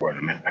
for in a minute.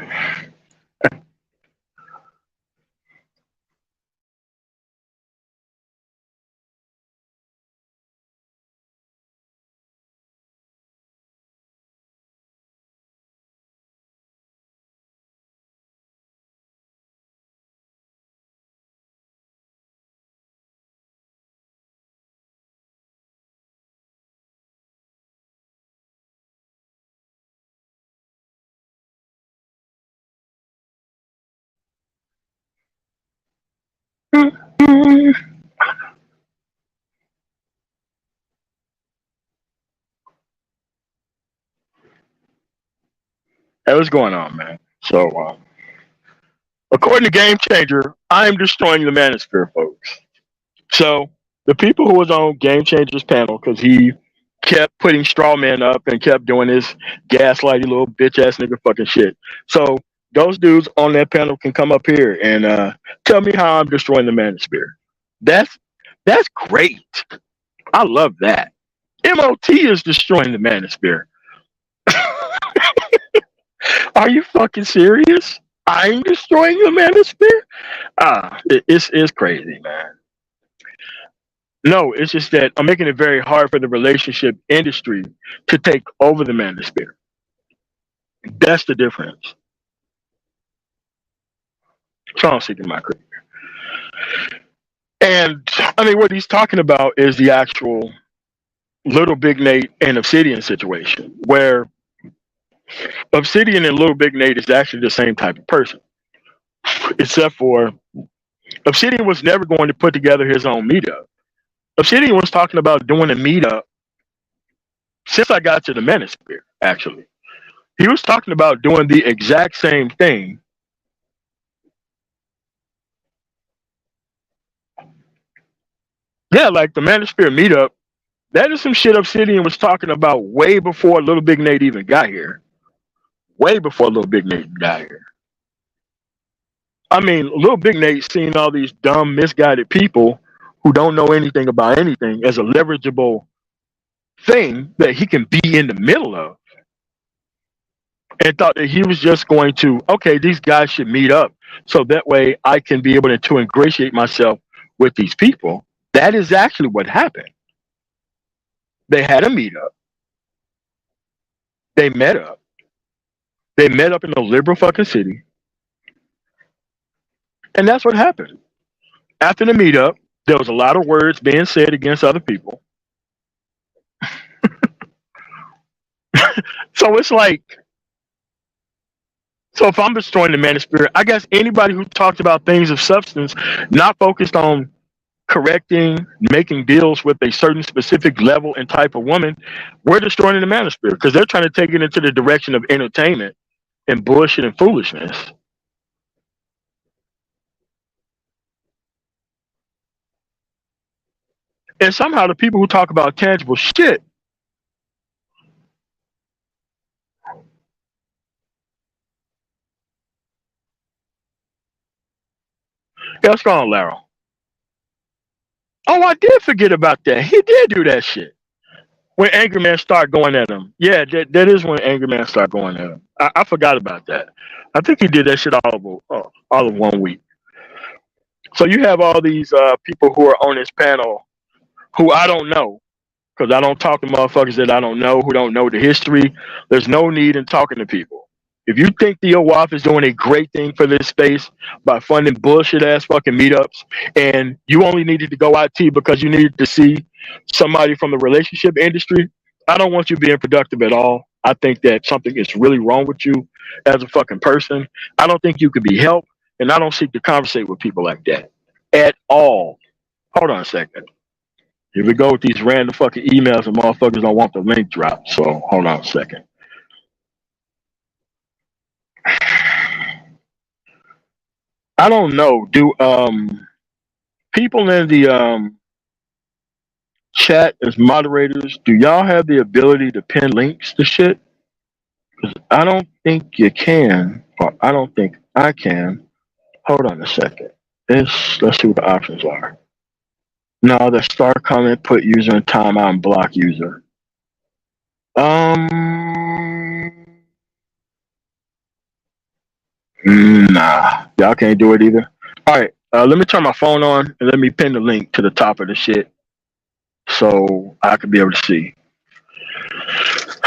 Hey, what's going on, man? So, according to Game Changer, I am destroying the Manosphere, folks. So, the people who was on Game Changer's panel, because he kept putting straw man up and kept doing this gaslighty little bitch ass nigga fucking shit. So, those dudes on that panel can come up here and tell me how I'm destroying the Manosphere. That's that's great. I love that. MOT is destroying the Manosphere. Are you fucking serious? I'm destroying the Manosphere? It's crazy, man. No, it's just that I'm making it very hard for the relationship industry to take over the Manosphere. That's the difference. So I'm seeking my career. And I mean, what he's talking about is the actual Little Big Nate and Obsidian situation, where Obsidian and Little Big Nate is actually the same type of person, except for Obsidian was never going to put together his own meetup. Obsidian was talking about doing a meetup since I got to the Manosphere, actually. He was talking about doing the exact same thing. Yeah, like the Manosphere meetup, that is some shit Obsidian was talking about way before Little Big Nate even got here. Way before Little Big Nate got here. I mean, Little Big Nate's seen all these dumb, misguided people who don't know anything about anything as a leverageable thing that he can be in the middle of, and thought that he was just going to, okay, these guys should meet up so that way I can be able to ingratiate myself with these people. That is actually what happened. They had a meetup. They met up. They met up in a liberal fucking city. And that's what happened. After the meetup, there was a lot of words being said against other people. So it's like, so if I'm destroying the Manosphere, I guess anybody who talks about things of substance, not focused on correcting, making deals with a certain specific level and type of woman, we're destroying the Manosphere because they're trying to take it into the direction of entertainment and bullshit and foolishness. And somehow the people who talk about tangible shit, yeah, what's going on, Larry? Oh, I did forget about that. He did do that shit. When Angry Man started going at him. Yeah, that is when Angry Man started going at him. I forgot about that. I think he did that shit all of 1 week. So you have all these people who are on this panel who I don't know because I don't talk to motherfuckers that I don't know who don't know the history. There's no need in talking to people. If you think Theo Waff is doing a great thing for this space by funding bullshit ass fucking meetups, and you only needed to go IT because you needed to see somebody from the relationship industry, I don't want you being productive at all. I think that something is really wrong with you as a fucking person. I don't think you could be helped, and I don't seek to conversate with people like that at all. Hold on a second. Here we go with these random fucking emails and motherfuckers don't want the link dropped. So hold on a second. I don't know. Do people in the chat as moderators, do y'all have the ability to pin links to shit? Because I don't think you can, or I don't think I can. Hold on a second. Let's see what the options are. No, the start comment, put user in timeout, and block user. Um, Nah, y'all can't do it either. All right, let me turn my phone on and let me pin the link to the top of the shit so I can be able to see.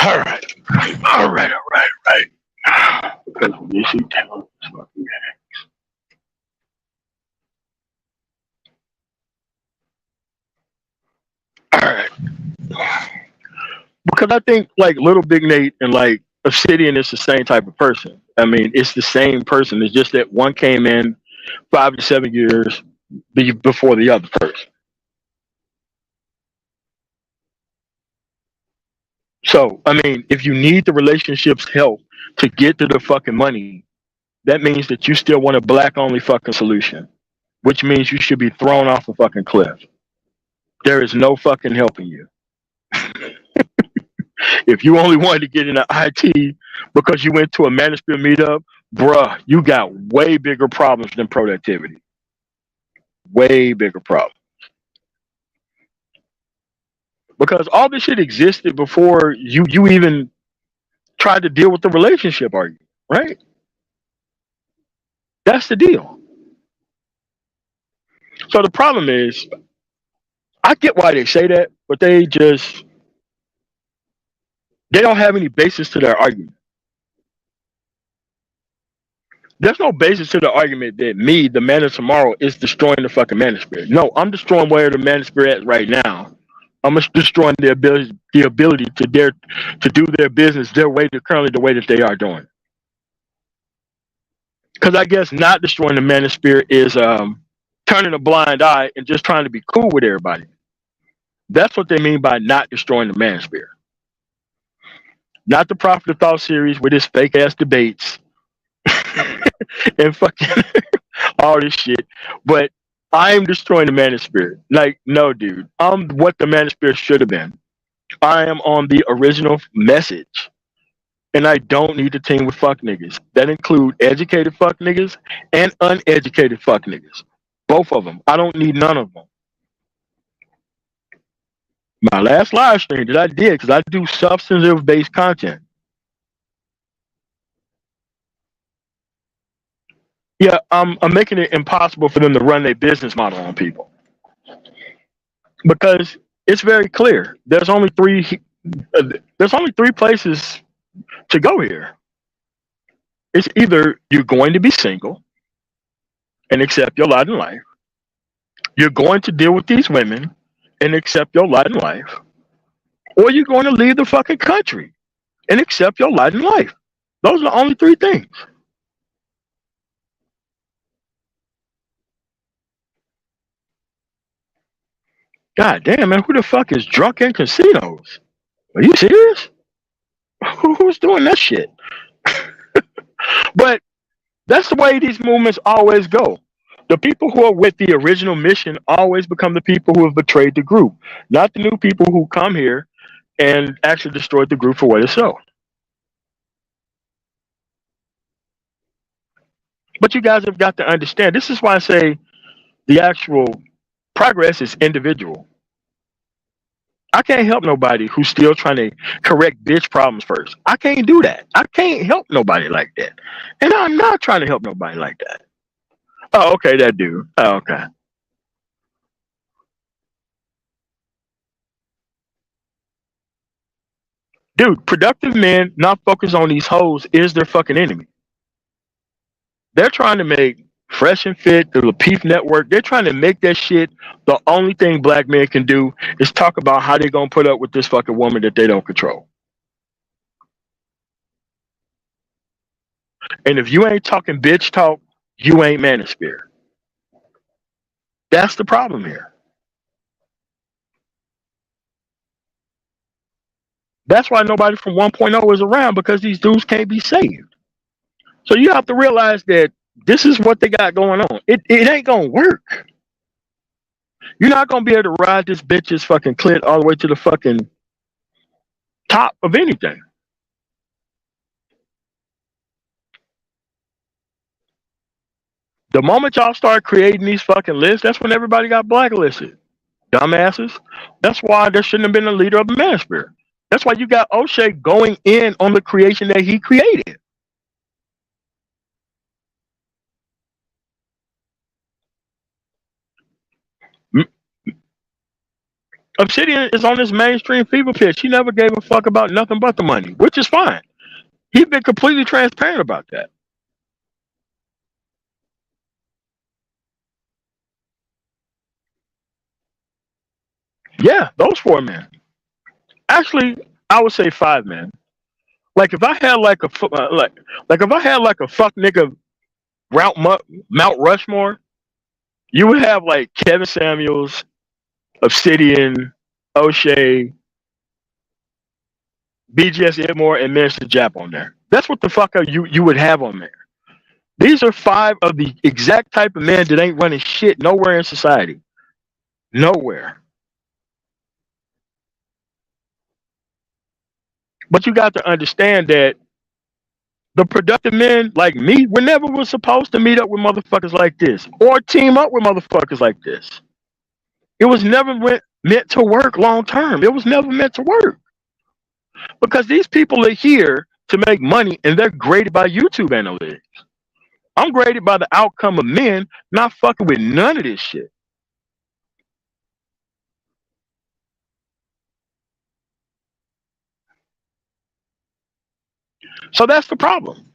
All right, all right, all right, all right. Because when you see talent, it's fucking all right. Because I think like Little Big Nate and like Obsidian is the same type of person. I mean, it's the same person. It's just that one came in 5 to 7 years before the other person. So, I mean, if you need the relationship's help to get to the fucking money, that means that you still want a black only fucking solution, which means you should be thrown off a fucking cliff. There is no fucking helping you. If you only wanted to get into IT because you went to a Manosphere meetup, bruh, you got way bigger problems than productivity. Way bigger problems. Because all this shit existed before you even tried to deal with the relationship argument, right? That's the deal. So the problem is, I get why they say that, but they don't have any basis to their argument. There's no basis to the argument that me, the man of tomorrow, is destroying the fucking manosphere. No, I'm destroying where the manosphere at right now. I'm just destroying the ability to do their business their way, currently the way that they are doing. Because I guess not destroying the manosphere is turning a blind eye and just trying to be cool with everybody. That's what they mean by not destroying the manosphere. Not the Prophet of Thought series with his fake ass debates and fucking all this shit. But I'm destroying the manosphere. Like, no, dude. I'm what the manosphere should have been. I am on the original message. And I don't need to team with fuck niggas. That include educated fuck niggas and uneducated fuck niggas. Both of them. I don't need none of them. My last live stream that I did, because I do substantive based content. Yeah, I'm making it impossible for them to run their business model on people. Because it's very clear. There's only three places to go here. It's either you're going to be single and accept your lot in life, you're going to deal with these women and accept your lot in life, or you're going to leave the fucking country and accept your lot in life. Those are the only three things. God damn, man, who the fuck is drunk in casinos? Are you serious? Who's doing that shit? But that's the way these movements always go. The people who are with the original mission always become the people who have betrayed the group, not the new people who come here and actually destroyed the group for what it's so. But you guys have got to understand, this is why I say the actual progress is individual. I can't help nobody who's still trying to correct bitch problems first. I can't do that. I can't help nobody like that. And I'm not trying to help nobody like that. Oh, okay, that dude. Oh, okay. Dude, productive men not focused on these hoes is their fucking enemy. They're trying to make Fresh and Fit, the Lapeef Network, they're trying to make that shit the only thing black men can do is talk about how they're going to put up with this fucking woman that they don't control. And if you ain't talking bitch talk, you ain't Manosphere. That's the problem here. That's why nobody from 1.0 is around, because these dudes can't be saved. So you have to realize that this is what they got going on. It ain't going to work. You're not going to be able to ride this bitch's fucking clit all the way to the fucking top of anything. The moment y'all start creating these fucking lists, that's when everybody got blacklisted. Dumbasses. That's why there shouldn't have been a leader of the Manosphere. That's why you got O'Shea going in on the creation that he created. Obsidian is on his mainstream fever pitch. He never gave a fuck about nothing but the money, which is fine. He's been completely transparent about that. Yeah, those 4 men. Actually, I would say 5 men. Like if I had like a like if I had like a fuck nigga Mount Rushmore, you would have like Kevin Samuels, Obsidian, O'Shea, BGS Edmore, and Minister Jap on there. That's what the fuck you would have on there. These are 5 of the exact type of men that ain't running shit nowhere in society. Nowhere. But you got to understand that the productive men like me, we never was supposed to meet up with motherfuckers like this or team up with motherfuckers like this. It was never meant to work long term. It was never meant to work because these people are here to make money and they're graded by YouTube analytics. I'm graded by the outcome of men, not fucking with none of this shit. So that's the problem.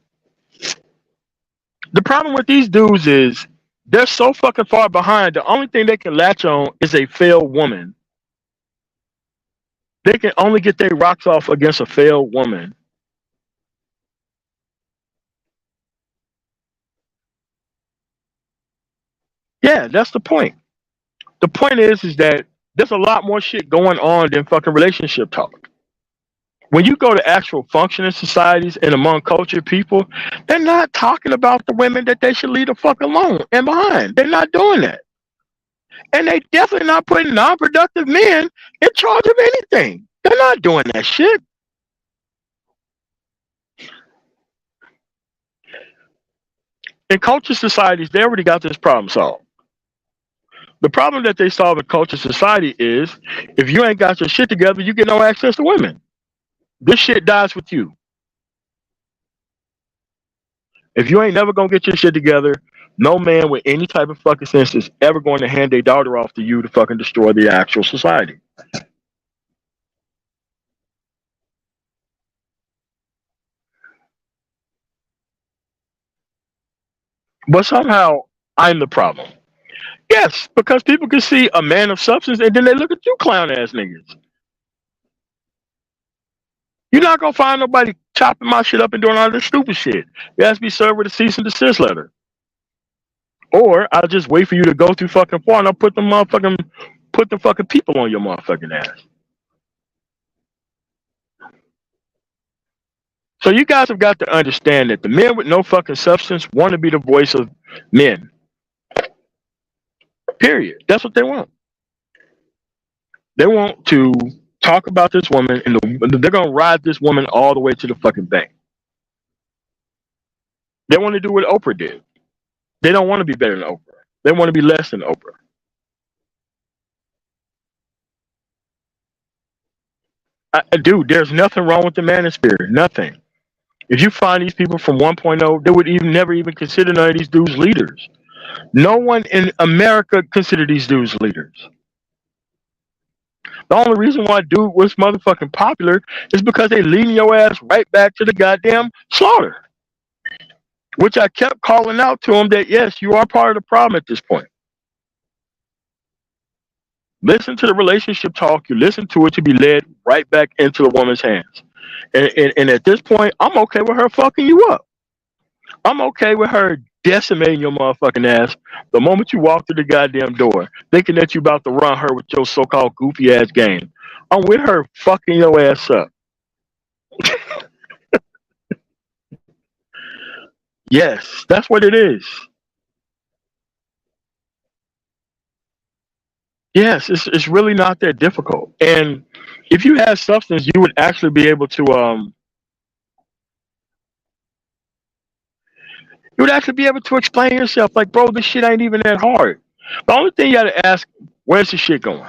The problem with these dudes is they're so fucking far behind. The only thing they can latch on is a failed woman. They can only get their rocks off against a failed woman. Yeah, that's the point. The point is that there's a lot more shit going on than fucking relationship talk. When you go to actual functioning societies and among cultured people, they're not talking about the women that they should leave the fuck alone and behind. They're not doing that. And they definitely not putting non-productive men in charge of anything. They're not doing that shit. In culture societies, they already got this problem solved. The problem that they solve in culture society is if you ain't got your shit together, you get no access to women. This shit dies with you. If you ain't never gonna get your shit together, no man with any type of fucking sense is ever going to hand their daughter off to you to fucking destroy the actual society. But somehow I'm the problem. Yes, because people can see a man of substance and then they look at you clown ass niggas. You're not gonna find nobody chopping my shit up and doing all this stupid shit. It has to be served with a cease and desist letter. Or I'll just wait for you to go through fucking far and I'll put the fucking people on your motherfucking ass. So you guys have got to understand that the men with no fucking substance want to be the voice of men. Period. That's what they want. They want to talk about this woman and they're gonna ride this woman all the way to the fucking bank. They want to do what Oprah did. They don't want to be better than Oprah. They want to be less than Oprah. Dude, there's nothing wrong with the Manosphere. Nothing. If you find these people from 1.0, they would even never even consider none of these dudes leaders. No one in America considered these dudes leaders. The only reason why dude was motherfucking popular is because they leading your ass right back to the goddamn slaughter. Which I kept calling out to him that yes, you are part of the problem at this point. Listen to the relationship talk. You listen to it to be led right back into the woman's hands. And at this point, I'm okay with her fucking you up. I'm okay with her decimating your motherfucking ass the moment you walk through the goddamn door, thinking that you about to run her with your so-called goofy ass game. I'm with her fucking your ass up. Yes, that's what it is. Yes, it's really not that difficult. And if you had substance, you would actually be able to explain yourself like, bro, this shit ain't even that hard. The only thing you gotta ask, where's the shit going?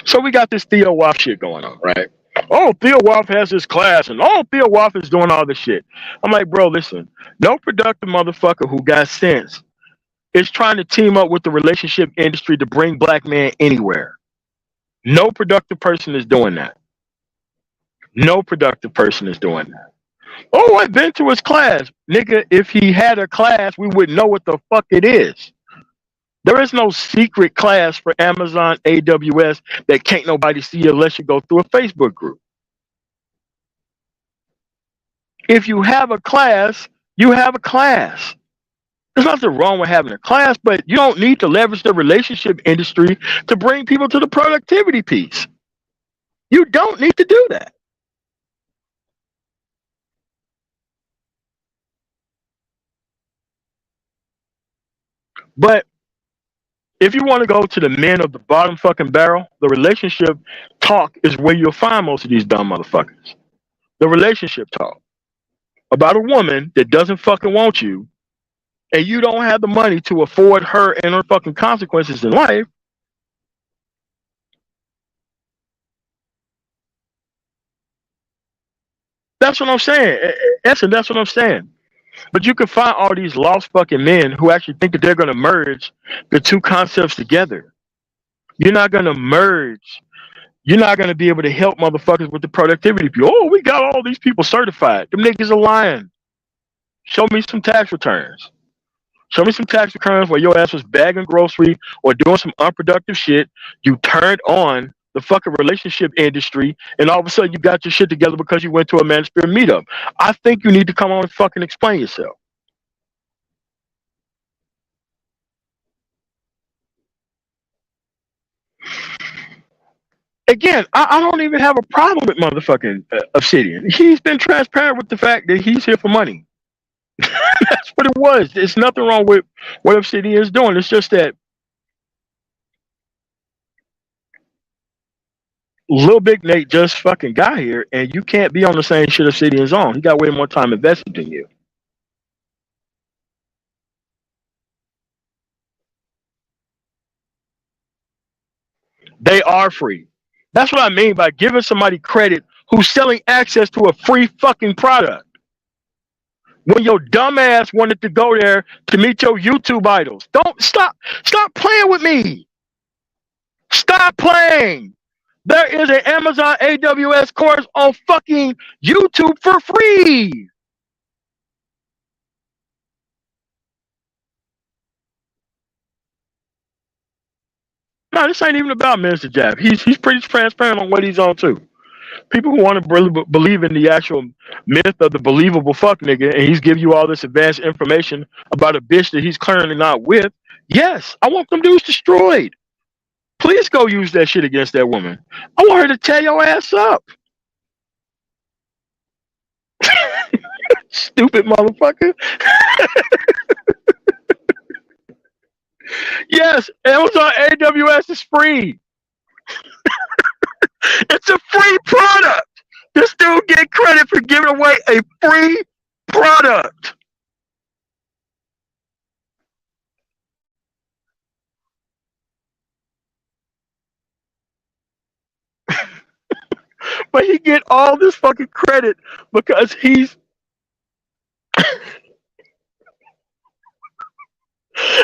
So we got this Theo Wolf shit going on, right? Oh, Theo Wolf has his class, and oh, Theo Wolf is doing all this shit. I'm like, bro, listen, no productive motherfucker who got sense is trying to team up with the relationship industry to bring black men anywhere. No productive person is doing that. No productive person is doing that. Oh, I've been to his class. Nigga, if he had a class, we would know what the fuck it is. There is no secret class for Amazon AWS that can't nobody see unless you go through a Facebook group. If you have a class, you have a class. There's nothing wrong with having a class, but you don't need to leverage the relationship industry to bring people to the productivity piece. You don't need to do that. But if you want to go to the men of the bottom fucking barrel, the relationship talk is where you'll find most of these dumb motherfuckers. The relationship talk about a woman that doesn't fucking want you, and you don't have the money to afford her and her fucking consequences in life. That's what I'm saying. That's what I'm saying. But you can find all these lost fucking men who actually think that they're going to merge the two concepts together. You're not going to merge. You're not going to be able to help motherfuckers with the productivity. Oh, we got all these people certified. Them niggas are lying. Show me some tax returns. Show me some tax returns where your ass was bagging grocery or doing some unproductive shit. You turned on the fucking relationship industry, and all of a sudden you got your shit together because you went to a Manosphere meetup. I think you need to come on and fucking explain yourself. Again, I don't even have a problem with motherfucking Obsidian. He's been transparent with the fact that he's here for money. That's what it was. There's nothing wrong with what Obsidian is doing. It's just that Lil Big Nate just fucking got here, and you can't be on the same shit Obsidian's on. He got way more time invested than you. They are free. That's what I mean by giving somebody credit who's selling access to a free fucking product. When your dumb ass wanted to go there to meet your YouTube idols. Don't stop playing with me. Stop playing. There is an Amazon AWS course on fucking YouTube for free. No, this ain't even about Mr. Jab. He's pretty transparent on what he's on too. People who want to believe in the actual myth of the believable fuck nigga, and he's giving you all this advanced information about a bitch that he's currently not with. Yes, I want them dudes destroyed. Please go use that shit against that woman. I want her to tear your ass up. Stupid motherfucker. Yes, Amazon AWS is free. It's a free product. This dude get credit for giving away a free product. But he get all this fucking credit because he's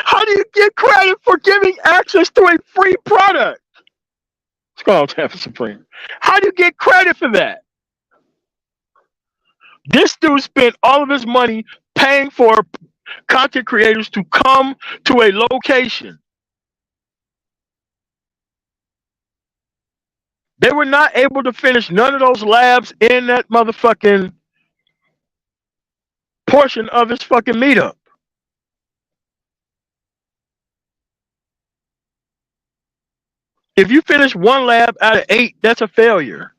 how do you get credit for giving access to a free product? What's going on, Tampa Supreme? How do you get credit for that? This dude spent all of his money paying for content creators to come to a location. They were not able to finish none of those labs in that motherfucking portion of his fucking meetup. If you finish one lab out of 8, that's a failure.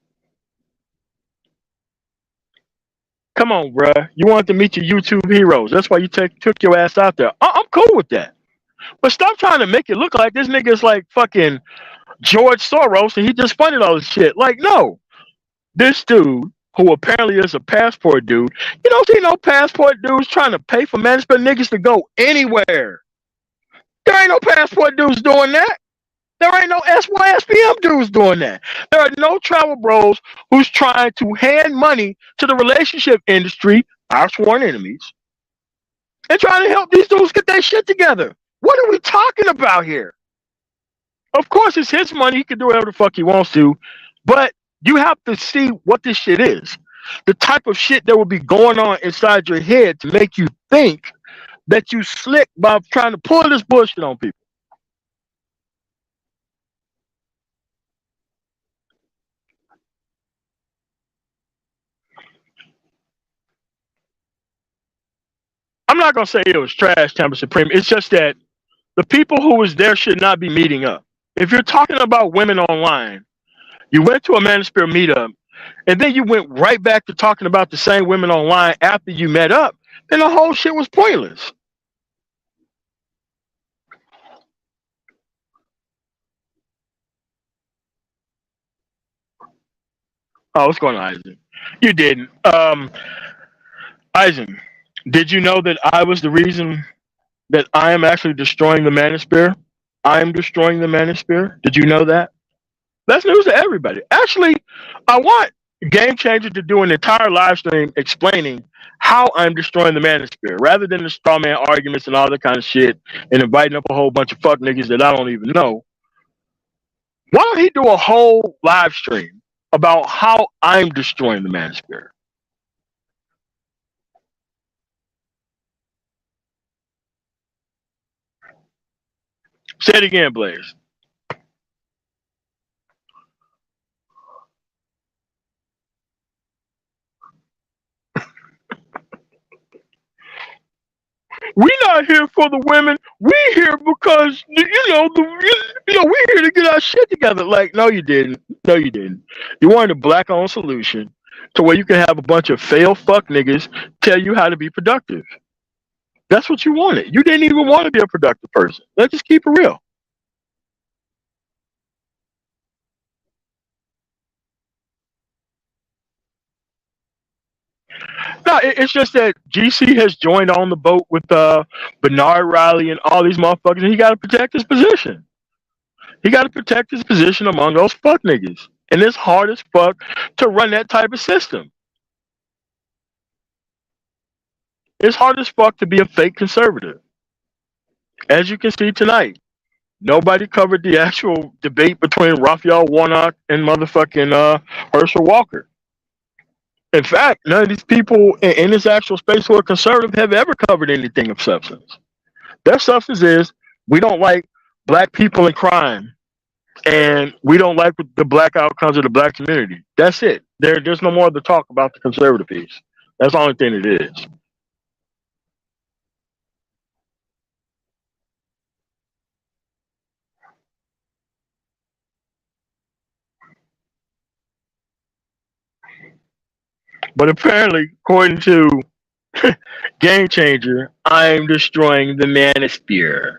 Come on, bruh. You wanted to meet your YouTube heroes. That's why you took your ass out there. I'm cool with that. But stop trying to make it look like this nigga is like fucking George Soros and he just funded all this shit. Like, no. This dude, who apparently is a passport dude, you don't see no passport dudes trying to pay for management niggas to go anywhere. There ain't no passport dudes doing that. There ain't no SYSPM dudes doing that. There are no travel bros who's trying to hand money to the relationship industry, our sworn enemies, and trying to help these dudes get their shit together. What are we talking about here? Of course, it's his money. He can do whatever the fuck he wants to. But you have to see what this shit is. The type of shit that will be going on inside your head to make you think that you slick by trying to pull this bullshit on people. I'm not going to say it was trash, Tampa Supreme. It's just that the people who was there should not be meeting up. If you're talking about women online, you went to a Manosphere meetup, and then you went right back to talking about the same women online after you met up, then the whole shit was pointless. Oh, what's going on, Isaac? You didn't. Isaac, did you know that I was the reason that I am actually destroying the Manosphere? I am destroying the Manosphere. Did you know that? That's news to everybody. Actually, I want Game Changer to do an entire live stream explaining how I'm destroying the Manosphere, rather than the straw man arguments and all that kind of shit, and inviting up a whole bunch of fuck niggas that I don't even know. Why don't he do a whole live stream about how I'm destroying the Manosphere? Say it again, Blaze. We not here for the women. We here because we here to get our shit together. Like, no, you didn't. No, you didn't. You wanted a black-owned solution to where you can have a bunch of failed fuck niggas tell you how to be productive. That's what you wanted. You didn't even want to be a productive person. Let's just keep it real. No, it's just that GC has joined on the boat with Bernard Riley and all these motherfuckers, and he got to protect his position. He got to protect his position among those fuck niggas. And it's hard as fuck to run that type of system. It's hard as fuck to be a fake conservative. As you can see tonight, nobody covered the actual debate between Raphael Warnock and motherfucking Herschel Walker. In fact, none of these people in this actual space who are conservative have ever covered anything of substance. Their substance is we don't like black people in crime, and we don't like the black outcomes of the black community. That's it. There's no more to talk about the conservative piece. That's the only thing it is. But apparently, according to Game Changer, I'm destroying the manosphere.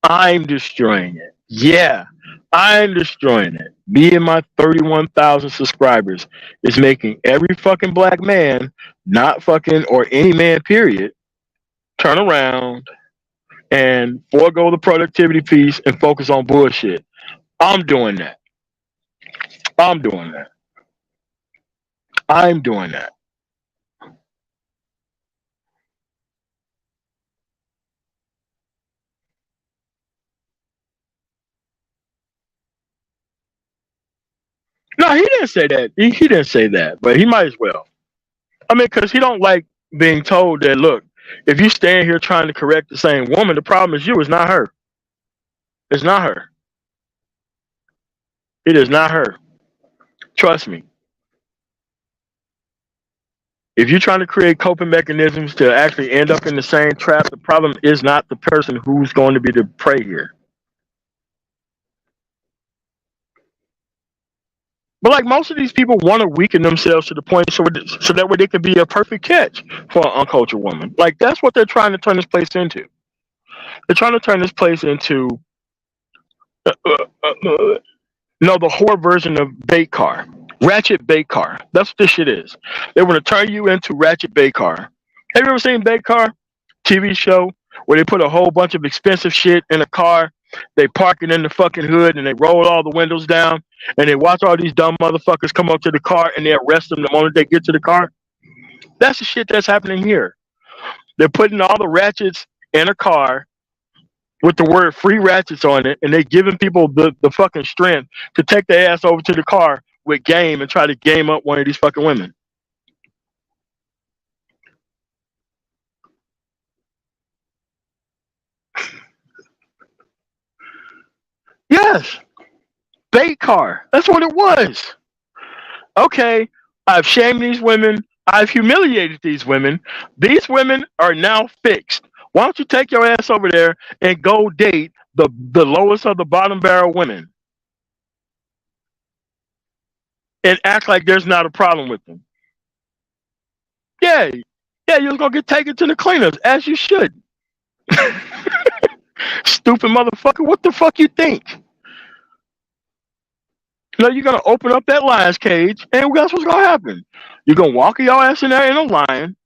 I'm destroying it. Yeah, I'm destroying it. Me and my 31,000 subscribers is making every fucking black man, not fucking, or any man, period, turn around and forego the productivity piece and focus on bullshit. I'm doing that. I'm doing that. I'm doing that. No, he didn't say that. He didn't say that, but he might as well. I mean, because he don't like being told that, look, if you stand here trying to correct the same woman, the problem is you. It's not her. It's not her. It is not her. Trust me. If you're trying to create coping mechanisms to actually end up in the same trap, the problem is not the person who's going to be the prey here. But like most of these people want to weaken themselves to the point so that way they can be a perfect catch for an uncultured woman. Like that's what they're trying to turn this place into. They're trying to turn this place into no, the whore version of bait car. Ratchet bait car. That's what this shit is. They want to turn you into ratchet bait car. Have you ever seen bait car? TV show where they put a whole bunch of expensive shit in a car. They park it in the fucking hood and they roll all the windows down and they watch all these dumb motherfuckers come up to the car and they arrest them the moment they get to the car. That's the shit that's happening here. They're putting all the ratchets in a car with the word free ratchets on it, and they giving people the fucking strength to take their ass over to the car with game and try to game up one of these fucking women. Yes, bait car. That's what it was. Okay, I've shamed these women. I've humiliated these women. These women are now fixed. Why don't you take your ass over there and go date the lowest of the bottom barrel women and act like there's not a problem with them? Yeah, yeah, you're gonna get taken to the cleaners as you should. Stupid motherfucker. What the fuck you think? You know, you're gonna open up that lion's cage, and guess what's gonna happen? You're gonna walk your ass in there in a lion,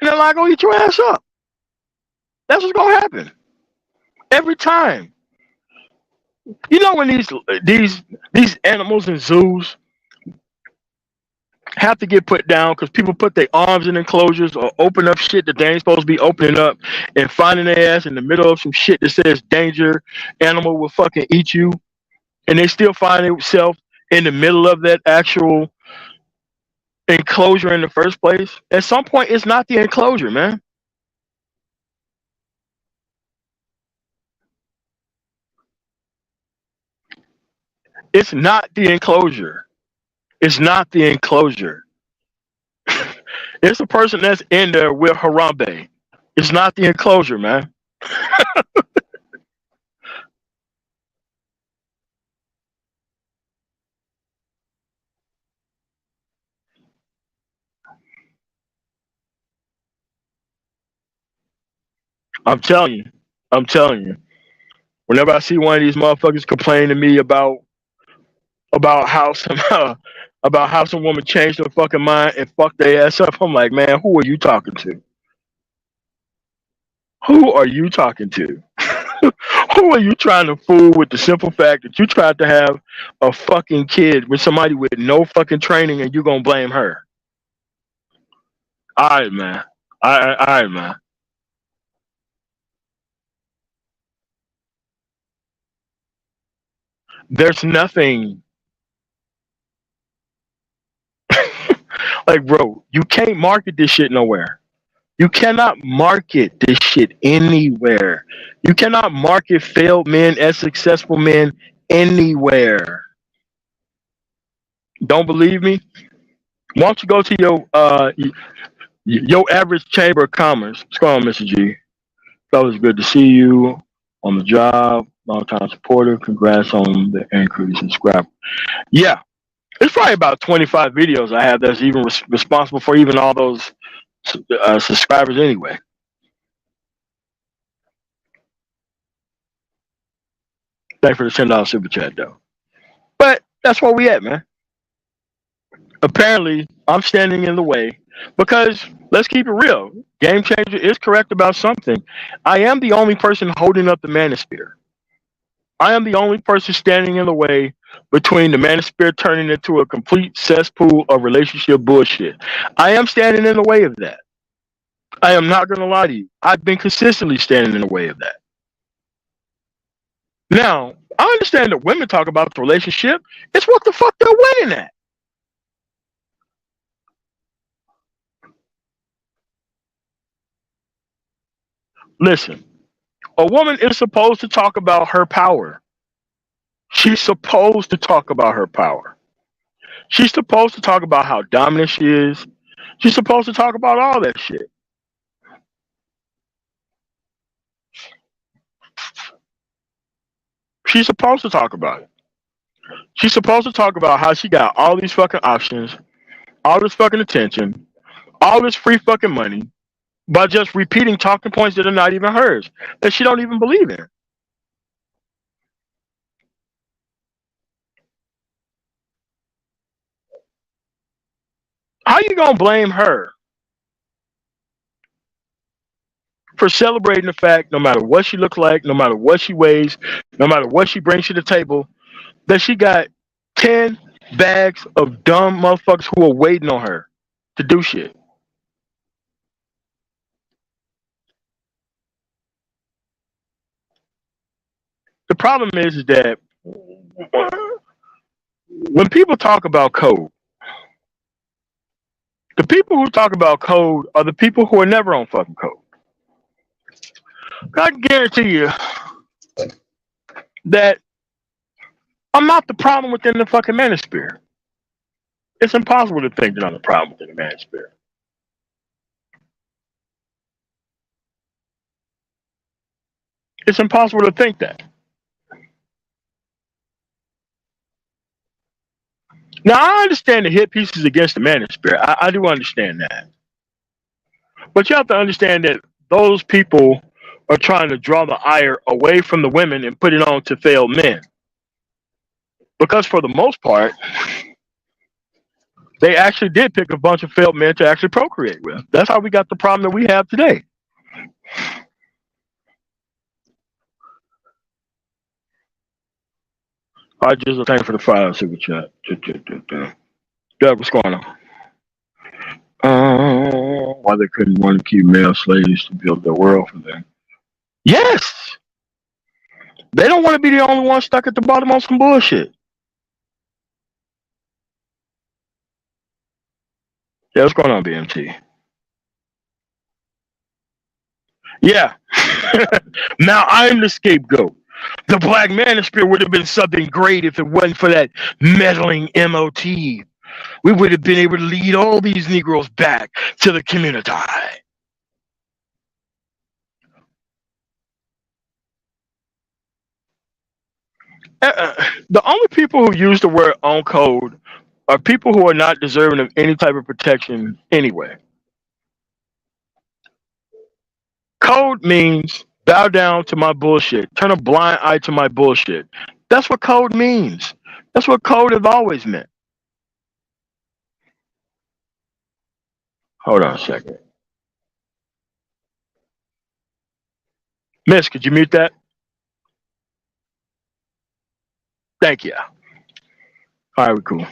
and the lion gonna eat your ass up. That's what's gonna happen every time. You know when these animals in zoos have to get put down because people put their arms in enclosures or open up shit that they ain't supposed to be opening up and finding their ass in the middle of some shit that says danger, animal will fucking eat you, and they still find themselves in the middle of that actual enclosure in the first place. At some point, it's not the enclosure, man. It's not the enclosure. It's not the enclosure. It's the person that's in there with Harambe. It's not the enclosure, man. I'm telling you. I'm telling you. Whenever I see one of these motherfuckers complain to me about how some about how some woman changed her fucking mind and fucked their ass up, I'm like, man, who are you talking to? Who are you talking to? Who are you trying to fool with the simple fact that you tried to have a fucking kid with somebody with no fucking training and you gonna blame her? All right, man. All right, man. There's nothing like, bro. You can't market this shit nowhere. You cannot market this shit anywhere. You cannot market failed men as successful men anywhere. Don't believe me? Why don't you go to your average chamber of commerce? What's going on, Mr. G? Fellas, good to see you on the job. Long time supporter. Congrats on the increase in scrap. Yeah, it's probably about 25 videos I have that's even responsible for even all those subscribers anyway. Thanks for the $10 super chat though. But that's where we at, man. Apparently, I'm standing in the way because let's keep it real. Game Changer is correct about something. I am the only person holding up the Manosphere. I am the only person standing in the way between the Manosphere turning into a complete cesspool of relationship bullshit. I am standing in the way of that. I am not going to lie to you. I've been consistently standing in the way of that. Now, I understand that women talk about the relationship. It's what the fuck they're winning at. Listen, a woman is supposed to talk about her power. She's supposed to talk about her power. She's supposed to talk about how dominant she is. She's supposed to talk about all that shit. She's supposed to talk about it. She's supposed to talk about how she got all these fucking options, all this fucking attention, all this free fucking money by just repeating talking points that are not even hers, that she don't even believe in. How you gonna blame her for celebrating the fact, no matter what she looks like, no matter what she weighs, no matter what she brings to the table, that she got 10 bags of dumb motherfuckers who are waiting on her to do shit? The problem is that when people talk about code, the people who talk about code are the people who are never on fucking code. I guarantee you that I'm not the problem within the fucking manosphere. It's impossible to think that I'm the problem within the manosphere. It's impossible to think that. Now, I understand the hit pieces against the manosphere. I do understand that. But you have to understand that those people are trying to draw the ire away from the women and put it on to failed men. Because for the most part, they actually did pick a bunch of failed men to actually procreate with. That's how we got the problem that we have today. I just thank for the file super chat. Doug, what's going on? Why they couldn't want to keep male slaves to build their world for them? Yes, they don't want to be the only one stuck at the bottom on some bullshit. Yeah, what's going on, BMT? Yeah. Now I'm the scapegoat. The Black Manosphere would have been something great if it wasn't for that meddling MOT. We would have been able to lead all these Negroes back to the community. The only people who use the word on code are people who are not deserving of any type of protection anyway. Code means bow down to my bullshit, turn a blind eye to my bullshit. That's what code means. That's what code has always meant. Hold on a second. Miss, could you mute that? Thank you. All right, we're cool.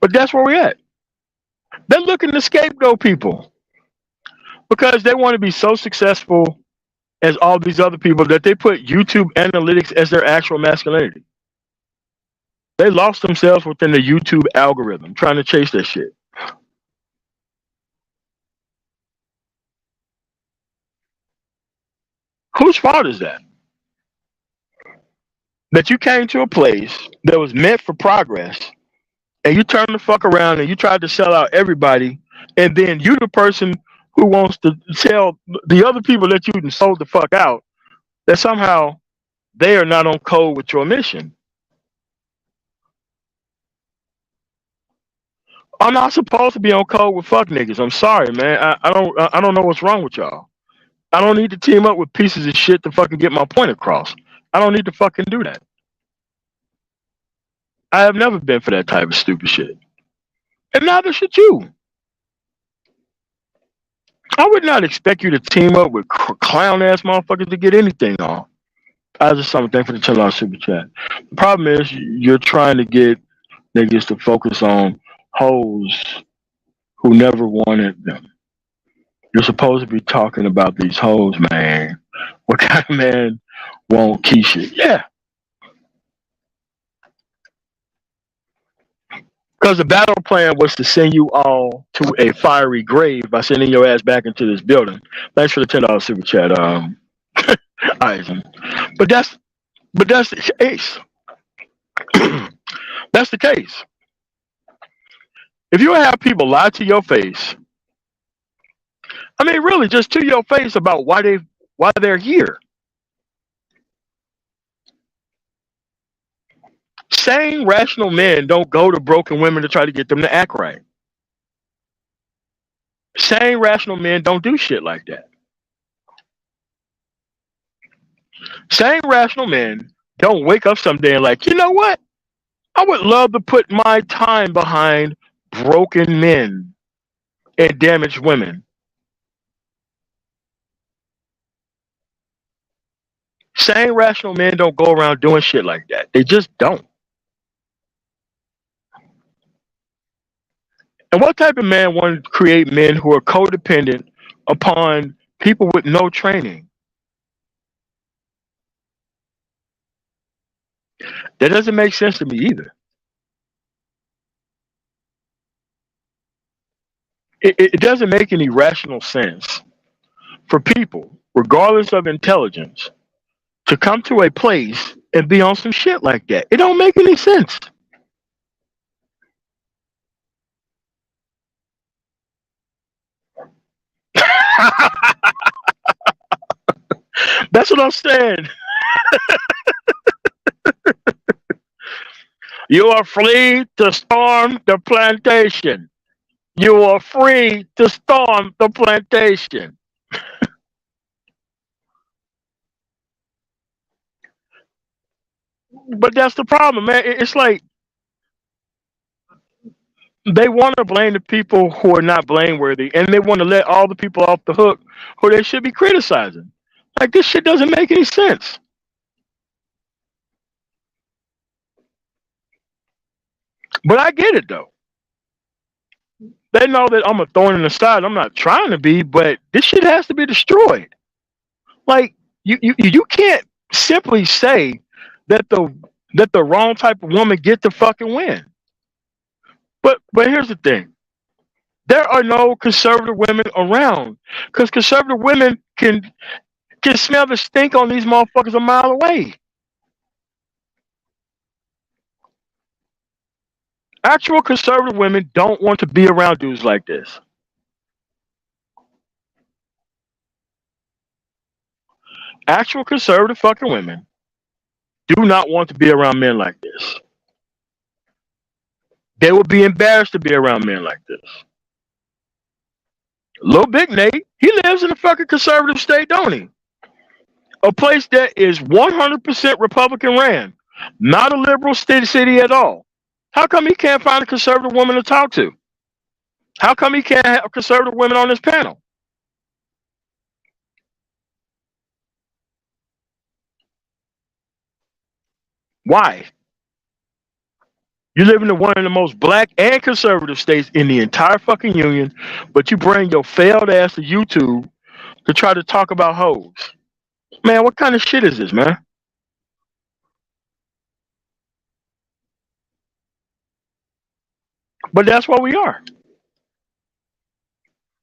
But that's where we're at. They're looking to scapegoat people because they want to be so successful as all these other people that they put YouTube analytics as their actual masculinity. They lost themselves within the YouTube algorithm trying to chase that shit. Whose fault is that? That you came to a place that was meant for progress and you turned the fuck around and you tried to sell out everybody, and then you the person who wants to tell the other people that you sold the fuck out that somehow they are not on code with your mission. I'm not supposed to be on code with fuck niggas. I'm sorry, man. I don't know what's wrong with y'all. I don't need to team up with pieces of shit to fucking get my point across. I don't need to fucking do that. I have never been for that type of stupid shit. And neither should you. I would not expect you to team up with clown ass motherfuckers to get anything on. I just something thank for the $10 super chat. The problem is you're trying to get niggas to focus on hoes who never wanted them. You're supposed to be talking about these hoes, man. What kind of man won't Keisha? Yeah. Because the battle plan was to send you all to a fiery grave by sending your ass back into this building. Thanks for the $10 super chat, Eisen. But that's the case. That's the case. If you have people lie to your face, I mean, really, just to your face about why they're here. Sane, rational men don't go to broken women to try to get them to act right. Sane, rational men don't do shit like that. Sane, rational men don't wake up someday and like, you know what? I would love to put my time behind broken men and damaged women. Sane, rational men don't go around doing shit like that. They just don't. And what type of man wants to create men who are codependent upon People with no training. That doesn't make sense to me either. It doesn't make any rational sense for people, regardless of intelligence, to come to a place and be on some shit like that. It don't make any sense. That's what I'm saying. You are free to storm the plantation. You are free to storm the plantation. But that's the problem, man. It's like they want to blame the people who are not blameworthy, and they want to let all the people off the hook who they should be criticizing. Like, this shit doesn't make any sense. But I get it though. They know that I'm a thorn in the side. I'm not trying to be, but this shit has to be destroyed. Like, you can't simply say that the wrong type of woman get to fucking win. But here's the thing. There are no conservative women around because conservative women can smell the stink on these motherfuckers a mile away. Actual conservative women don't want to be around dudes like this. Actual conservative fucking women do not want to be around men like this. They would be embarrassed to be around men like this. Little Big Nate, he lives in a fucking conservative state, don't he? A place that is 100% Republican ran, not a liberal city at all. How come he can't find a conservative woman to talk to? How come he can't have conservative women on this panel? Why? You live in one of the most black and conservative states in the entire fucking union, but you bring your failed ass to YouTube to try to talk about hoes. Man, what kind of shit is this, man? But that's what we are.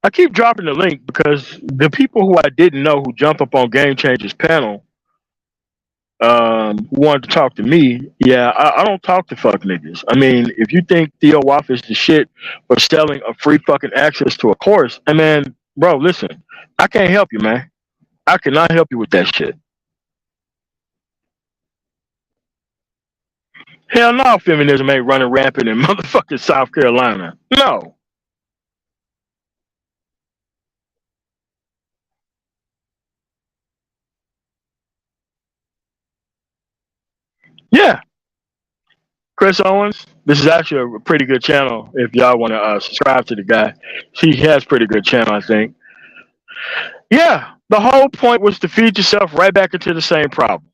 I keep dropping the link because the people who I didn't know who jump up on Game Changers panel who wanted to talk to me, yeah, I don't talk to fuck niggas. I mean, if you think Theo Waff is the shit for selling a free fucking access to a course, I mean, bro, listen, I can't help you, man. I cannot help you with that shit. Hell no, feminism ain't running rampant in motherfucking South Carolina. No. Yeah. Chris Owens, this is actually a pretty good channel if y'all want to subscribe to the guy. He has pretty good channel, I think. Yeah, the whole point was to feed yourself right back into the same problem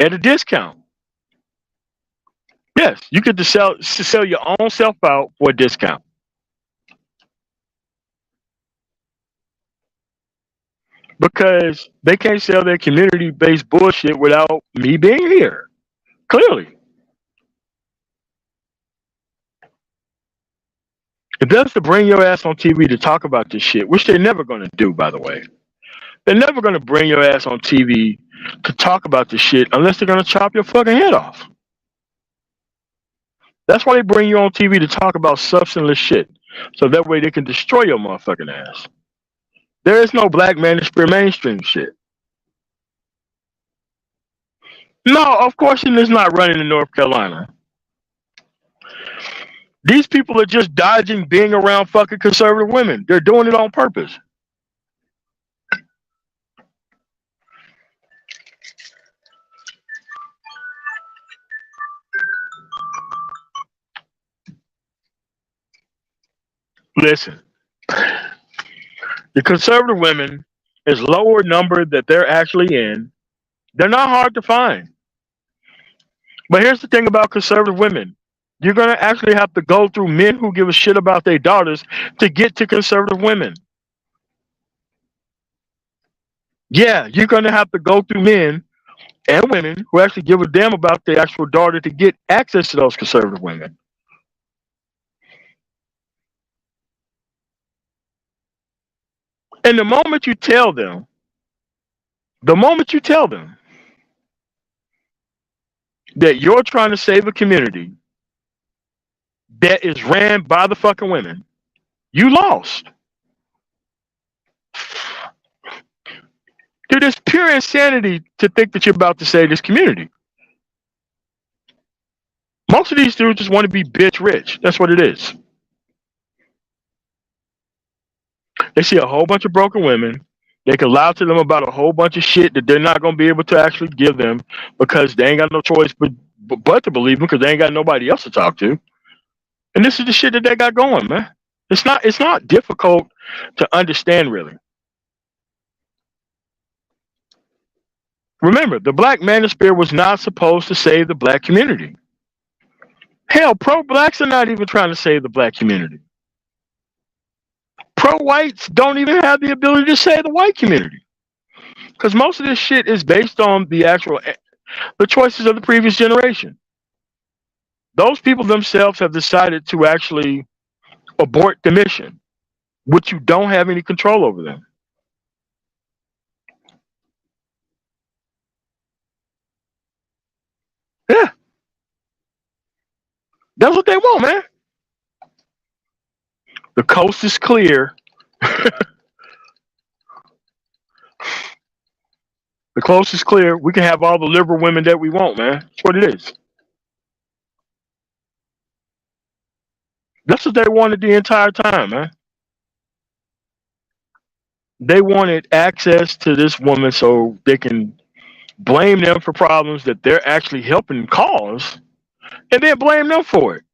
at a discount. Yes, you get to sell your own self out for a discount. Because they can't sell their community based bullshit without me being here. Clearly. If that's to bring your ass on TV to talk about this shit, which they're never going to do, by the way. They're never going to bring your ass on TV to talk about this shit unless they're going to chop your fucking head off. That's why they bring you on TV to talk about substanceless shit. So that way they can destroy your motherfucking ass. There is no black Manosphere mainstream shit. No, of course it is not running in North Carolina. These people are just dodging being around fucking conservative women. They're doing it on purpose. Listen, the conservative women is lower number that they're actually in. They're not hard to find. But here's the thing about conservative women. You're going to actually have to go through men who give a shit about their daughters to get to conservative women. Yeah, you're going to have to go through men and women who actually give a damn about their actual daughter to get access to those conservative women. And the moment you tell them that you're trying to save a community that is ran by the fucking women, you lost. Dude, it's pure insanity to think that you're about to save this community. Most of these dudes just want to be bitch rich. That's what it is. They see a whole bunch of broken women. They can lie to them about a whole bunch of shit that they're not going to be able to actually give them because they ain't got no choice but to believe them because they ain't got nobody else to talk to. And this is the shit that they got going, man. It's not difficult to understand, really. Remember, the Black Manosphere was not supposed to save the black community. Hell, pro-blacks are not even trying to save the black community. Pro-whites don't even have the ability to save the white community. Because most of this shit is based on the choices of the previous generation. Those people themselves have decided to actually abort the mission, which you don't have any control over them. Yeah, that's what they want, man. The coast is clear. The coast is clear. We can have all the liberal women that we want, man. That's what it is. That's what they wanted the entire time, man. They wanted access to this woman so they can blame them for problems that they're actually helping cause and then blame them for it.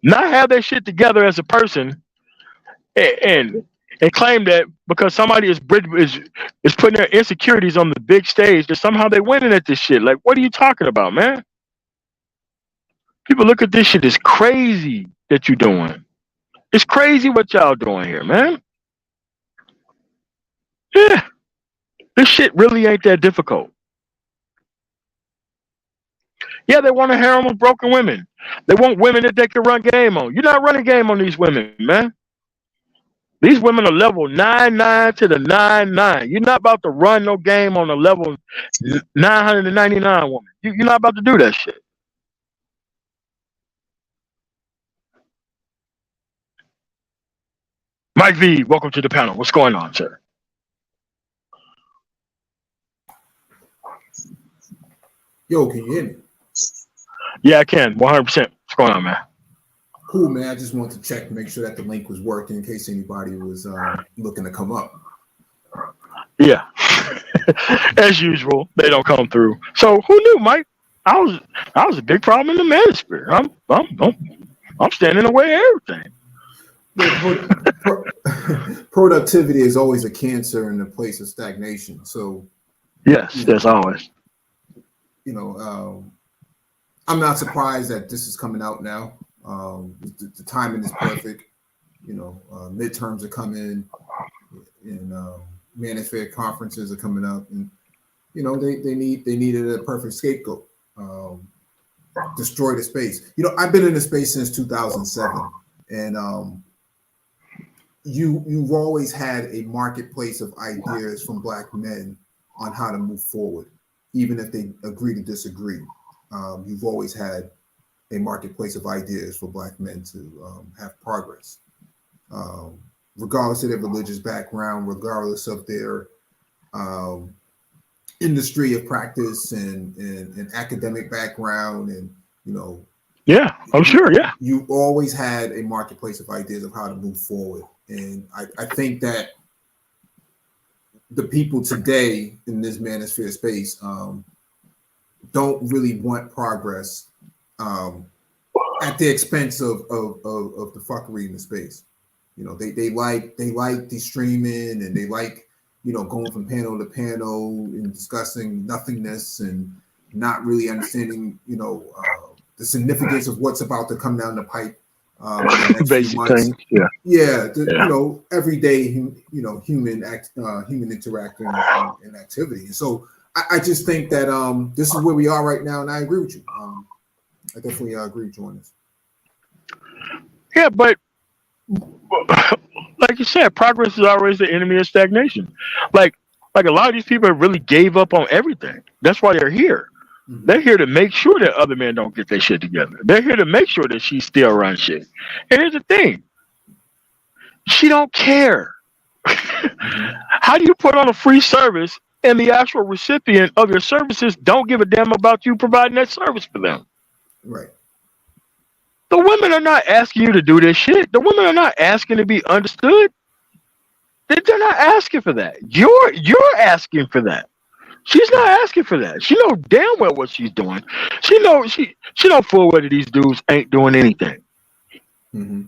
Not have their shit together as a person and and claim that because somebody is putting their insecurities on the big stage that somehow they winning at this shit. Like, what are you talking about, man? People look at this shit as crazy that you're doing. It's crazy what y'all doing here, man. Yeah, this shit really ain't that difficult. Yeah, they want a harem of broken women. They want women that they can run game on. You're not running game on these women, man. These women are level 99 to the 99. You're not about to run no game on a level 999 woman. You're not about to do that shit. Mike V, welcome to the panel. What's going on, sir? Yo, can you hear me? Yeah, I can. 100%. What's going on, man? Cool, man. I just wanted to check, make sure that the link was working in case anybody was looking to come up. Yeah. As usual, they don't come through. So who knew, Mike? I was a big problem in the manosphere. I'm standing in the way of everything. Productivity is always a cancer in the place of stagnation. So yes, there's always. I'm not surprised that this is coming out now. The timing is perfect. Midterms are coming, and Manosphere conferences are coming up, and they needed a perfect scapegoat. Destroy the space. I've been in the space since 2007, and you've always had a marketplace of ideas from Black men on how to move forward, even if they agree to disagree. You've always had a marketplace of ideas for Black men to have progress, regardless of their religious background, regardless of their industry of practice and academic background, and yeah, I'm sure. Yeah, you always had a marketplace of ideas of how to move forward, and I think that the people today in this manosphere space don't really want progress at the expense of the fuckery in the space. They like the streaming, and they like going from panel to panel and discussing nothingness and not really understanding the significance of what's about to come down the pipe. in the next few Basic months. things. Yeah. Yeah, Yeah. everyday human interaction and activity. And so I just think that this is where we are right now, and I agree with you. I definitely agree with you on this. Yeah, but like you said, progress is always the enemy of stagnation. Like like a lot of these people really gave up on everything. That's why they're here. Mm-hmm. They're here to make sure that other men don't get their shit together. They're here to make sure that she still runs shit. And here's the thing, she don't care. Mm-hmm. How do you put on a free service and the actual recipient of your services don't give a damn about you providing that service for them? Right. The women are not asking you to do this shit. The women are not asking to be understood. They're not asking for that. You're asking for that. She's not asking for that. She knows damn well what she's doing. She know full well that these dudes ain't doing anything. Mm-hmm.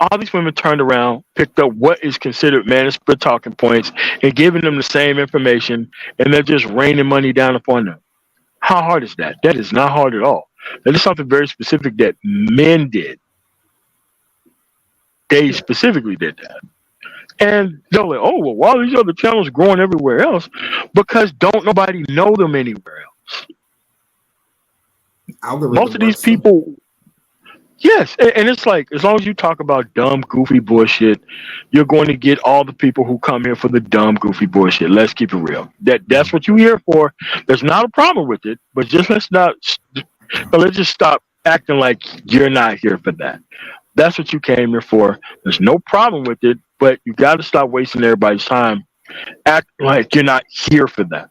All these women turned around, picked up what is considered Manosphere talking points, and giving them the same information, and they're just raining money down upon them. How hard is that? That is not hard at all. That is something very specific that men did. They Yeah. specifically did that. And they're like, oh, well, why are these other channels growing everywhere else? Because don't nobody know them anywhere else. Most Algorithm of these works too. people, yes. And it's like, as long as you talk about dumb, goofy bullshit, you're going to get all the people who come here for the dumb, goofy bullshit. Let's keep it real. Mm-hmm. That's what you're here for. There's not a problem with it, but just let's just stop acting like you're not here for that. That's what you came here for. There's no problem with it, but you got to stop wasting everybody's time. Act like you're not here for that.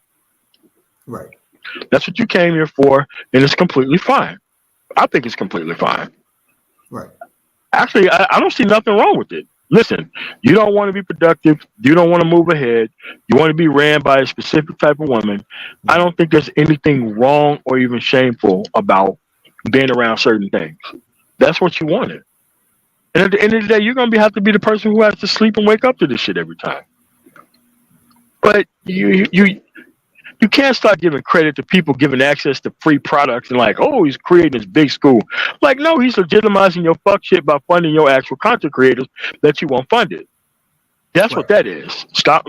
Right. That's what you came here for, and it's completely fine. I think it's completely fine. Right. Actually, I don't see nothing wrong with it. Listen, you don't want to be productive. You don't want to move ahead. You want to be ran by a specific type of woman. I don't think there's anything wrong or even shameful about being around certain things. That's what you wanted. And at the end of the day, you're gonna have to be the person who has to sleep and wake up to this shit every time. But you can't start giving credit to people giving access to free products and like, oh, he's creating this big school. Like, no, he's legitimizing your fuck shit by funding your actual content creators that you want funded. That's Right. what that is. Stop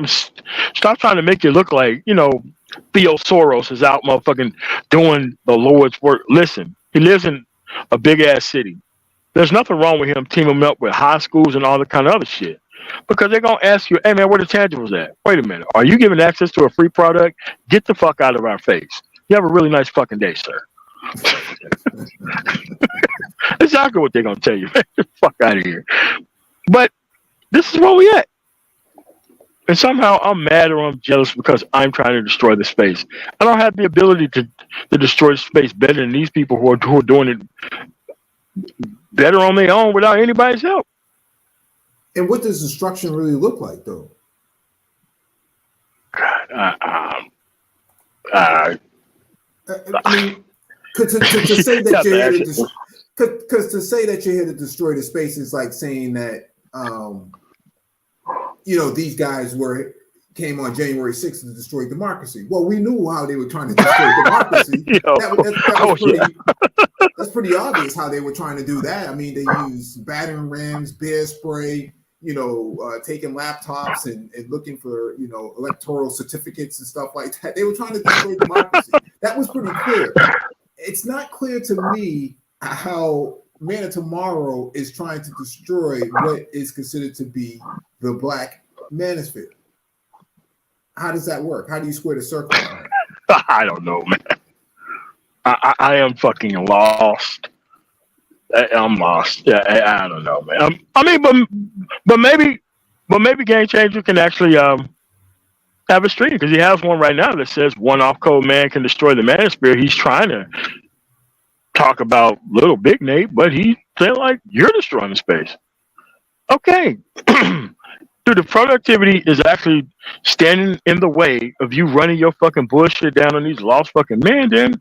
trying to make it look like, Theo Soros is out motherfucking doing the Lord's work. Listen, he lives in a big ass city. There's nothing wrong with him teaming up with high schools and all that kind of other shit. Because they're going to ask you, hey man, where the tangibles at? Wait a minute. Are you giving access to a free product? Get the fuck out of our face. You have a really nice fucking day, sir. Exactly what they're going to tell you. Get the fuck out of here. But this is where we at. And somehow I'm mad or I'm jealous because I'm trying to destroy the space. I don't have the ability to destroy the space better than these people who are doing it better on their own without anybody's help. And what does destruction really look like, though? I mean, to say that you're here to because to say that you're here to destroy the space is like saying that these guys came on January 6th to destroy democracy. Well, we knew how they were trying to destroy democracy. That's pretty obvious how they were trying to do that. I mean, they used battering rams, bear spray, taking laptops and looking for, electoral certificates and stuff like that. They were trying to destroy democracy. That was pretty clear. It's not clear to me how Man of Tomorrow is trying to destroy what is considered to be the Black Manosphere. How does that work? How do you square the circle? I don't know, man. I am fucking lost. I'm lost. Yeah, I don't know, man. I mean, but maybe Game Changer can actually have a stream because he has one right now that says one-off code man can destroy the Manosphere. He's trying to talk about Little Big Nate, but he's saying like you're destroying the space. Okay. Dude, the productivity is actually standing in the way of you running your fucking bullshit down on these lost fucking men, then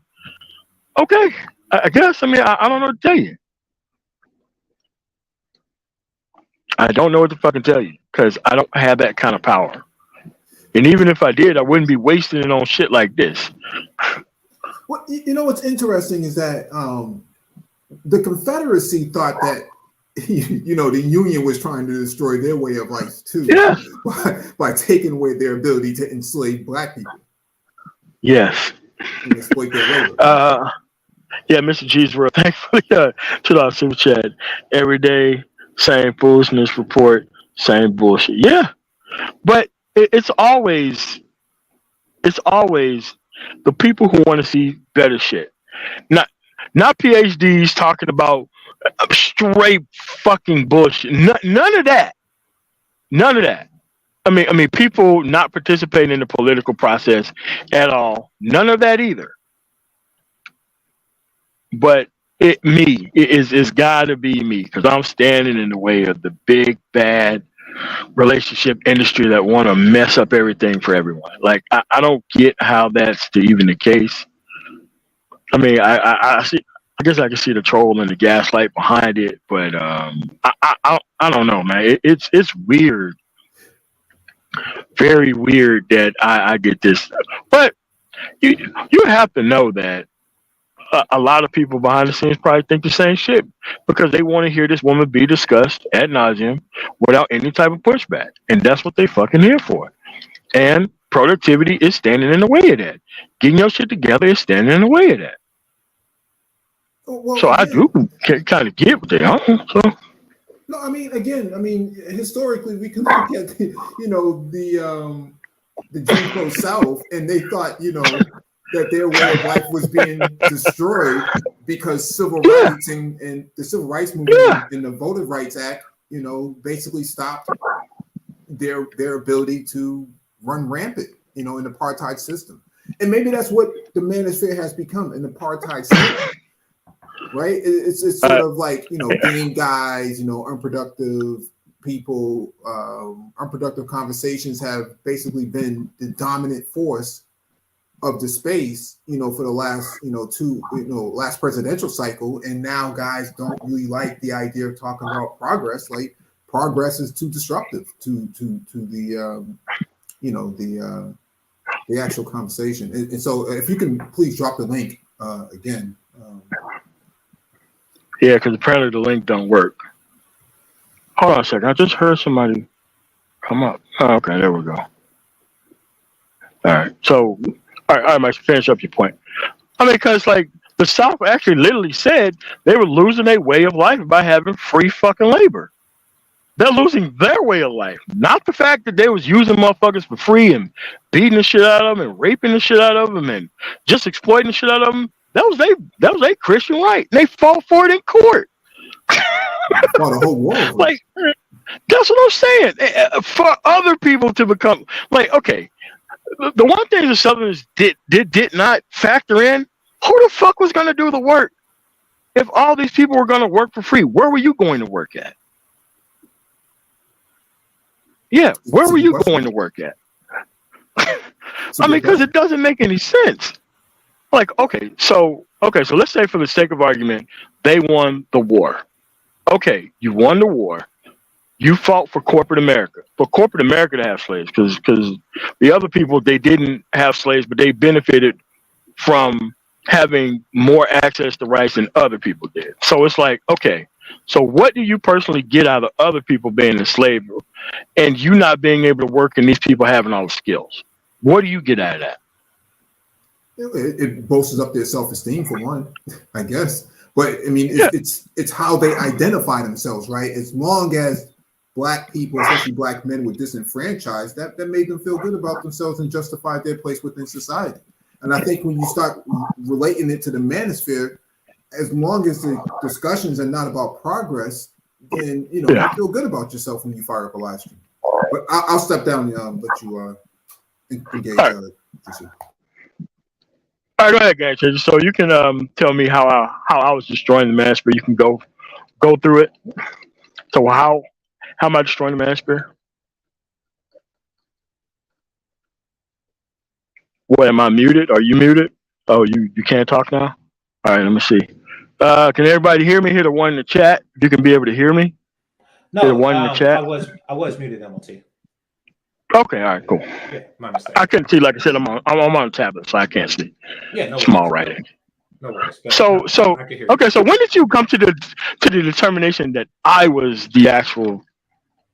okay. I guess. I mean, I don't know what to tell you. I don't know what to fucking tell you because I don't have that kind of power. And even if I did, I wouldn't be wasting it on shit like this. Well, what's interesting is that the Confederacy thought that you know, the Union was trying to destroy their way of life too, Yeah. by taking away their ability to enslave black people Yes. and exploit their labor. Yeah, Mr. G's real thankfully to our super chat. Every day, same foolishness report, same bullshit. Yeah, but it's always the people who want to see better shit. Not not PhDs talking about straight fucking bullshit. None of that. None of that. I mean, people not participating in the political process at all. None of that either. But it's got to be me because I'm standing in the way of the big bad relationship industry that want to mess up everything for everyone. Like I don't get how that's even the case. I mean, I see. I guess I can see the troll and the gaslight behind it, but I don't know, man. It's weird, very weird that I get this. But you you have to know that a lot of people behind the scenes probably think the same shit because they want to hear this woman be discussed ad nauseum without any type of pushback, and that's what they fucking here for. And productivity is standing in the way of that. Getting your shit together is standing in the way of that. Well, So I do again, kind of get what they are. So no, I mean, again, I mean, historically, we can look at you know the Jim Crow South, and they thought, you know, that their way of life was being destroyed because civil yeah, rights and the civil rights yeah. movement and the Voting Rights Act, you know, basically stopped their ability to run rampant, you know, in the apartheid system. And maybe that's what the Manosphere has become, an apartheid state, right? It's sort Uh, of like, you know, game guys, you know, unproductive people, unproductive conversations have basically been the dominant force of the space, you know, for the last, you know, last presidential cycle. And now guys don't really like the idea of talking about progress. Like progress is too disruptive to the, you know, the actual conversation. And so if you can please drop the link again. yeah, because apparently the link don't work. Hold on a second. I just heard somebody come up. Oh, okay, there we go. All right. So, all right, Mike, finish up your point. I mean, because like the South actually literally said they were losing their way of life by having free fucking labor. They're losing their way of life, not the fact that they was using motherfuckers for free and beating the shit out of them and raping the shit out of them and just exploiting the shit out of them. That was a Christian right. And they fought for it in court. Well, the whole world. Like that's what I'm saying. For other people to become like, okay, the one thing the Southerners did not factor in, who the fuck was going to do the work? If all these people were going to work for free, where were you going to work at? Yeah, where were you going to work at? I mean, because it doesn't make any sense. Like, so let's say for the sake of argument, they won the war. Okay, you won the war. You fought for corporate America, for corporate America to have slaves, because the other people, they didn't have slaves, but they benefited from having more access to rights than other people did. So it's like, okay, so what do you personally get out of other people being enslaved and you not being able to work and these people having all the skills? What do you get out of that? It bolsters up their self-esteem for one, I guess. But I mean, it's how they identify themselves, right? As long as Black people, especially Black men, were disenfranchised, that made them feel good about themselves and justified their place within society. And I think when you start relating it to the Manosphere, as long as the discussions are not about progress, then you feel good about yourself when you fire up a live stream. But I'll step down and let you engage. All right, go ahead, Gang Changer. So you can tell me how I was destroying the Manosphere. You can go through it. So how am I destroying the Manosphere? What, am I muted? Are you muted? Oh, you can't talk now? All right, let me see. Can everybody hear me? Hit a one in the chat. You can be able to hear me. No, hit a one in the chat. I was muted, MLT. Okay, all right, cool. Yeah, my mistake. I couldn't see, like I said, I'm on a tablet, so I can't see. Yeah, no small worries. writing. no worries. But So no, so I can hear you. okay. So when did you come to the determination that I was the actual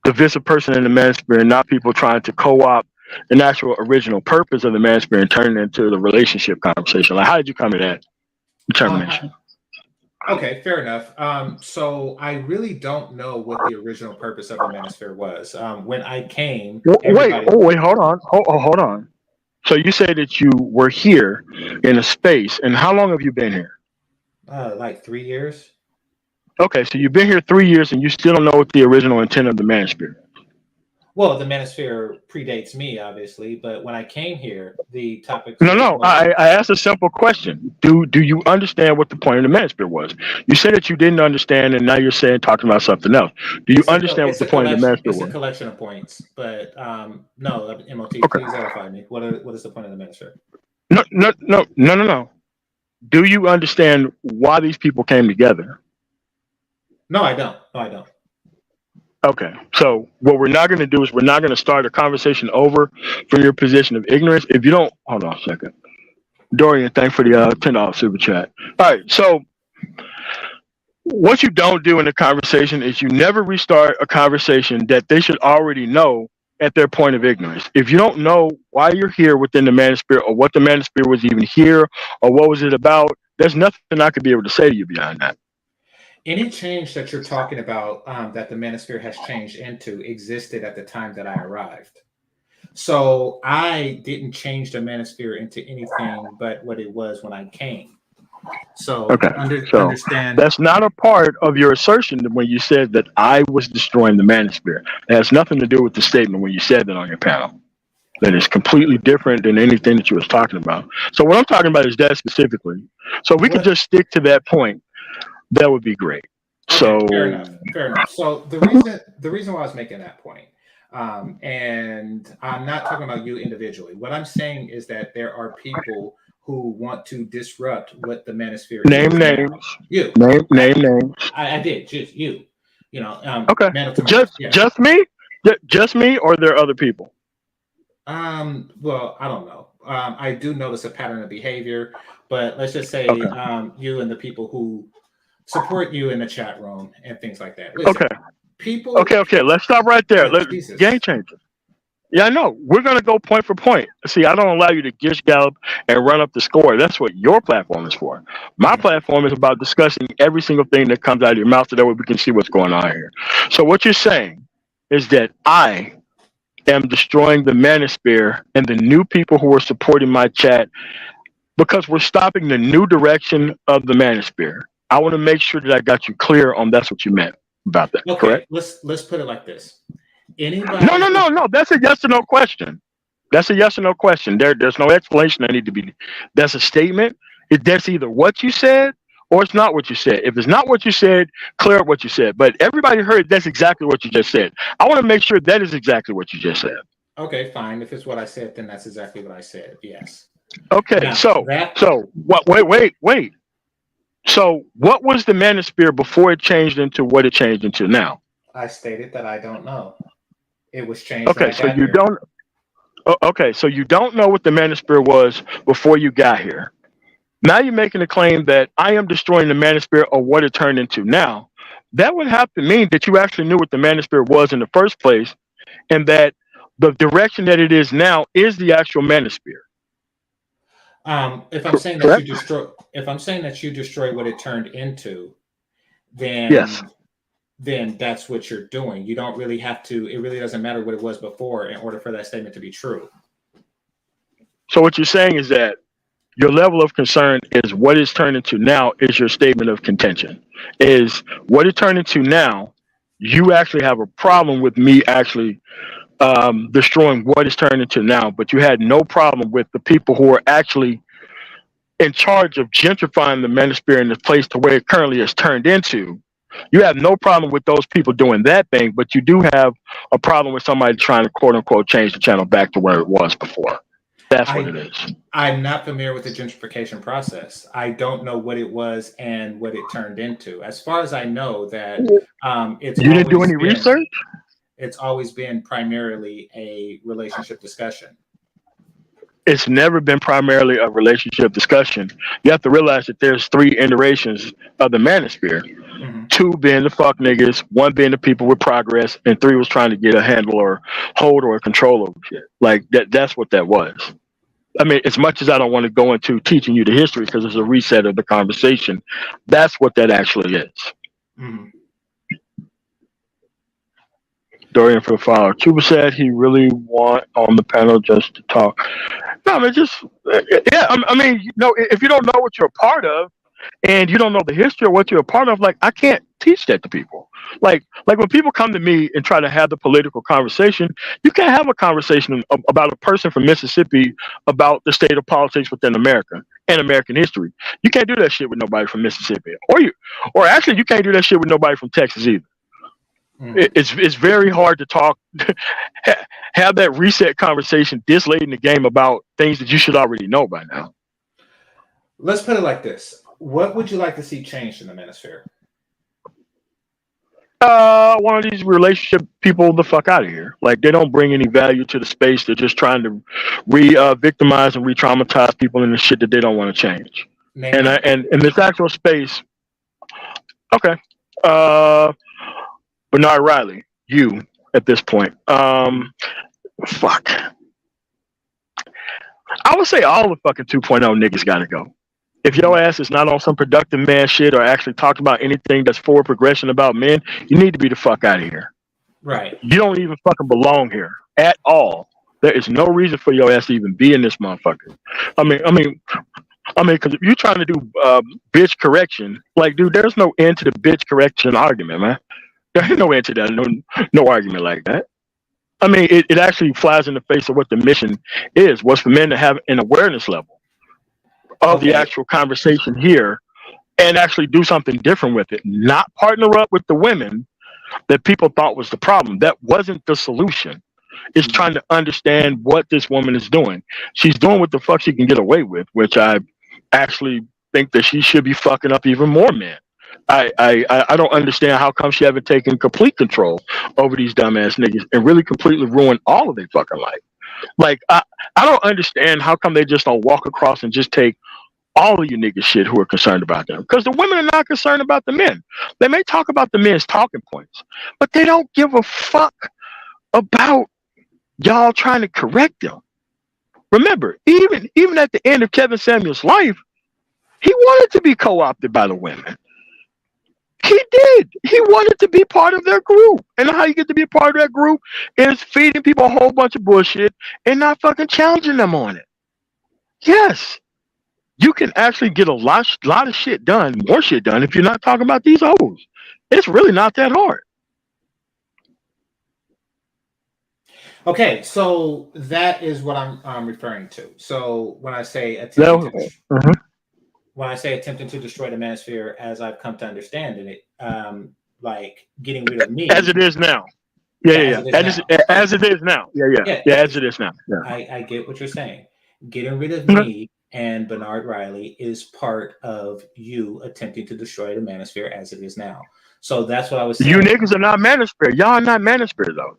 divisive person in the Manosphere, and not people trying to co-opt an actual original purpose of the Manosphere and turn it into the relationship conversation? Like, how did you come to that I, determination? okay, fair enough. So I really don't know what the original purpose of the Manosphere was. When I came, Wait, everybody, hold on, hold on. So you say that you were here in a space, and how long have you been here? like 3 years. Okay, so you've been here 3 years, and you still don't know what the original intent of the Manosphere. Well, the Manosphere predates me, obviously, but when I came here, the topics No, no. was I asked a simple question. Do you understand what the point of the Manosphere was? You said that you didn't understand, and now you're saying talking about something else. Do you understand what it's the a point of the collection Manosphere it's a was? collection of points, but no, MOT, Okay. please edify me. What is the point of the Manosphere? No, no, no, no, no, no. Do you understand why these people came together? No, I don't. No, I don't. Okay. So what we're not going to do is we're not going to start a conversation over from your position of ignorance. If you don't, hold on a second. Dorian, thanks for the $10 super chat. All right. So what you don't do in a conversation is you never restart a conversation that they should already know at their point of ignorance. If you don't know why you're here within the Manosphere, or what the Manosphere was even here, or what was it about, there's nothing I could be able to say to you beyond that. Any change that you're talking about, that the Manosphere has changed into, existed at the time that I arrived. So I didn't change the Manosphere into anything but what it was when I came. So Okay. So understand. that's not a part of your assertion when you said that I was destroying the Manosphere. It has nothing to do with the statement when you said that on your panel. That is completely different than anything that you was talking about. So what I'm talking about is that specifically. So if we could What? just stick to that point, that would be great. Okay, So fair enough. Fair enough. So the reason why I was making that point, and I'm not talking about you individually. What I'm saying is that there are people who want to disrupt what the Manosphere name is now. names. You, Name names. I did just you. You know, Okay. Man of Tomorrow. Just Yeah. just me? Just me, or there are other people? Well, I don't know. I do notice a pattern of behavior, but let's just say, Okay. you and the people who support you in the chat room and things like that. Listen, Okay. people, Okay. Let's stop right there. Game Jesus. changer. Yeah, I know. We're gonna go point for point. See, I don't allow you to gish gallop and run up the score. That's what your platform is for. My Mhm. platform is about discussing every single thing that comes out of your mouth, so that way we can see what's going on here. So what you're saying is that I am destroying the manosphere and the new people who are supporting my chat because we're stopping the new direction of the manosphere. I want to make sure that I got you clear on that's what you meant about that, Okay, correct? let's put it like this. No, Anybody no, who no, no. That's a yes or no question. That's a yes or no question. There's no explanation that need to be. That's a statement. That's either what you said or it's not what you said. If it's not what you said, clear up what you said. But everybody heard that's exactly what you just said. I want to make sure that is exactly what you just said. Okay, fine. If it's what I said, then that's exactly what I said. Yes. Okay, Now so that so what? Wait. So what was the manosphere before it changed into what it changed into now? I stated that I don't know. It was changed when Okay, I so got you here. don't. Okay, so you don't know what the manosphere was before you got here. Now you're making a claim that I am destroying the manosphere or what it turned into now. That would have to mean that you actually knew what the manosphere was in the first place, and that the direction that it is now is the actual manosphere. If I'm saying that you Correct? destroy, if I'm saying that you destroy what it turned into, Yes. then that's what you're doing. You don't really have to. It really doesn't matter what it was before in order for that statement to be true. So what you're saying is that your level of concern is what it's turned into now is your statement of contention. Is what it turned into now, you actually have a problem with me actually destroying what it's turned into now, but you had no problem with the people who are actually in charge of gentrifying the manosphere in the place to where it currently is turned into. You have no problem with those people doing that thing, but you do have a problem with somebody trying to quote unquote change the channel back to where it was before. That's what I it is. I'm not familiar with the gentrification process. I don't know what it was and what it turned into. As far as I know, that You didn't do any research? it's always been primarily a relationship discussion. it's never been primarily a relationship discussion. You have to realize that there's three iterations of the manosphere. Mm-hmm. Two being the fuck niggas, one being the people with progress, and three was trying to get a handle or hold or control over shit. Like that's what that was. I mean, as much as I don't want to go into teaching you the history because it's a reset of the conversation, that's what that actually is. Mm-hmm. Dorian for the follower. Cuba said he really want on the panel just to talk. No, I mean, just yeah. I mean, you know, if you don't know what you're a part of, and you don't know the history of what you're a part of, like I can't teach that to people. Like when people come to me and try to have the political conversation, you can't have a conversation about a person from Mississippi about the state of politics within America and American history. You can't do that shit with nobody from Mississippi, or actually you can't do that shit with nobody from Texas either. It's very hard to talk, have that reset conversation this late in the game about things that you should already know by now. Let's put it like this. What would you like to see changed in the Manosphere? One of these relationship people the fuck out of here. Like they don't bring any value to the space. They're just trying to victimize and re-traumatize people in the shit that they don't want to change. And in this actual space, okay. Bernard Riley, you at this point. Fuck. I would say all the fucking 2.0 niggas gotta go. If your ass is not on some productive man shit or actually talked about anything that's forward progression about men, you need to be the fuck out of here. Right. You don't even fucking belong here at all. There is no reason for your ass to even be in this motherfucker. I mean, because if you're trying to do bitch correction, like, dude, there's no end to the bitch correction argument, man. There ain't no end to that. No argument like that. I mean, it actually flies in the face of what the mission is. Was for men to have an awareness level of the actual conversation here and actually do something different with it. Not partner up with the women that people thought was the problem. That wasn't the solution. It's trying to understand what this woman is doing. She's doing what the fuck she can get away with, which I actually think that she should be fucking up even more men. I don't understand how come she haven't taken complete control over these dumbass niggas and really completely ruined all of their fucking life. Like I don't understand how come they just don't walk across and just take all of you niggas shit who are concerned about them. Because the women are not concerned about the men. They may talk about the men's talking points, but they don't give a fuck about y'all trying to correct them. Remember, even at the end of Kevin Samuel's life, he wanted to be co-opted by the women. He did. He wanted to be part of their group. And how you get to be a part of that group is feeding people a whole bunch of bullshit and not fucking challenging them on it. Yes. You can actually get a lot of shit done, more shit done, if you're not talking about these hoes. It's really not that hard. Okay, so that is what I'm referring to. So when I say attempting to destroy the Manosphere, as I've come to understand it, like getting rid of me as it is now. Yeah. As it is now. Yeah. As it is now. Yeah. I get what you're saying. Getting rid of me and Bernard Riley is part of you attempting to destroy the Manosphere as it is now. So that's what I was saying. You niggas are not Manosphere. Y'all are not Manosphere though.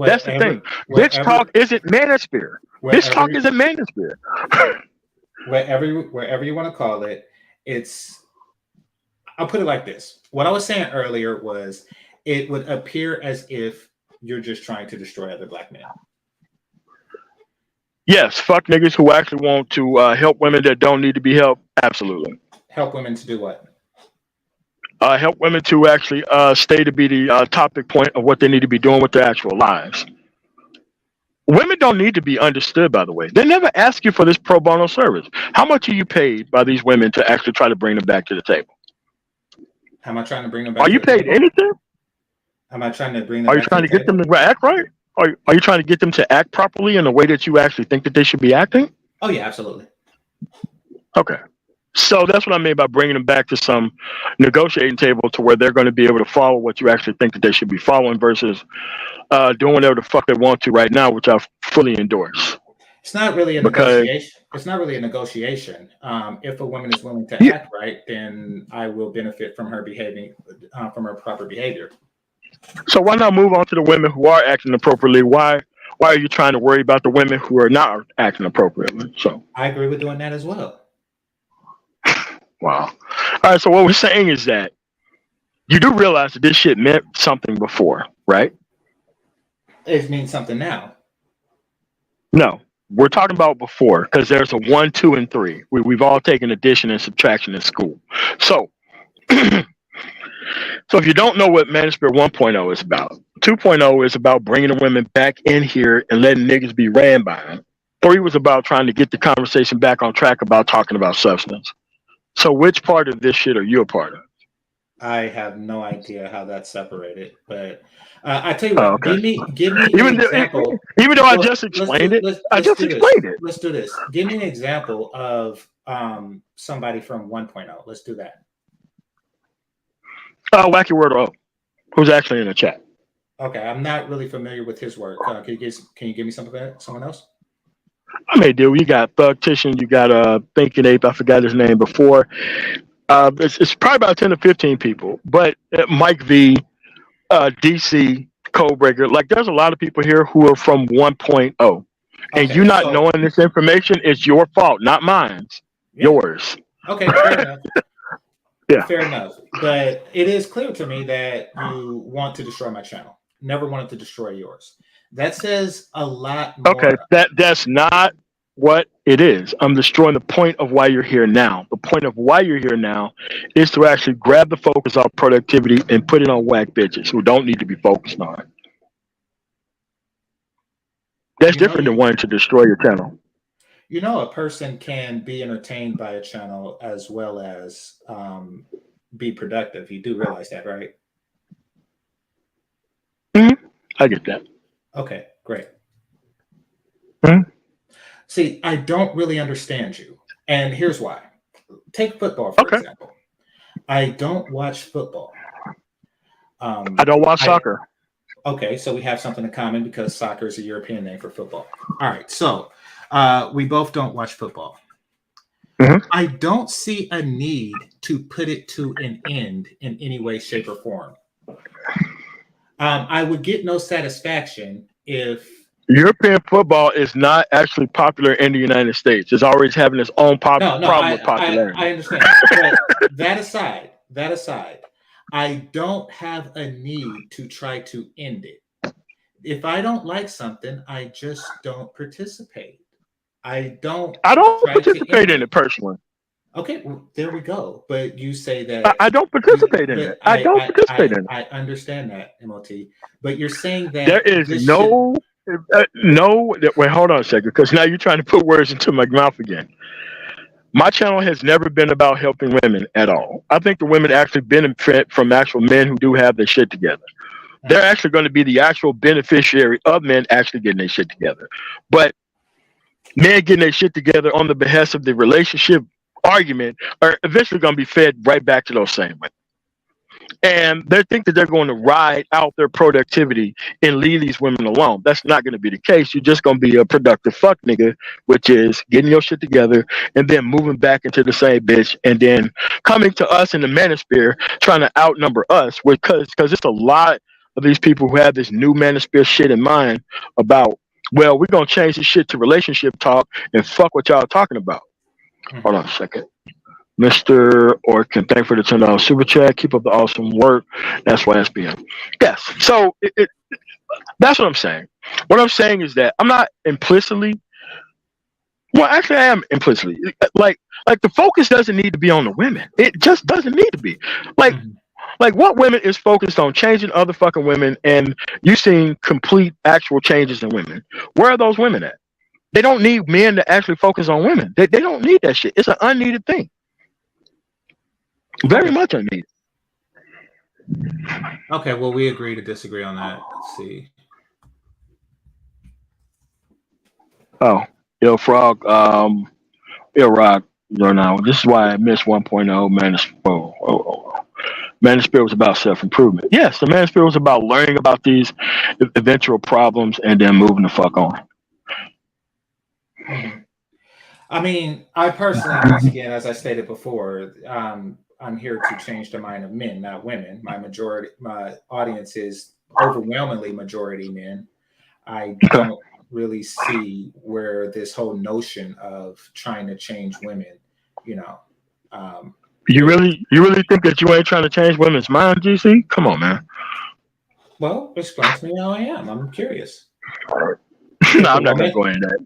That's the thing. Bitch talk isn't Manosphere. Bitch talk isn't Manosphere. Wherever you want to call it, I'll put it like this. What I was saying earlier was it would appear as if you're just trying to destroy other black men. Yes, fuck niggas who actually want to help women that don't need to be helped. Absolutely. Help women to do what? Help women to actually stay to be the topic point of what they need to be doing with their actual lives. Women don't need to be understood, by the way. They never ask you for this pro bono service. How much are you paid by these women to actually try to bring them back to the table? How am I trying to bring them back? Are you paid anything? Am I trying to bring them back? Are you trying to get them to act right? Are you trying to get them to act properly in the way that you actually think that they should be acting? Oh, yeah, absolutely. Okay. So that's what I mean by bringing them back to some negotiating table to where they're going to be able to follow what you actually think that they should be following versus doing whatever the fuck they want to right now, which I fully endorse. It's not really a negotiation. It's not really a negotiation. If a woman is willing to act right, then I will benefit from her behaving, from her proper behavior. So why not move on to the women who are acting appropriately? Why why are you trying to worry about the women who are not acting appropriately? So I agree with doing that as well. wow. All right. So what we're saying is that you do realize that this shit meant something before, right? It means something now. No, we're talking about before because there's a 1, 2, and 3. We've all taken addition and subtraction in school. So, so if you don't know what Manosphere 1.0 is about, 2.0 is about bringing the women back in here and letting niggas be ran by them. 3 was about trying to get the conversation back on track about talking about substance. So which part of this shit are you a part of? I have no idea how that's separated, but I tell you Oh, what, okay. give me an example. Even though I Well, just explained it, I let's just do this. explained it. Let's do this. Give me an example of somebody from 1.0. Let's do that. Wacky Word O, who's actually in the chat. Okay, I'm not really familiar with his work. Can you give me someone else? I may do. You got Thugtician, you got Thinking Ape. I forgot his name before. It's probably about 10 to 15 people. But Mike V, DC, Codebreaker, like there's a lot of people here who are from 1.0. And Okay, you not so knowing this information is your fault, not mine. yeah. Yours. Okay, fair enough. Yeah. Fair enough. But it is clear to me that you want to destroy my channel. Never wanted to destroy yours. That says a lot more. Okay, that's not what it is. I'm destroying the point of why you're here now. The point of why you're here now is to actually grab the focus off productivity and put it on whack bitches who don't need to be focused on. That's different than wanting to destroy your channel. You know, a person can be entertained by a channel as well as be productive. You do realize that, right? Mm-hmm. I get that. Okay, great. Mm-hmm. See, I don't really understand you. And here's why. Take football, for example. I don't watch football. I don't watch soccer. Okay, so we have something in common because soccer is a European name for football. All right, so we both don't watch football. Mm-hmm. I don't see a need to put it to an end in any way, shape, or form. I would get no satisfaction if European football is not actually popular in the United States. It's always having its own problem with popularity. I understand. But that aside, I don't have a need to try to end it. If I don't like something, I just don't participate. I don't participate in it personally. Okay, well, there we go. But you say that I don't participate in it. I don't participate in it. I understand that, MOT. But you're saying that there is no. Wait, hold on a second, because now you're trying to put words into my mouth again. My channel has never been about helping women at all. I think the women actually benefit from actual men who do have their shit together. They're actually going to be the actual beneficiary of men actually getting their shit together. But men getting their shit together on the behest of the relationship argument are eventually going to be fed right back to those same women. And they think that they're going to ride out their productivity and leave these women alone. That's not going to be the case. You're just going to be a productive fuck nigga, which is getting your shit together and then moving back into the same bitch and then coming to us in the manosphere trying to outnumber us, because it's a lot of these people who have this new manosphere shit in mind about, well, we're going to change this shit to relationship talk and fuck what y'all talking about. Mm-hmm. Hold on a second. Mr. Orkin, thank you for the $10 super chat. Keep up the awesome work. That's why SBM. Yes. So that's what I'm saying. What I'm saying is that I'm not implicitly. Well, actually, I am implicitly. Like the focus doesn't need to be on the women. It just doesn't need to be. Like what women is focused on changing other fucking women, and you've seen complete actual changes in women. Where are those women at? They don't need men to actually focus on women. They don't need that shit. It's an unneeded thing. Very much unneeded. Okay, well, we agree to disagree on that. Let's see. Oh, Ill Frog, Ill Rock, now. This is why I missed 1.0. Manosphere was about self-improvement. Yes, the Manosphere was about learning about these eventual problems and then moving the fuck on. Mm-hmm. I mean, I personally, once again, as I stated before, I'm here to change the mind of men, not women. My audience is overwhelmingly majority men. I don't really see where this whole notion of trying to change women, you know, You really think that you ain't trying to change women's minds, GC? Come on, man. well, explain to me how I am. I'm curious. No, If a I'm not gonna woman, go into that.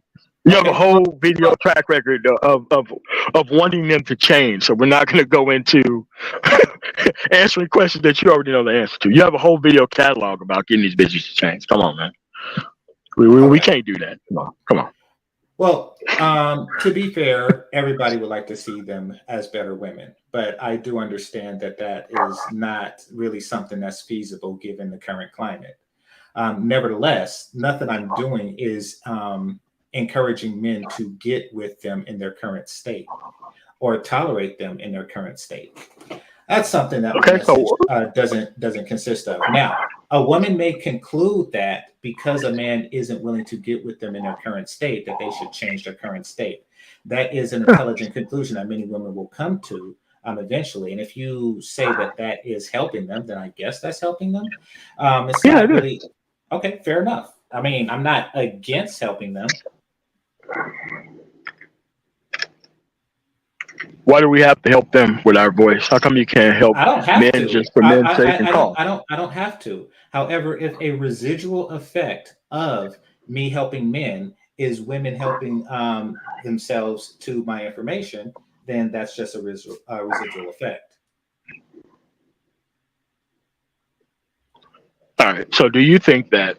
You have a okay, well, whole video track record of wanting them to change, so we're not gonna go into answering questions that you already know the answer to. You have a whole video catalog about getting these bitches to change. Come on, man. We okay. can't do that. Come on. Well, to be fair, everybody would like to see them as better women, but I do understand that that is not really something that's feasible given the current climate. Nevertheless, nothing I'm doing is encouraging men to get with them in their current state or tolerate them in their current state. That's something that my Okay, message so doesn't consist of. Now, a woman may conclude that because a man isn't willing to get with them in their current state, that they should change their current state. That is an intelligent conclusion that many women will come to eventually. And if you say that that is helping them, then I guess that's helping them. It's yeah, not it really is. okay. Fair enough. I mean, I'm not against helping them. Why do we have to help them with our voice? How come you can't help I don't have men to. just for men's sake and cause? I don't have to. However, if a residual effect of me helping men is women helping themselves to my information, then that's just a residual effect. All right. So, do you think that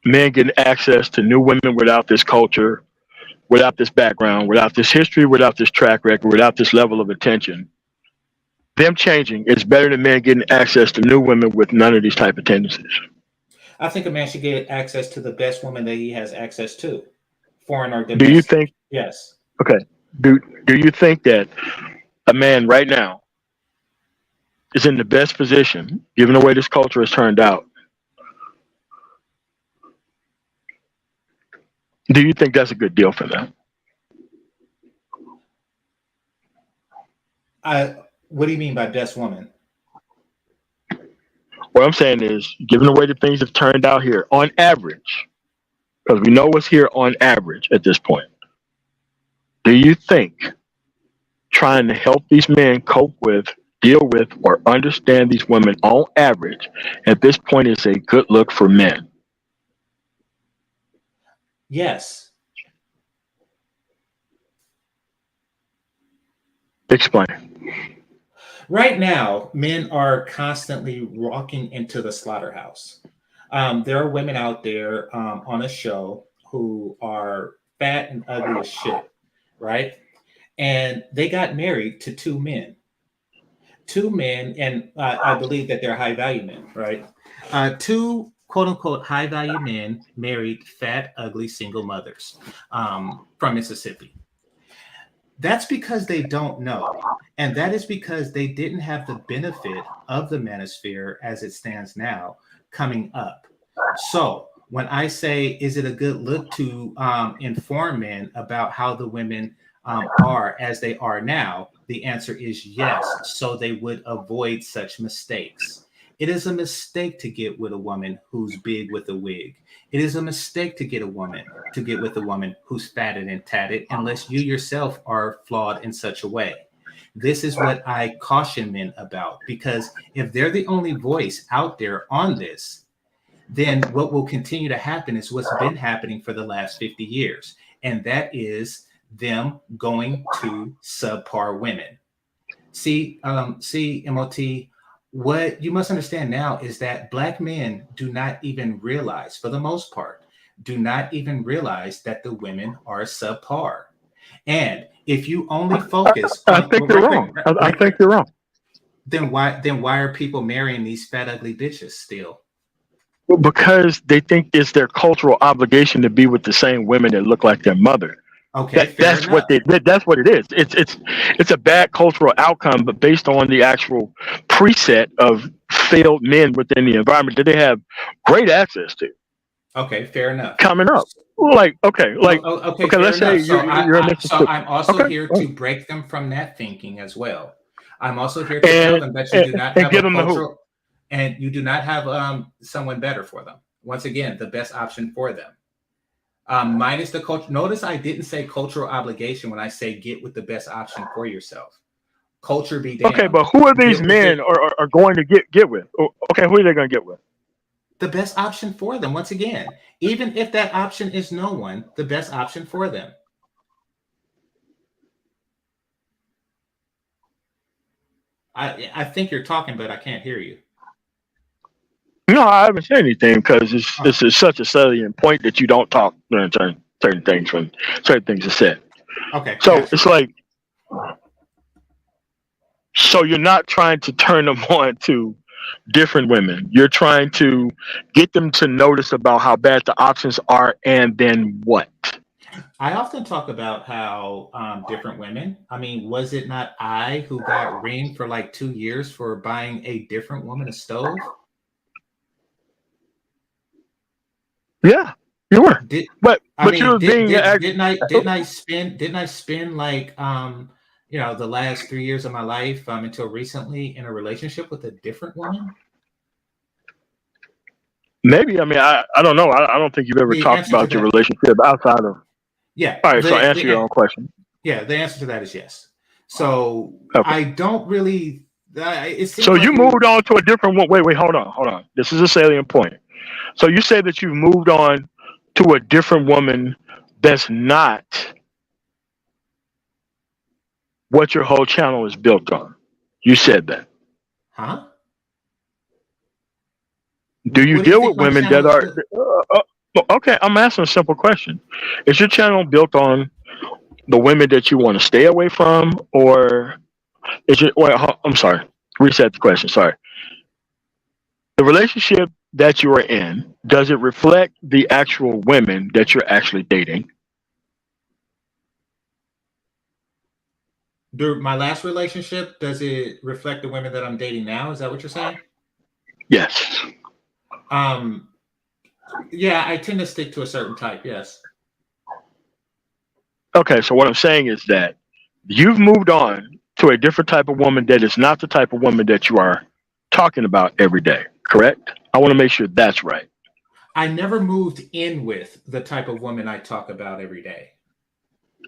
men getting access to new women without this culture, without this background, without this history, without this track record, without this level of attention, them changing is better than men getting access to new women with none of these type of tendencies? I think a man should get access to the best woman that he has access to, foreign or Do you domestic. think? Yes. Okay. Do you think that a man right now is in the best position, given the way this culture has turned out? Do you think that's a good deal for them? What do you mean by best woman? What I'm saying is, given the way that things have turned out here, on average, because we know what's here on average at this point, do you think trying to help these men cope with, deal with, or understand these women on average at this point is a good look for men? Yes. Explain. Right now, men are constantly walking into the slaughterhouse. There are women out there on a show who are fat and ugly as shit, right? And they got married to two men, and I believe that they're high value men, right? Two quote unquote high value men married fat, ugly single mothers from Mississippi. That's because they don't know. And that is because they didn't have the benefit of the manosphere as it stands now coming up. So when I say, is it a good look to inform men about how the women are as they are now? The answer is yes, so they would avoid such mistakes. It is a mistake to get with a woman who's big with a wig. It is a mistake to get with a woman who's fatted and tatted unless you yourself are flawed in such a way. This is what I caution men about, because if they're the only voice out there on this, then what will continue to happen is what's been happening for the last 50 years. And that is them going to subpar women. See, MOT, what you must understand now is that Black men do not even realize, for the most part, do not even realize that the women are subpar. And if you only focus I on think you're wrong. I think you're wrong. Then why are people marrying these fat ugly bitches still? Because they think it's their cultural obligation to be with the same women that look like their mother. Okay, fair enough. That's what it is. It's a bad cultural outcome, but based on the actual preset of failed men within the environment that they have great access to. Okay, fair enough. Coming up, okay, let's say enough. So you're in Mississippi. I'm also Okay, here right. to break them from that thinking as well. I'm also here to tell them that you do not and have give a them the who. cultural, and you do not have someone better for them. Once again, the best option for them. Minus the culture. Notice I didn't say cultural obligation when I say get with the best option for yourself. Culture be damned. Okay, but who are these Get with men are going to get with? Okay, who are they going to get with? the best option for them. Once again, even if that option is no one, the best option for them. I think you're talking, but I can't hear you. No, I haven't said anything because Oh, it's such a salient point that you don't talk during certain things when certain things are said. okay, So gotcha. it's like, so you're not trying to turn them on to different women. You're trying to get them to notice about how bad the options are, and then what? I often talk about how different women. I mean, was it not I who got ringed for like 2 years for buying a different woman a stove? Yeah, you were. Did But I you mean were being didn't I spend like the last 3 years of my life until recently in a relationship with a different woman? maybe. I mean, I don't know. I don't think you've ever The talked answer to about your that, relationship outside of. yeah, All right, so answer your own question. the answer to that is yes. So Okay. I don't really. It seems So like you moved on to a different one. Wait, hold on. This is a salient point. So you say that you've moved on to a different woman that's not what your whole channel is built on. You said that. huh? Do you What do you deal think with my women that channel? are okay? I'm asking a simple question. Is your channel built on the women that you want to stay away from, or is it? Wait, I'm sorry. Reset the question. Sorry. The relationship that you are in, does it reflect the actual women that you're actually dating? My last relationship, does it reflect the women that I'm dating now? Is that what you're saying? Yes. Um, yeah, I tend to stick to a certain type. Yes. Okay, so what I'm saying is that you've moved on to a different type of woman that is not the type of woman that you are talking about every day, correct? I want to make sure that's right. I never moved in with the type of woman I talk about every day.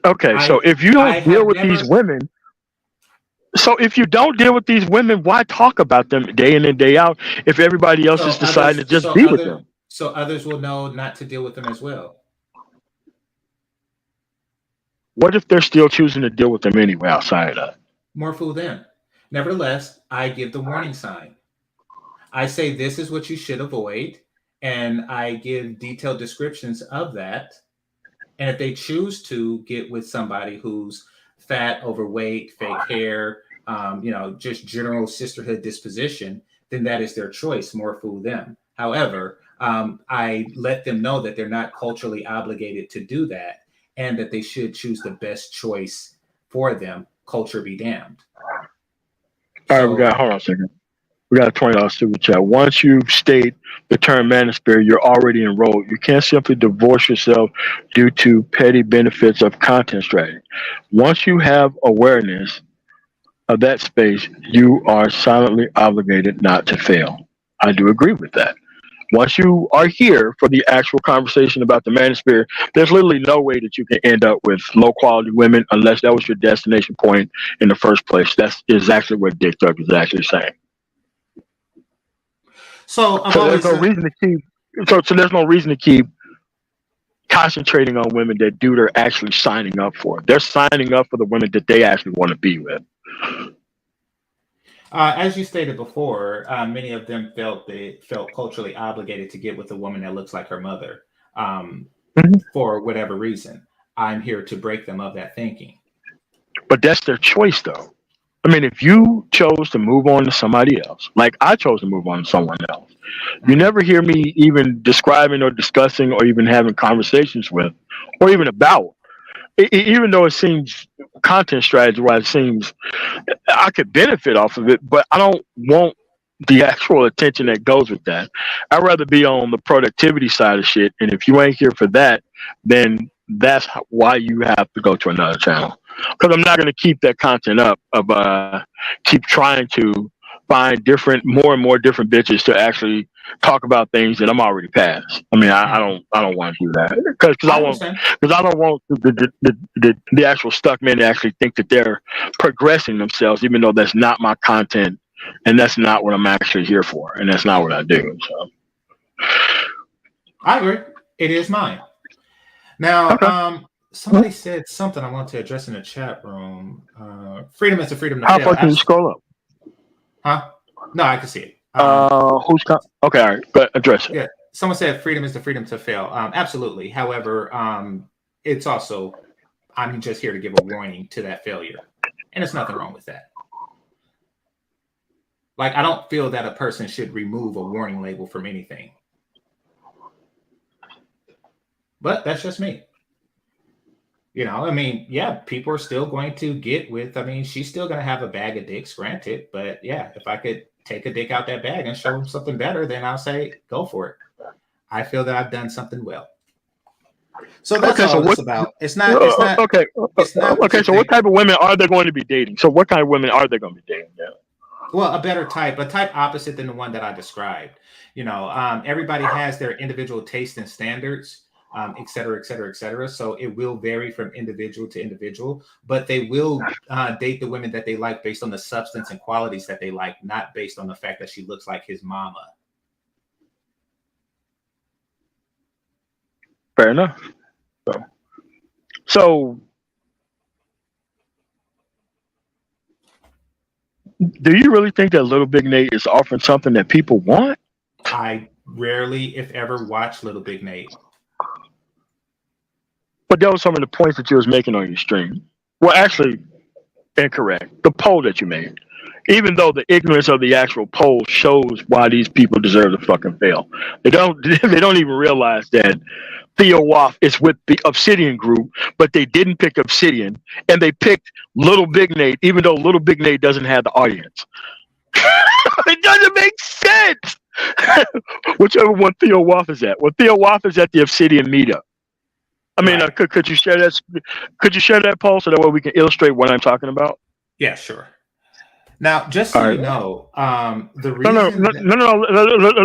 Okay, so I if you I don't deal have with these never. women, so if you don't deal with these women, why talk about them day in and day out if everybody else So is deciding to others, just be with them? so others will know not to deal with them as well. What if they're still choosing to deal with them anyway outside of that? More fool them. Nevertheless, I give the warning sign. I say this is what you should avoid, and I give detailed descriptions of that. And if they choose to get with somebody who's fat, overweight, fake hair, just general sisterhood disposition, then that is their choice. More fool them. However, I let them know that they're not culturally obligated to do that, and that they should choose the best choice for them. Culture be damned. All right, So, hold on a second. We got a $20 super chat. Once you state the term manosphere, you're already enrolled. You can't simply divorce yourself due to petty benefits of content strategy. Once you have awareness of that space, you are silently obligated not to fail. I do agree with that. Once you are here for the actual conversation about the manosphere, there's literally no way that you can end up with low quality women unless that was your destination point in the first place. That's exactly what Dick Duck is actually saying. so I've So there's always no reason to keep. So there's no reason to keep concentrating on women that dude are actually signing up for. They're signing up for the women that they actually want to be with. As you stated before, many of them felt culturally obligated to get with a woman that looks like her mother, Mhm. for whatever reason. I'm here to break them of that thinking. But that's their choice, though. I mean, if you chose to move on to somebody else, like I chose to move on to someone else, you Mhm. never hear me even describing or discussing or even having conversations with, or even about. Even though it seems content strategy wise, it seems I could benefit off of it, but I don't want the actual attention that goes with that. I'd rather be on the productivity side of shit. And if you ain't here for that, then that's why you have to go to another channel. Because I'm not going to keep that content up of keep trying to find more and more different bitches to actually talk about things that I'm already past. I mean, I don't want to do that because I I don't want the actual stuck men to actually think that they're progressing themselves, even though that's not my content and that's not what I'm actually here for, and that's not what I do. So. I agree. It is mine. Now, Okay. somebody said something I want to address in the chat room. Freedom is the freedom to How fail. far can you scroll up? Huh? No, I can see it. Okay, all right, but address it. Yeah, someone said freedom is the freedom to fail. Absolutely. However, it's also, I'm just here to give a warning to that failure, and there's nothing wrong with that. Like, I don't feel that a person should remove a warning label from anything. But that's just me. You know, I mean, yeah, people are still going to get with, I mean, she's still going to have a bag of dicks, granted. But yeah, if I could take a dick out that bag and show them something better, then I'll say, go for it. I feel that I've done something well. So that's all it's about. It's not. Okay. Okay. So what type of women are they going to be dating? So what kind of women are they going to be dating? Yeah. Well, a type opposite than the one that I described. You know, everybody has their individual taste and standards, et cetera, et cetera, et cetera. So it will vary from individual to individual, but they will date the women that they like based on the substance and qualities that they like, not based on the fact that she looks like his mama. Fair enough. So do you really think that Little Big Nate is offering something that people want? I rarely, if ever, watch Little Big Nate. But that was some of the points that you was making on your stream. Well, actually, incorrect. The poll that you made. Even though the ignorance of the actual poll shows why these people deserve to fucking fail. They don't even realize that Theo Waff is with the Obsidian group, but they didn't pick Obsidian, and they picked Little Big Nate, even though Little Big Nate doesn't have the audience. It doesn't make sense. Whichever one Theo Waff is at. Well, Theo Waff is at the Obsidian meetup. I mean, right. Could you share that? Could you share that poll so that way we can illustrate what I'm talking about? Yeah, sure. Now, just so you know, the reason no,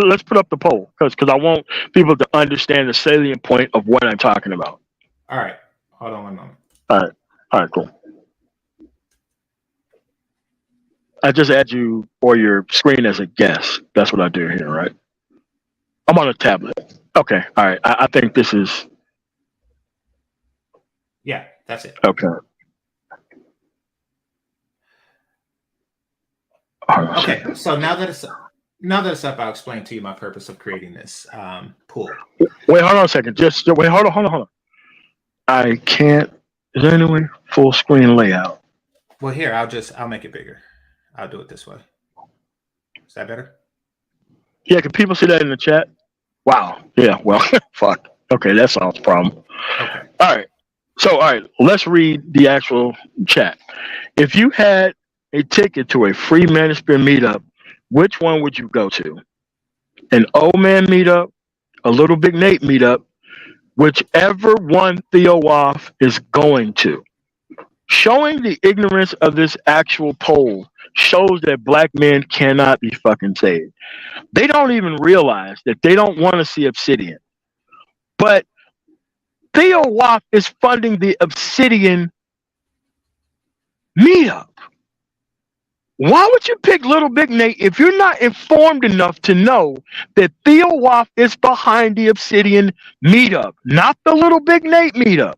let's put up the poll because I want people to understand the salient point of what I'm talking about. All right, hold on one moment. All right, cool. I just add you or your screen as a guest. That's what I do here, right? I'm on a tablet. Okay, all right. I think this is. Yeah, that's it. Okay. Okay, so now that it's up, I'll explain to you my purpose of creating this pool. Wait, hold on a second. Just wait, hold on. I can't. Is there any way full screen layout? Well, here I'll make it bigger. I'll do it this way. Is that better? Yeah, can people see that in the chat? Wow. Yeah. Well, fuck. Okay, that solves the problem. Okay. All right. So, all right, let's read the actual chat. If you had a ticket to a free Manosphere meetup, which one would you go to? An old man meetup, a Little Big Nate meetup, whichever one Theo Waff is going to. Showing the ignorance of this actual poll shows that black men cannot be fucking saved. They don't even realize that they don't want to see Obsidian. But Theo Waff is funding the Obsidian meetup. Why would you pick Little Big Nate if you're not informed enough to know that Theo Waff is behind the Obsidian meetup, not the Little Big Nate meetup?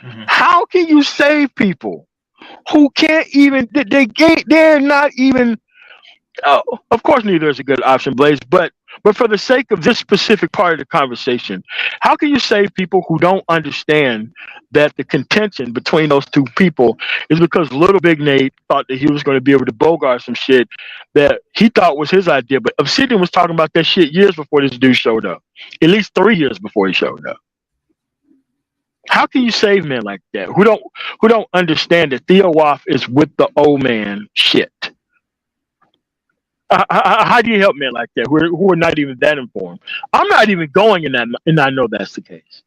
Mm-hmm. How can you save people who can't even, they're not even, of course neither is a good option, Blaze, but for the sake of this specific part of the conversation, how can you save people who don't understand that the contention between those two people is because Little Big Nate thought that he was going to be able to bogart some shit that he thought was his idea, but Obsidian was talking about that shit years before this dude showed up, at least 3 years before he showed up. How can you save men like that who don't understand that Theo Waff is with the old man shit? How do you help men like that who are not even that informed? I'm not even going in that, and I know that's the case.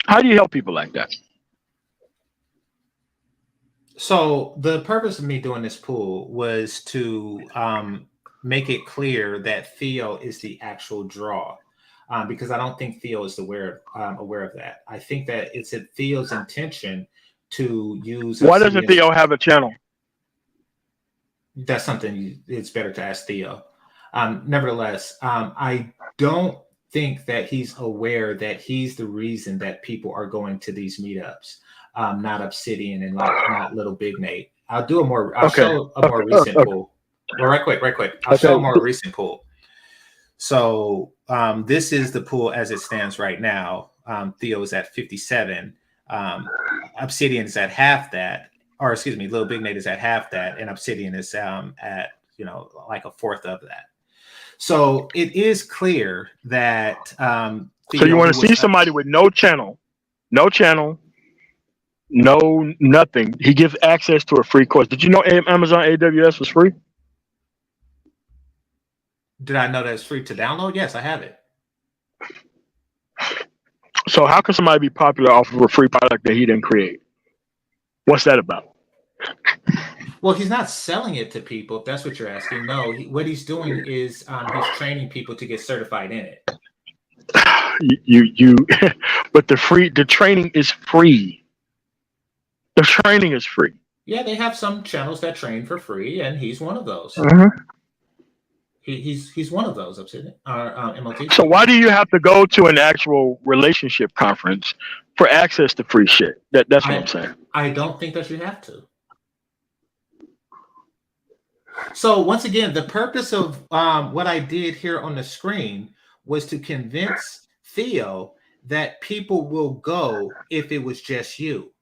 How do you help people like that? So the purpose of me doing this pool was to make it clear that Theo is the actual draw, because I don't think Theo is aware of that. I think that it's Theo's intention to use Why doesn't Obsidian's. Theo have a channel? That's something it's better to ask Theo. Nevertheless, I don't think that he's aware that he's the reason that people are going to these meetups, not Obsidian and not Little Big Nate. I'll Okay. show a more recent poll. Well, right quick. I'll show a more recent poll. So this is the pool as it stands right now. Theo is at 57. Obsidian is at half that, or excuse me, Little Big Nate is at half that, and Obsidian is at like a fourth of that. So it is clear that So you want to see somebody with no channel, no nothing. He gives access to a free course. Did you know Amazon AWS was free? Did I know that it's free to download? Yes, I have it. So how can somebody be popular off of a free product that he didn't create? What's that about? Well, he's not selling it to people, if that's what you're asking. No, what he's doing is he's training people to get certified in it. But the training is free. The training is free. Yeah, they have some channels that train for free, and he's one of those. Mm-hmm. He's one of those, Obsidian, MLT. So why do you have to go to an actual relationship conference for access to free shit? That's what I'm saying. I don't think that you have to. So once again, the purpose of what I did here on the screen was to convince Theo that people will go if it was just you.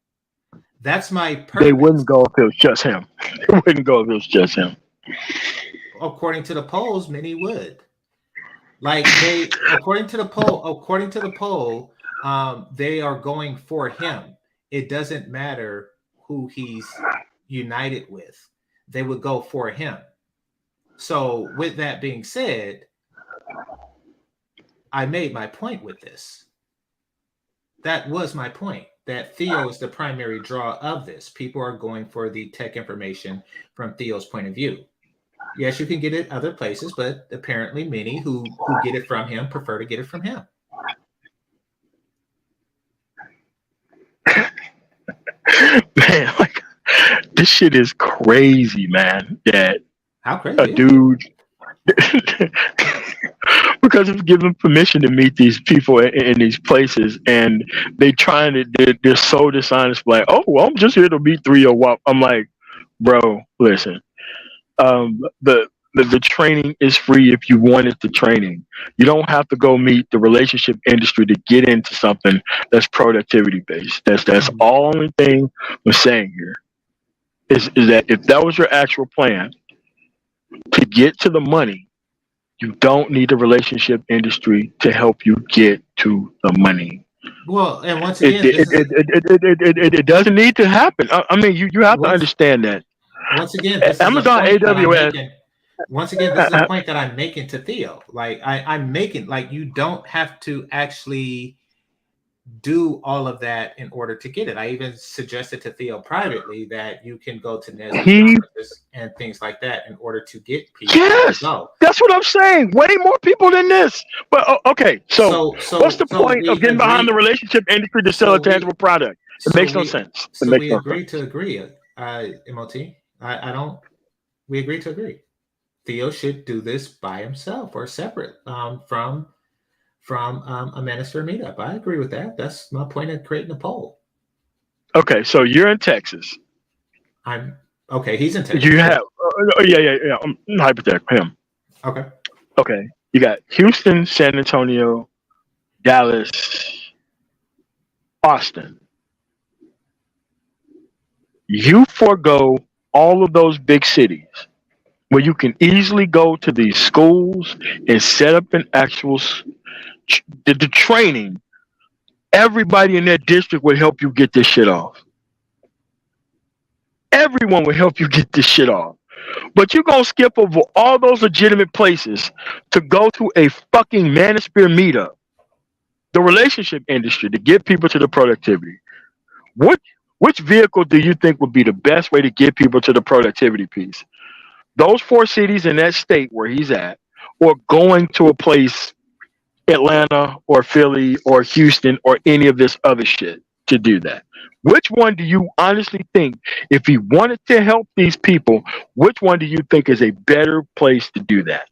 That's my purpose. They wouldn't go if it was just him. They wouldn't go if it was just him. According to the polls, many would. Like according to the poll, they are going for him. It doesn't matter who he's united with. They would go for him. So with that being said, I made my point with this. That was my point, that Theo is the primary draw of this. People are going for the tech information from Theo's point of view. Yes, you can get it other places, but apparently many who get it from him prefer to get it from him. Man, like, this shit is crazy, man. That how crazy a dude because of giving permission to meet these people in these places, and they're so dishonest. Like, oh, well, I'm just here to meet 301. I'm like, bro, listen. The training is free if you wanted the training. You don't have to go meet the relationship industry to get into something that's productivity based. That's all only thing I'm saying here is that if that was your actual plan to get to the money, you don't need the relationship industry to help you get to the money. Well, and once again, it doesn't need to happen. I mean, you have to understand that. Once again, this Amazon AWS. Once again, this is a point that I'm making to Theo. Like I'm making, like, you don't have to actually do all of that in order to get it. I even suggested to Theo privately that you can go to conferences and things like that in order to get people. Yes, that's what I'm saying. Way more people than this. But okay, so what's the point of getting behind the relationship industry to sell a tangible product? It makes no sense. So we agree to agree, MOT. I don't. We agree to agree. Theo should do this by himself or separate from a Manosphere meetup. I agree with that. That's my point of creating a poll. Okay, so you're in Texas. Okay. He's in Texas. You have yeah. Hypothetical him. Okay. You got Houston, San Antonio, Dallas, Austin. You forego all of those big cities where you can easily go to these schools and set up an actual the training. Everybody in that district will help you get this shit off. Everyone will help you get this shit off. But you're going to skip over all those legitimate places to go to a fucking Manosphere meetup, the relationship industry, to get people to the productivity. What Which vehicle do you think would be the best way to get people to the productivity piece? Those 4 cities in that state where he's at, or going to a place, Atlanta or Philly or Houston or any of this other shit to do that? Which one do you honestly think, if he wanted to help these people, which one do you think is a better place to do that?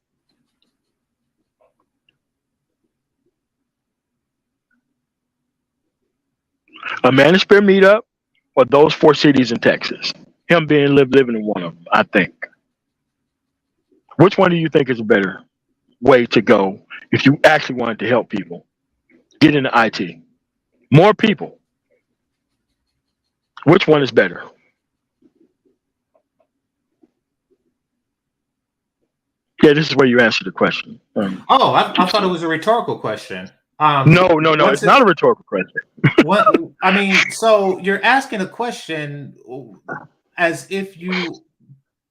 A Manosphere meetup or those 4 cities in Texas? Him being living in one of them, I think. Which one do you think is a better way to go if you actually wanted to help people get into IT? More people. Which one is better? Yeah, this is where you answer the question. I thought it was a rhetorical question. No, it's not a rhetorical question. What I mean, so you're asking a question as if you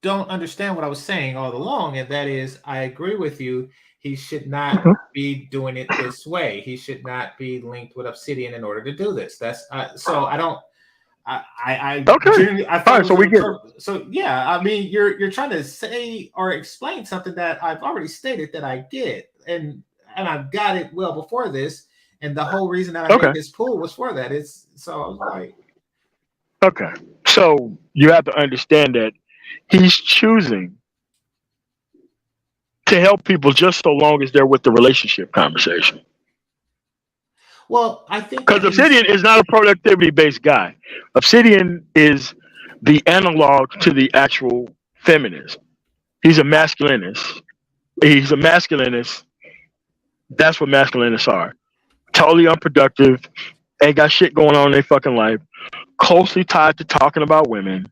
don't understand what I was saying all along, and that is, I agree with you. He should not be doing it this way. He should not be linked with Obsidian in order to do this. That's so I don't. Okay. I all right, so we get it. So yeah, I mean, you're trying to say or explain something that I've already stated that I get, and I've got it well before this, and the whole reason that I made this pool was for that. It's so I was like, okay, so you have to understand that he's choosing to help people just so long as they're with the relationship conversation. Well, I think because Obsidian is not a productivity-based guy. Obsidian is the analog to the actual feminist. He's a masculinist. That's what masculinists are. Totally unproductive, ain't got shit going on in their fucking life, closely tied to talking about women,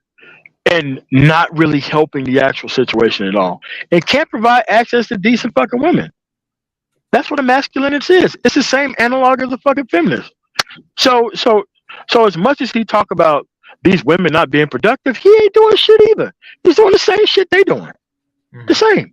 and not really helping the actual situation at all. And can't provide access to decent fucking women. That's what a masculinist is. It's the same analog as a fucking feminist. So as much as he talk about these women not being productive, he ain't doing shit either. He's doing the same shit they doing. The same.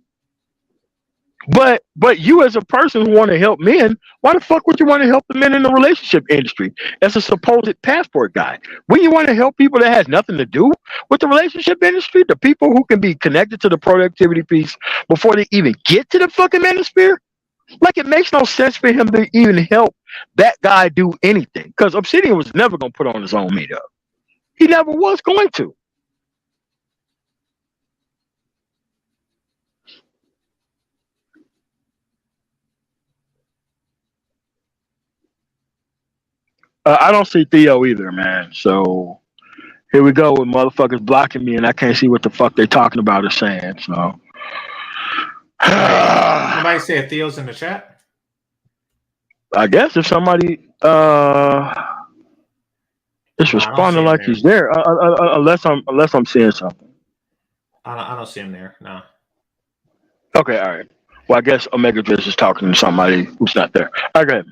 But you as a person who want to help men, why the fuck would you want to help the men in the relationship industry as a supposed passport guy? When you want to help people that has nothing to do with the relationship industry, the people who can be connected to the productivity piece before they even get to the fucking manosphere? Like, it makes no sense for him to even help that guy do anything. Because Obsidian was never going to put on his own meetup. He never was going to. I don't see Theo either, man. So here we go with motherfuckers blocking me, and I can't see what the fuck they talking about or saying. So somebody said Theo's in the chat. I guess if somebody is responding like he's there, unless I'm seeing something. I don't see him there. No. Okay, all right. Well, I guess Omega Driz is talking to somebody who's not there. Okay,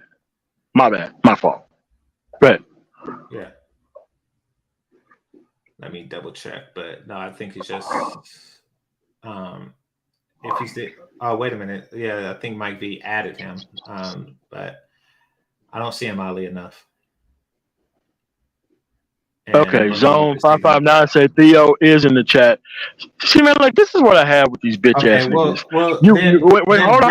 my bad, my fault. Go ahead. Yeah. Let me double check, but no, I think he's just if he's the wait a minute. Yeah, I think Mike V added him. But I don't see him oddly enough. And okay, Zone 559 said Theo is in the chat. See, man, like, this is what I have with these bitch ass niggas. Well, wait, hold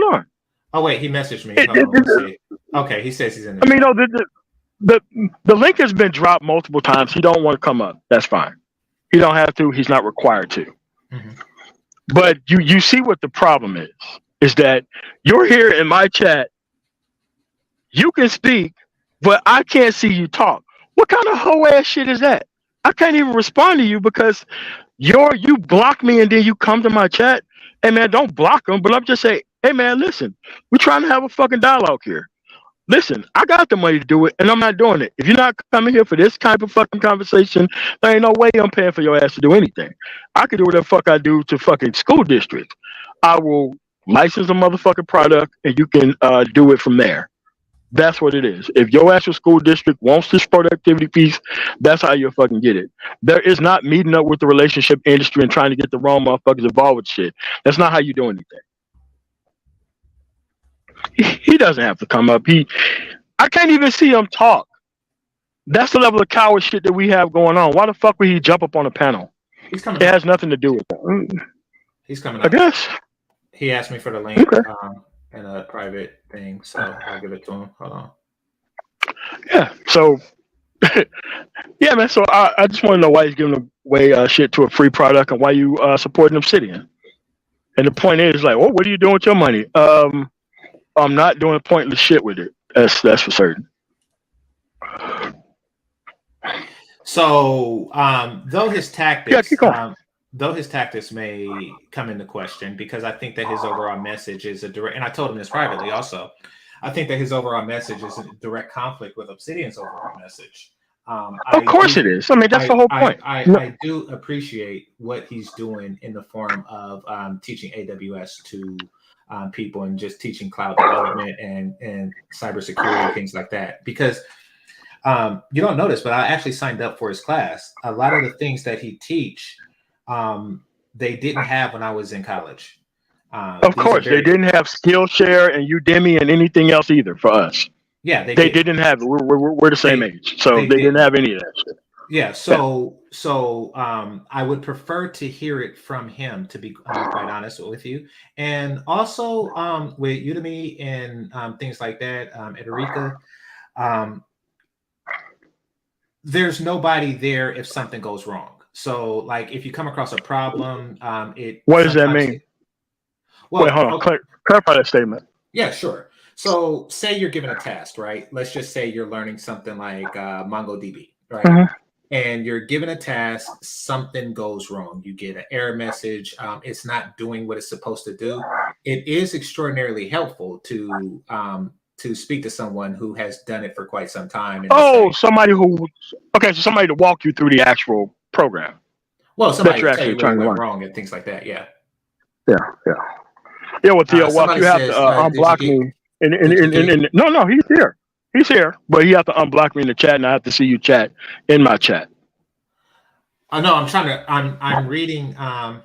on. Oh wait, he messaged me. Let's see. Okay, he says he's in the chat. I mean, the link has been dropped multiple times. He don't want to come up. That's fine. He don't have to. He's not required to. Mm-hmm. But you see what the problem is that you're here in my chat. You can speak, but I can't see you talk. What kind of hoe ass shit is that? I can't even respond to you because you block me and then you come to my chat. Hey man, don't block them, but I'm just saying, hey man, listen, we're trying to have a fucking dialogue here. Listen, I got the money to do it, and I'm not doing it. If you're not coming here for this type of fucking conversation, there ain't no way I'm paying for your ass to do anything. I can do whatever the fuck I do to fucking school districts. I will license a motherfucking product, and you can do it from there. That's what it is. If your actual school district wants this productivity piece, that's how you'll fucking get it. There is not meeting up with the relationship industry and trying to get the wrong motherfuckers involved with shit. That's not how you do anything. He doesn't have to come up. I can't even see him talk. That's the level of coward shit that we have going on. Why the fuck would he jump up on a panel? He's coming It up. has nothing to do with that. He's coming I up. guess. He asked me for the link Okay. in a private thing, so I'll give it to him. Hold on. Yeah. So, yeah, man. So I just want to know why he's giving away shit to a free product and why you supporting Obsidian. And the point is, like, well, what are you doing with your money? I'm not doing pointless shit with it. That's for certain. So, though his tactics, keep going. though his tactics may come into question, because I think that his overall message is a direct, and I told him this privately also, I think that his overall message is in direct conflict with Obsidian's overall message. Of course it is. I mean, that's the whole point. I do appreciate what he's doing in the form of teaching AWS to people and just teaching cloud development and cybersecurity, things like that. Because you don't notice, but I actually signed up for his class. A lot of the things that he teach, they didn't have when I was in college. Of course, they didn't have Skillshare and Udemy and anything else either for us. Yeah, they didn't have it. We're the same age, so they didn't have any of that shit. Yeah, so I would prefer to hear it from him, to be quite honest with you, and also with Udemy and things like that, Edureka, there's nobody there if something goes wrong. So, like, if you come across a problem, what does that mean? Well, wait, hold on. Okay. Clarify that statement. Yeah, sure. So, say you're given a task, right? Let's just say you're learning something like MongoDB, right? Mm-hmm. And you're given a task, something goes wrong. You get an error message. It's not doing what it's supposed to do. It is extraordinarily helpful to speak to someone who has done it for quite some time. And somebody to walk you through the actual program. Well, somebody to tell you what went wrong and things like that. Yeah. Well, Theo, you have to unblock me. No, he's here. He's here, but you have to unblock me in the chat, and I have to see you chat in my chat. No, I'm reading. No.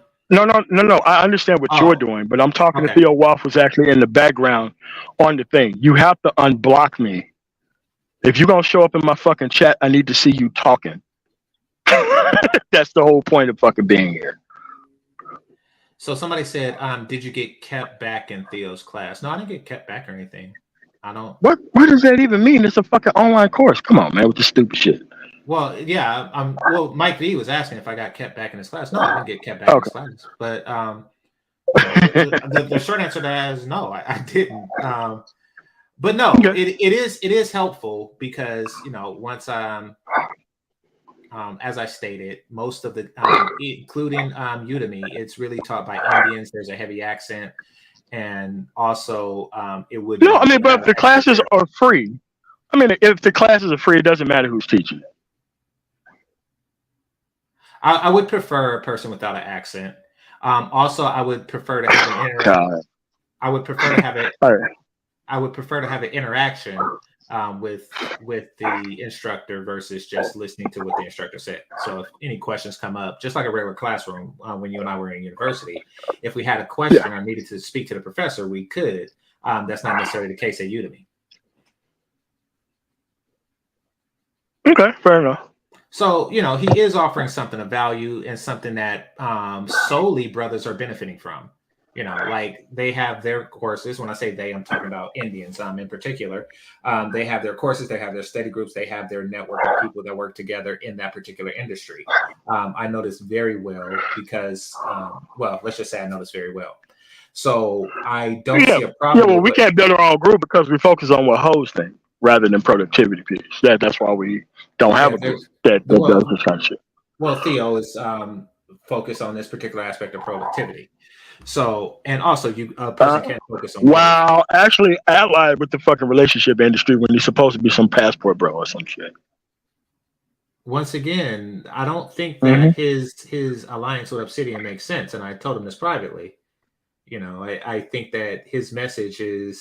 I understand what you're doing, but I'm talking to Theo Wolf, who's actually in the background on the thing. You have to unblock me. If you're gonna show up in my fucking chat, I need to see you talking. That's the whole point of fucking being here. So somebody said, did you get kept back in Theo's class? No, I didn't get kept back or anything. I don't. What does that even mean? It's a fucking online course. Come on, man, with this stupid shit. Well, yeah. Well, Mike V was asking if I got kept back in his class. No, I didn't get kept back in his class. But the short answer to that is no, I didn't. But no, it is helpful because once as I stated, most of the including Udemy, it's really taught by Indians. There's a heavy accent. And also, it would. No, I mean, but if the classes are free, if the classes are free, it doesn't matter who's teaching it. I would prefer a person without an accent. Also, I would prefer to have an interaction. I would prefer to have it. I would prefer to have an interaction with the instructor versus just listening to what the instructor said. So if any questions come up, just like a regular classroom, when you and I were in university, if we had a question or needed to speak to the professor, we could. That's not necessarily the case at Udemy. Okay, fair enough. So, he is offering something of value and something that solely brothers are benefiting from. Like they have their courses. When I say they, I'm talking about Indians in particular. They have their courses, they have their study groups, they have their network of people that work together in that particular industry. I know this very well because, let's just say I know this very well. So I don't see a problem. Yeah, well, we can't build our own group because we focus on what hoes think rather than productivity piece. That's why we don't have a group that does this kind of shit. Well, Theo is focused on this particular aspect of productivity. So, and also a person can't focus on. Wow, actually allied with the fucking relationship industry when he's supposed to be some passport bro or some shit. Once again, I don't think that his alliance with Obsidian makes sense, and I told him this privately. I think that his message it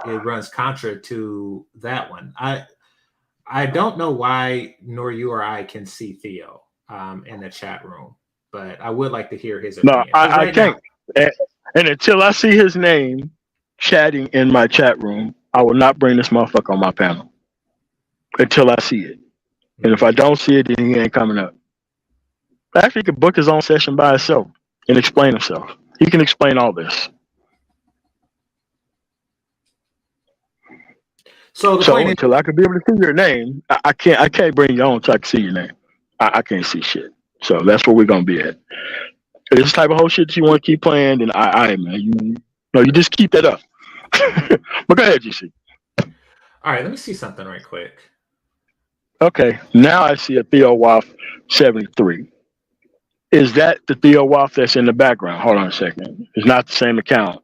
runs contra to that one. I don't know why nor you or I can see Theo in the chat room, but I would like to hear his opinion. No, I can't. And until I see his name chatting in my chat room, I will not bring this motherfucker on my panel until I see it. And if I don't see it, then he ain't coming up. Actually, he could book his own session by himself and explain himself. He can explain all this. So the point is, until I could be able to see your name, I can't bring you on until I can see your name. I can't see shit. So that's where we're gonna be at. If this type of whole shit that you want to keep playing, then I man, you just keep that up. But go ahead, GC. all right, let me see something right quick. Okay, now I see a Theo Waff 73. Is that the Theo Waff that's in the background? Hold on a second. It's not the same account.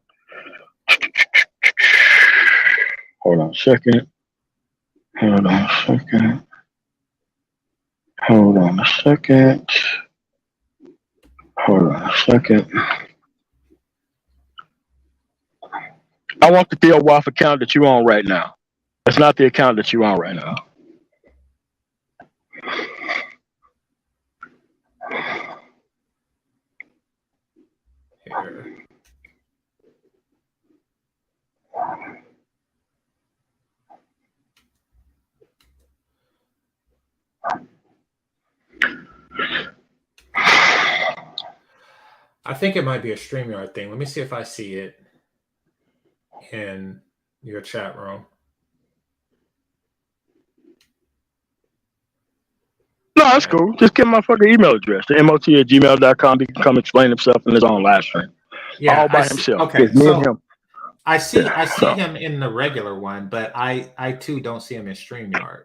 Hold on a second. Hold on a second. Hold on a second. Hold on a second. I want the Theo Waff account that you're on right now. That's not the account that you're on right now. Here. I think it might be a StreamYard thing. Let me see if I see it in your chat room. No, that's cool. Just give him my fucking email address, the mot@gmail.com. He can come explain himself in his own live stream. Yeah, all by himself. Okay, It's me and him. I see him in the regular one, but I too don't see him in StreamYard.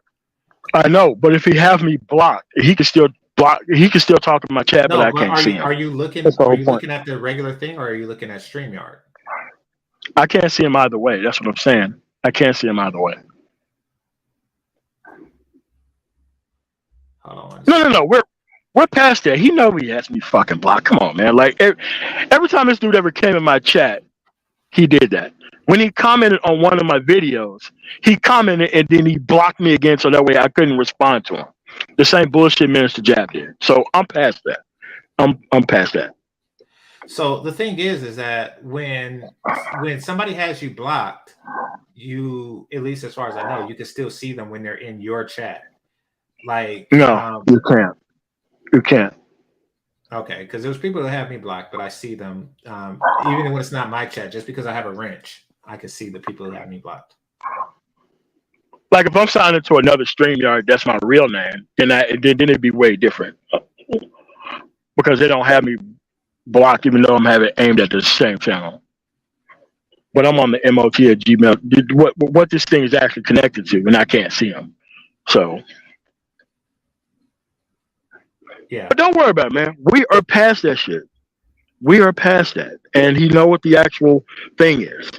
I know, but if he have me blocked, he can still block. He can still talk to my chat, but I can't see him. Are you looking? Looking at the regular thing, or are you looking at StreamYard? I can't see him either way. That's what I'm saying. I can't see him either way. Hold on. No. We're past that. He know he has me fucking blocked. Come on, man. Like every time this dude ever came in my chat, he did that. When he commented on one of my videos, he commented and then he blocked me again, so that way I couldn't respond to him. The same bullshit Minister Jab did. So I'm past that. I'm past that. So the thing is that when somebody has you blocked, you, at least as far as I know, you can still see them when they're in your chat. Like no, you can't. You can't. Okay, because there's people that have me blocked, but I see them even when it's not my chat. Just because I have a wrench, I can see the people who have me blocked. Like if I'm signing to another StreamYard, that's my real name, then it'd be way different because they don't have me blocked, even though I'm having aimed at the same channel. But I'm on the MOT@gmail. What this thing is actually connected to, and I can't see them. So. Yeah. But don't worry about it, man. We are past that shit. We are past that. And he know what the actual thing is.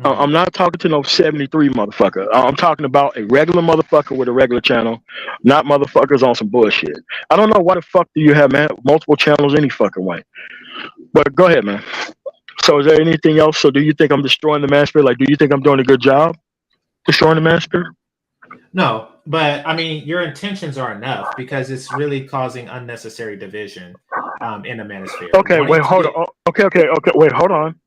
Mm-hmm. I'm not talking to no 73 motherfucker. I'm talking about a regular motherfucker with a regular channel, not motherfuckers on some bullshit. I don't know why the fuck do you have, man, multiple channels any fucking way. But go ahead, man. So is there anything else? So do you think I'm destroying the Manosphere? Like, do you think I'm doing a good job destroying the Manosphere? No, but I mean, your intentions are enough because it's really causing unnecessary division in the Manosphere. Okay, wait, hold on. Okay, wait, hold on.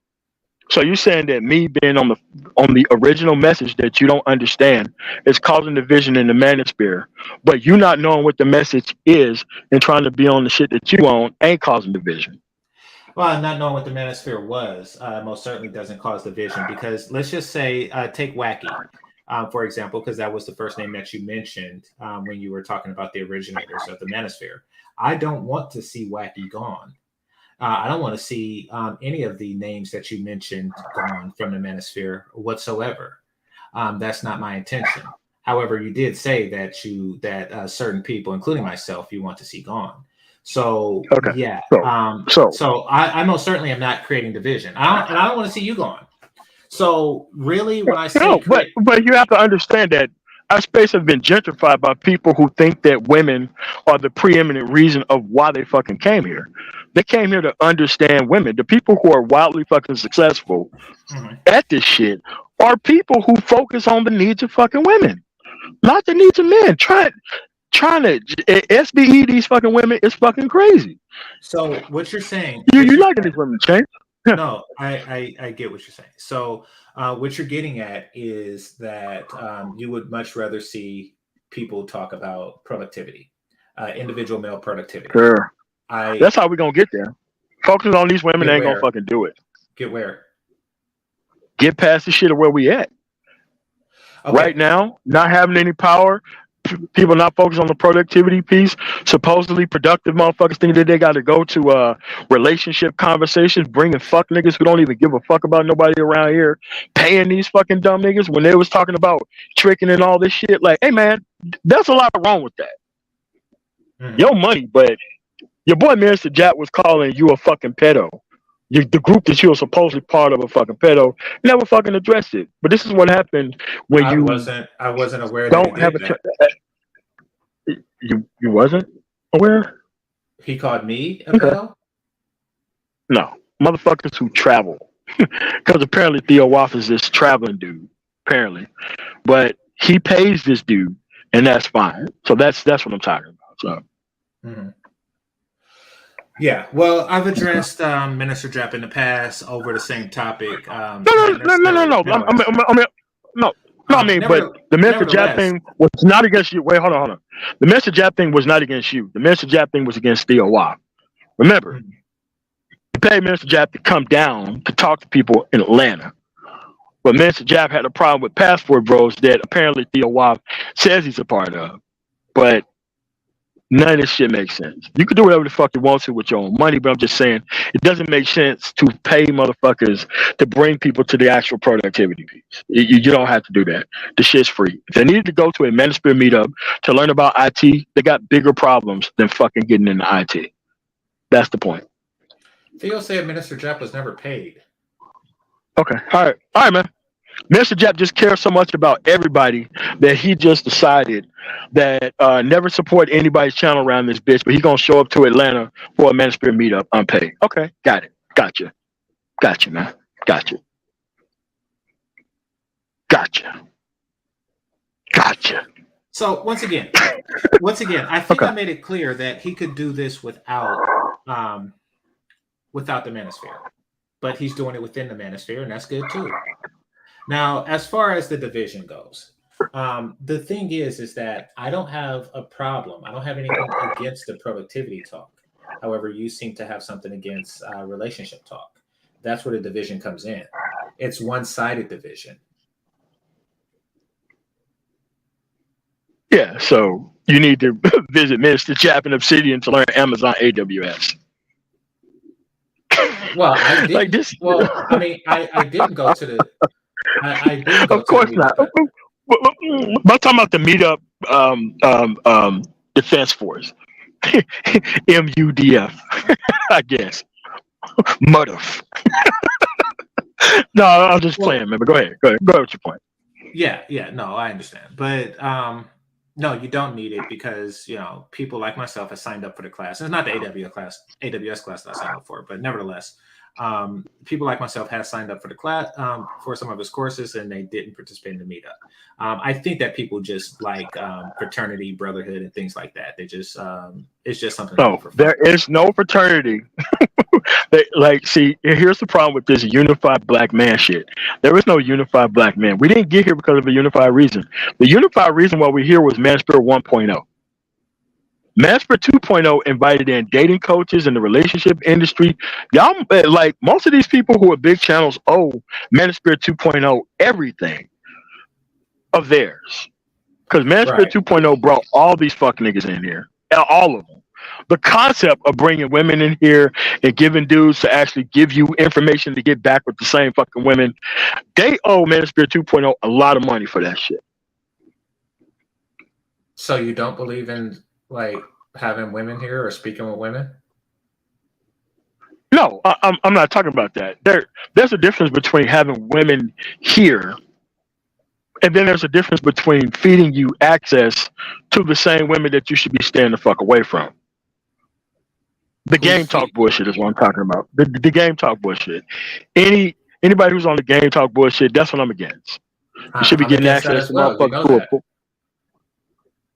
So you're saying that me being on the original message that you don't understand is causing division in the Manosphere, but you not knowing what the message is and trying to be on the shit that you own ain't causing division. Well, not knowing what the Manosphere was most certainly doesn't cause division because let's just say take Wacky. For example, because that was the first name that you mentioned when you were talking about the originators of the Manosphere. I don't want to see Wacky gone. I don't want to see any of the names that you mentioned gone from the Manosphere whatsoever. That's not my intention. However, you did say that certain people, including myself, you want to see gone. So okay. Yeah. So I most certainly am not creating division. I don't want to see you gone. So really, when I say but you have to understand that our space has been gentrified by people who think that women are the preeminent reason of why they fucking came here. They came here to understand women. The people who are wildly fucking successful at this shit are people who focus on the needs of fucking women, not the needs of men. Trying to SBE these fucking women is fucking crazy. So what you're saying? You're not getting these women change. No, I get what you're saying. So what you're getting at is that you would much rather see people talk about productivity, individual male productivity. Sure. That's how we're gonna get there. Focusing on these women ain't gonna fucking do it. Get where? Get past the shit of where we at. Okay. Right now, not having any power, people not focused on the productivity piece, supposedly productive motherfuckers think that they got to go to relationship conversations, bringing fuck niggas who don't even give a fuck about nobody around here, paying these fucking dumb niggas when they was talking about tricking and all this shit. Like, hey man, there's a lot wrong with that. Mm-hmm. Your money, but your boy Mr. Jack was calling you a fucking pedo. The group that you were supposedly part of a fucking pedo never fucking addressed it. But this is what happened when I wasn't aware don't that have a you wasn't aware? He called me a pedo? No. Motherfuckers who travel. Because apparently Theo Waff is this traveling dude. Apparently. But he pays this dude, and that's fine. So that's what I'm talking about. So mm-hmm. Yeah, well, I've addressed Minister Jap in the past over the same topic. No. But the Minister Jap thing was not against you. Wait, hold on. The Minister Jap thing was not against you. The Minister Jap thing was against Theo Watt. Remember, you paid Minister Jap to come down to talk to people in Atlanta. But Minister Jap had a problem with passport bros that apparently Theo Watt says he's a part of. But none of this shit makes sense. You can do whatever the fuck you want to with your own money, but I'm just saying it doesn't make sense to pay motherfuckers to bring people to the actual productivity piece. You don't have to do that. The shit's free. If they needed to go to a Manosphere meetup to learn about IT, they got bigger problems than fucking getting into IT. That's the point. Theo said Minister Jap was never paid. Okay. All right, man. Mr. Jap just cares so much about everybody that he just decided that never support anybody's channel around this bitch, but he's going to show up to Atlanta for a Manosphere meetup unpaid. Okay, got it. Gotcha, man. Gotcha. So once again, I think I made it clear that he could do this without the Manosphere, but he's doing it within the Manosphere, and that's good too. Now, as far as the division goes, the thing is that I don't have a problem. I don't have anything against the productivity talk. However, you seem to have something against relationship talk. That's where the division comes in. It's one-sided division. Yeah, so you need to visit Minister Jap and Obsidian to learn Amazon AWS. Well, I didn't. Like this. Well, I mean, I didn't go to the. I didn't go of course to not. I'm talking about the meetup defense force. MUDF, I guess. MUDF. No, I'm just playing, man. But go ahead. Go with your point. Yeah. No, I understand. But no, you don't need it because people like myself have signed up for the class. It's not the AWS class that I signed up for, but nevertheless. People like myself have signed up for the class for some of his courses, and they didn't participate in the meetup. I think that people just like fraternity, brotherhood, and things like that. They just it's just something. No, there is no fraternity. See, here's the problem with this unified black man shit. There is no unified black man. We didn't get here because of a unified reason. The unified reason why we're here was Manosphere 1.0. Manosphere 2.0 invited in dating coaches in the relationship industry. Y'all, like most of these people who are big channels owe Manosphere 2.0 everything of theirs. Because Manosphere 2.0 brought all these fuck niggas in here. All of them. The concept of bringing women in here and giving dudes to actually give you information to get back with the same fucking women, they owe Manosphere 2.0 a lot of money for that shit. So you don't believe in like having women here or speaking with women? No, I'm not talking about that. There's a difference between having women here, and then there's a difference between feeding you access to the same women that you should be staying the fuck away from. The game talk bullshit is what I'm talking about. The game talk bullshit. Anybody who's on the game talk bullshit, that's what I'm against. You should be getting access to motherfuckers who are.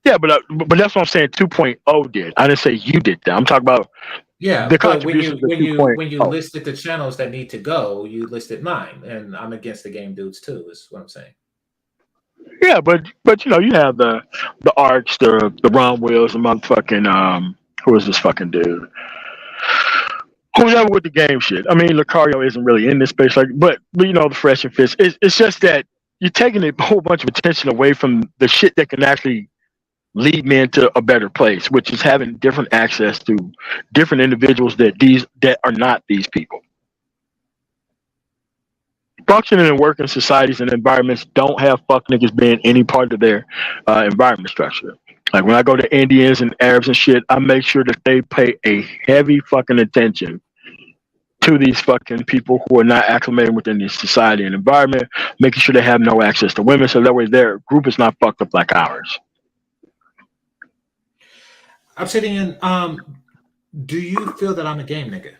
Yeah, but that's what I'm saying. 2.0 did. I didn't say you did that. I'm talking about the contributions. When you listed the channels that need to go, you listed mine, and I'm against the game dudes too. Is what I'm saying. Yeah, but you know, you have the Arcs, the Ron Wills, the motherfucking who is this fucking dude? Who's ever with the game shit? I mean, Lucario isn't really in this space, like, but you know, the Fresh and Fist. It's just that you're taking a whole bunch of attention away from the shit that can actually lead men to a better place, which is having different access to different individuals that are not these people. Functioning and working societies and environments don't have fuck niggas being any part of their environment structure. Like when I go to Indians and Arabs and shit, I make sure that they pay a heavy fucking attention to these fucking people who are not acclimated within this society and environment, making sure they have no access to women, so that way their group is not fucked up like ours. Obsidian, do you feel that I'm a game nigga?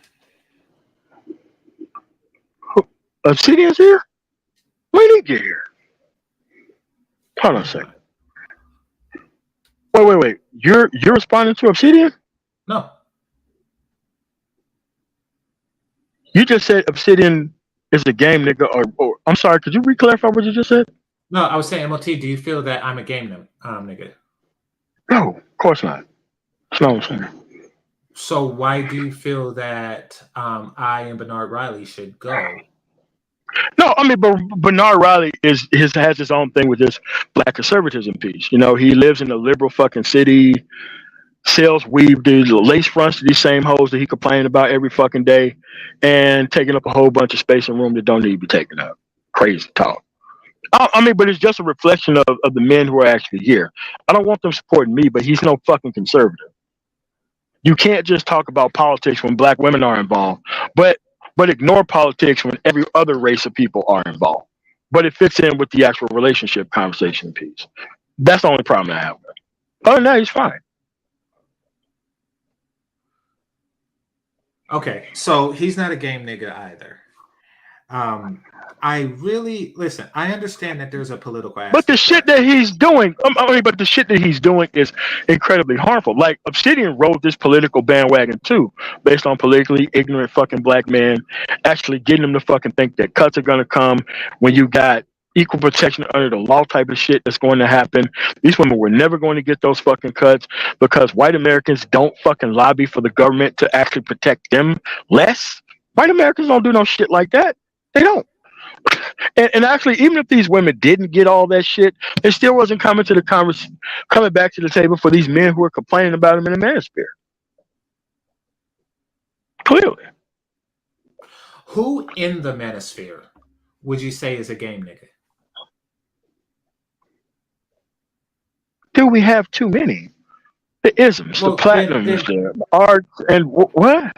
Obsidian's here? When did he get here? Hold on a second. Wait. You're responding to Obsidian? No. You just said Obsidian is a game nigga, or I'm sorry, could you re-clarify what you just said? No, I was saying, MOT, do you feel that I'm a game nigga? No, of course not. That's not what I'm saying. So why do you feel that I and Bernard Riley should go? No, I mean, but Bernard Riley has his own thing with this black conservatism piece. You know, he lives in a liberal fucking city, sells weave, dude, lace fronts to these same hoes that he complained about every fucking day, and taking up a whole bunch of space and room that don't need to be taken up. Crazy talk. I mean, but it's just a reflection of the men who are actually here. I don't want them supporting me, but he's no fucking conservative. You can't just talk about politics when black women are involved, but ignore politics when every other race of people are involved. But it fits in with the actual relationship conversation piece. That's the only problem I have with it. Other than that, he's fine. Okay, so he's not a game nigga either. I really listen. I understand that there's a political aspect, but the shit that he's doing, but the shit that he's doing is incredibly harmful. Like Obsidian rode this political bandwagon too, based on politically ignorant fucking black men, actually getting them to fucking think that cuts are gonna come when you got equal protection under the law type of shit that's going to happen. These women were never going to get those fucking cuts because white Americans don't fucking lobby for the government to actually protect them less. White Americans don't do no shit like that. They don't. And actually, even if these women didn't get all that shit, it still wasn't coming to the coming back to the table for these men who are complaining about them in the Manosphere. Clearly. Who in the Manosphere would you say is a game nigga? Do we have too many? The isms, the platinums, the arts, and what?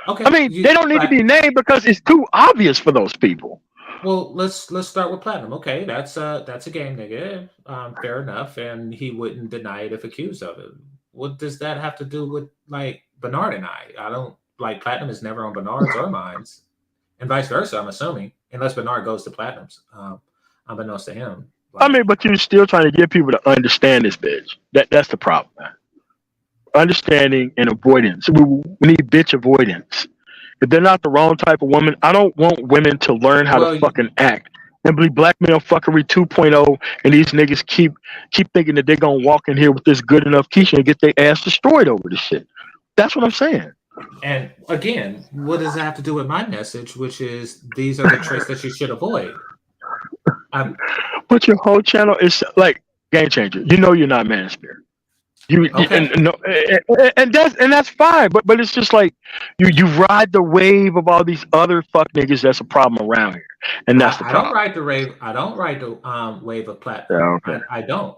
Okay. I mean, they don't need to be named because it's too obvious for those people. Well, let's start with platinum. Okay, that's a game nigga. Fair enough, and he wouldn't deny it if accused of it. What does that have to do with like Bernard and I? I don't like platinum is never on Bernard's or mine's, and vice versa. I'm assuming, unless Bernard goes to platinum's, unbeknownst to him. Like, I mean, but you're still trying to get people to understand this bitch. That's the problem, man. Understanding and avoidance. We need bitch avoidance. If they're not the wrong type of woman, I don't want women to learn how to fucking act and be blackmail fuckery 2.0. And these niggas keep thinking that they're gonna walk in here with this good enough Keisha and get their ass destroyed over this shit. That's what I'm saying. And again, what does that have to do with my message, which is these are the traits that you should avoid? But your whole channel is like game changer. You know you're not Manosphere. And that's fine, but it's just like you ride the wave of all these other fuck niggas that's a problem around here, and that's the problem. I don't ride the wave of platinum. Yeah, okay. I don't.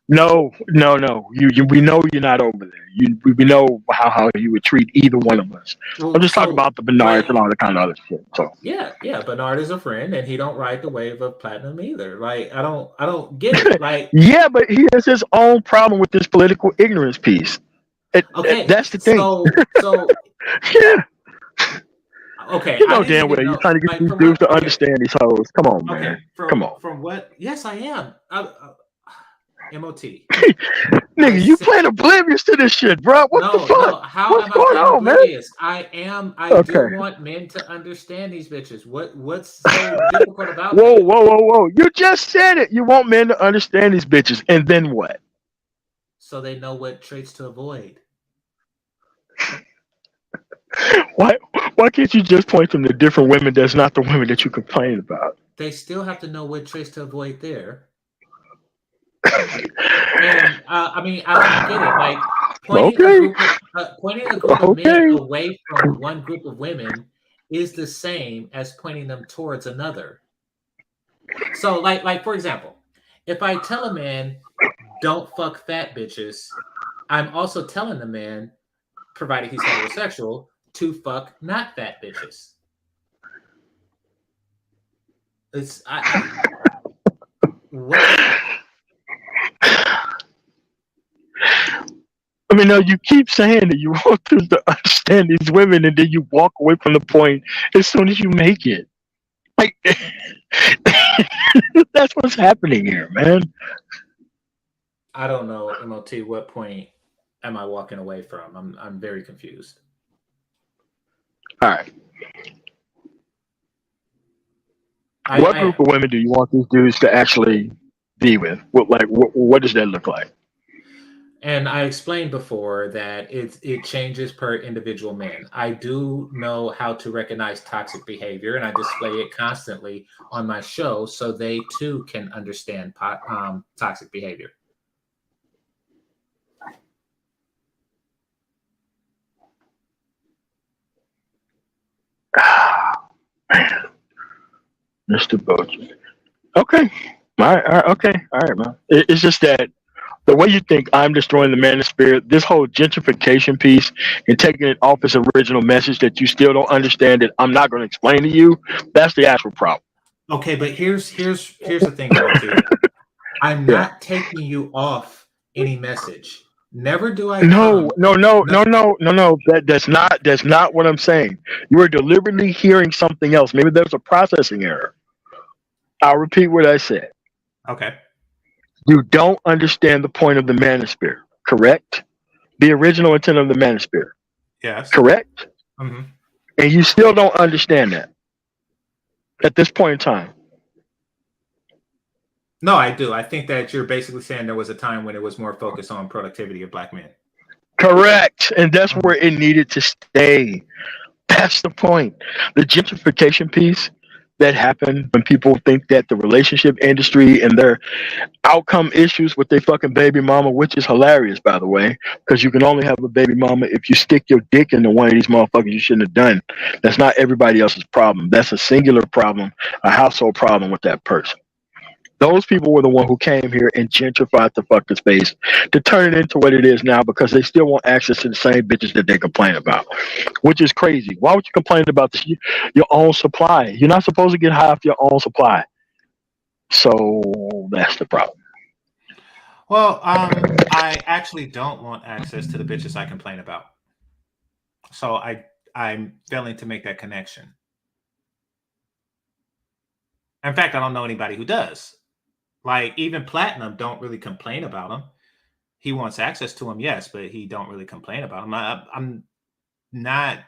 No. We know you're not over there. We know how you would treat either one of us. Well, I'm just talking about the Bernards and all that kind of other shit. So yeah. Bernard is a friend, and he don't ride the wave of platinum either. Like I don't get it. Like yeah, but he has his own problem with this political ignorance piece. Okay, that's the thing. So yeah. Okay, you know damn well you're trying to get these dudes to understand these hoes. Come on, man. Come on. From what? Yes, I am. MOT. Nigga, you playing oblivious to this shit, bro. What the fuck? No. How What's am I going playing on, man? oblivious? I am. I do Okay. want men to understand these bitches. What's so difficult about Whoa, that? whoa, whoa, whoa. You just said it. You want men to understand these bitches. And then what? So they know what traits to avoid. Why can't you just point them to different women that's not the women that you complain about? They still have to know what traits to avoid there. And I mean, I don't get it. Like pointing a group of men away from one group of women is the same as pointing them towards another. So, like for example, if I tell a man, "Don't fuck fat bitches," I'm also telling the man, provided he's heterosexual, to fuck not fat bitches. It's what the fuck? I mean, no, you keep saying that you want them to understand these women, and then you walk away from the point as soon as you make it. Like, that's what's happening here, man. I don't know, MOT. What point am I walking away from? I'm very confused. All right. What group of women do you want these dudes to actually be with? What does that look like? And I explained before that it changes per individual man. I do know how to recognize toxic behavior, and I display it constantly on my show so they too can understand toxic behavior. Man. Mr. Bojan. Okay. All right. Okay. All right, man. It's just that the way you think I'm destroying the manosphere, this whole gentrification piece and taking it off its original message that you still don't understand that I'm not going to explain to you, that's the actual problem. Okay, but here's the thing, MOT. I'm not taking you off any message. Never do I No. That's not what I'm saying. You are deliberately hearing something else. Maybe there's a processing error. I'll repeat what I said. Okay. You don't understand the point of the manosphere, correct? The original intent of the manosphere. Yes. Correct? Mm-hmm. And you still don't understand that at this point in time. No, I do. I think that you're basically saying there was a time when it was more focused on productivity of black men. Correct. And that's where it needed to stay. That's the point. The gentrification piece that happened when people think that the relationship industry and their outcome issues with their fucking baby mama, which is hilarious, by the way, because you can only have a baby mama if you stick your dick into one of these motherfuckers you shouldn't have done. That's not everybody else's problem. That's a singular problem, a household problem with that person. Those people were the one who came here and gentrified the fucking space to turn it into what it is now because they still want access to the same bitches that they complain about, which is crazy. Why would you complain about this? Your own supply. You're not supposed to get high off your own supply. So that's the problem. Well, I actually don't want access to the bitches I complain about. So I'm failing to make that connection. In fact, I don't know anybody who does. Like even Platinum don't really complain about him. He wants access to him, yes, but he don't really complain about him. I'm not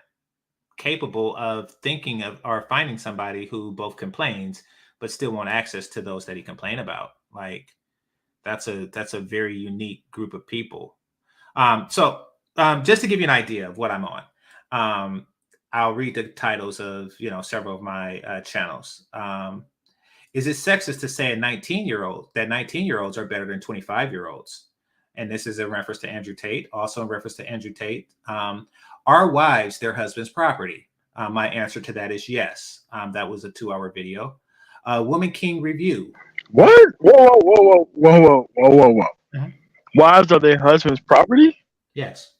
capable of thinking of or finding somebody who both complains but still want access to those that he complain about. Like that's a very unique group of people. So just to give you an idea of what I'm on, I'll read the titles of several of my channels. Is it sexist to say that 19-year-olds are better than 25-year-olds? And this is in reference to Andrew Tate. Also in reference to Andrew Tate, are wives their husband's property? My answer to that is yes. That was a 2-hour video. Woman King review. What? Whoa. Mm-hmm. Wives are their husband's property? Yes.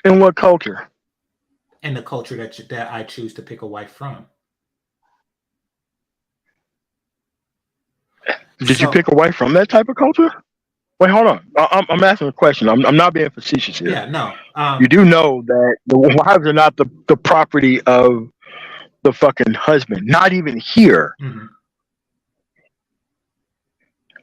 In what culture? In the culture that I choose to pick a wife from. Did you pick a wife from that type of culture? Wait, hold on. I'm asking a question. I'm not being facetious here. Yeah, no. You do know that the wives are not the property of the fucking husband. Not even here. Mm-hmm.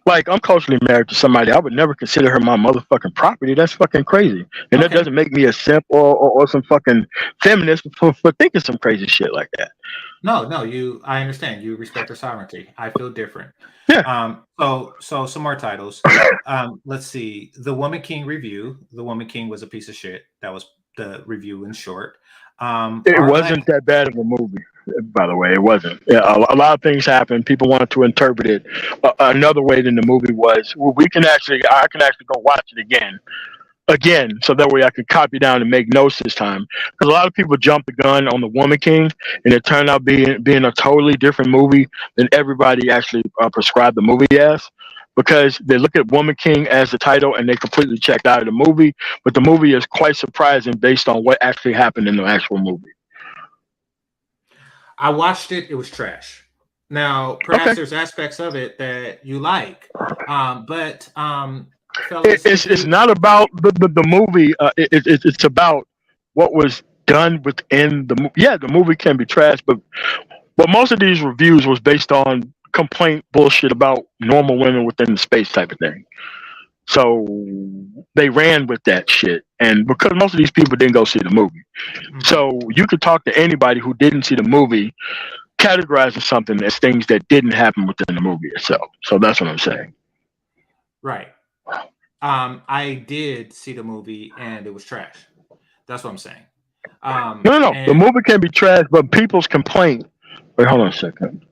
Like, I'm culturally married to somebody. I would never consider her my motherfucking property. That's fucking crazy. And that Okay. doesn't make me a simp or some fucking feminist for thinking some crazy shit like that. No, I understand. You respect her sovereignty. I feel different. Yeah. So some more titles. Let's see. The Woman King review. The Woman King was a piece of shit. That was the review in short. It wasn't that bad of a movie, by the way. It wasn't. Yeah, a lot of things happened. People wanted to interpret it another way than the movie was. I can actually go watch it again, so that way I could copy down and make notes this time. Because a lot of people jumped the gun on the Woman King, and it turned out being a totally different movie than everybody actually prescribed the movie as. Because they look at Woman King as the title and they completely checked out of the movie, but the movie is quite surprising based on what actually happened in the actual movie. I watched it. It was trash. Now, perhaps there's aspects of it that you like, but fellas, it's not about the movie. It's about what was done within the movie. Yeah, the movie can be trash, but most of these reviews was based on complaint bullshit about normal women within the space type of thing. So they ran with that shit, and because most of these people didn't go see the movie, so you could talk to anybody who didn't see the movie, categorizing something as things that didn't happen within the movie itself. So that's what I'm saying. Right. I did see the movie and it was trash. That's what I'm saying. No. The movie can be trash, but people's complaint. Wait, hold on a second.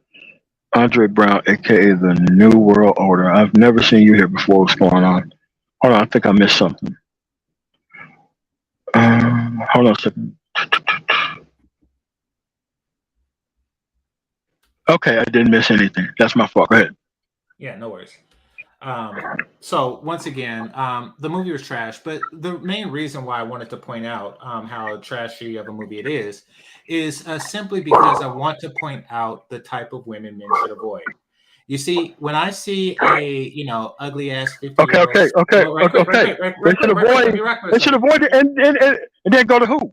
Andre Brown, aka the New World Order. I've never seen you here before. What's going on? Hold on, I think I missed something. Hold on a second. Okay, I didn't miss anything. That's my fault. Go ahead. Yeah, no worries. So once again, the movie was trash, but the main reason why I wanted to point out how trashy of a movie it is simply because I want to point out the type of women men should avoid. You see, when I see a ugly ass 50-year-old, They should avoid it and then go to who?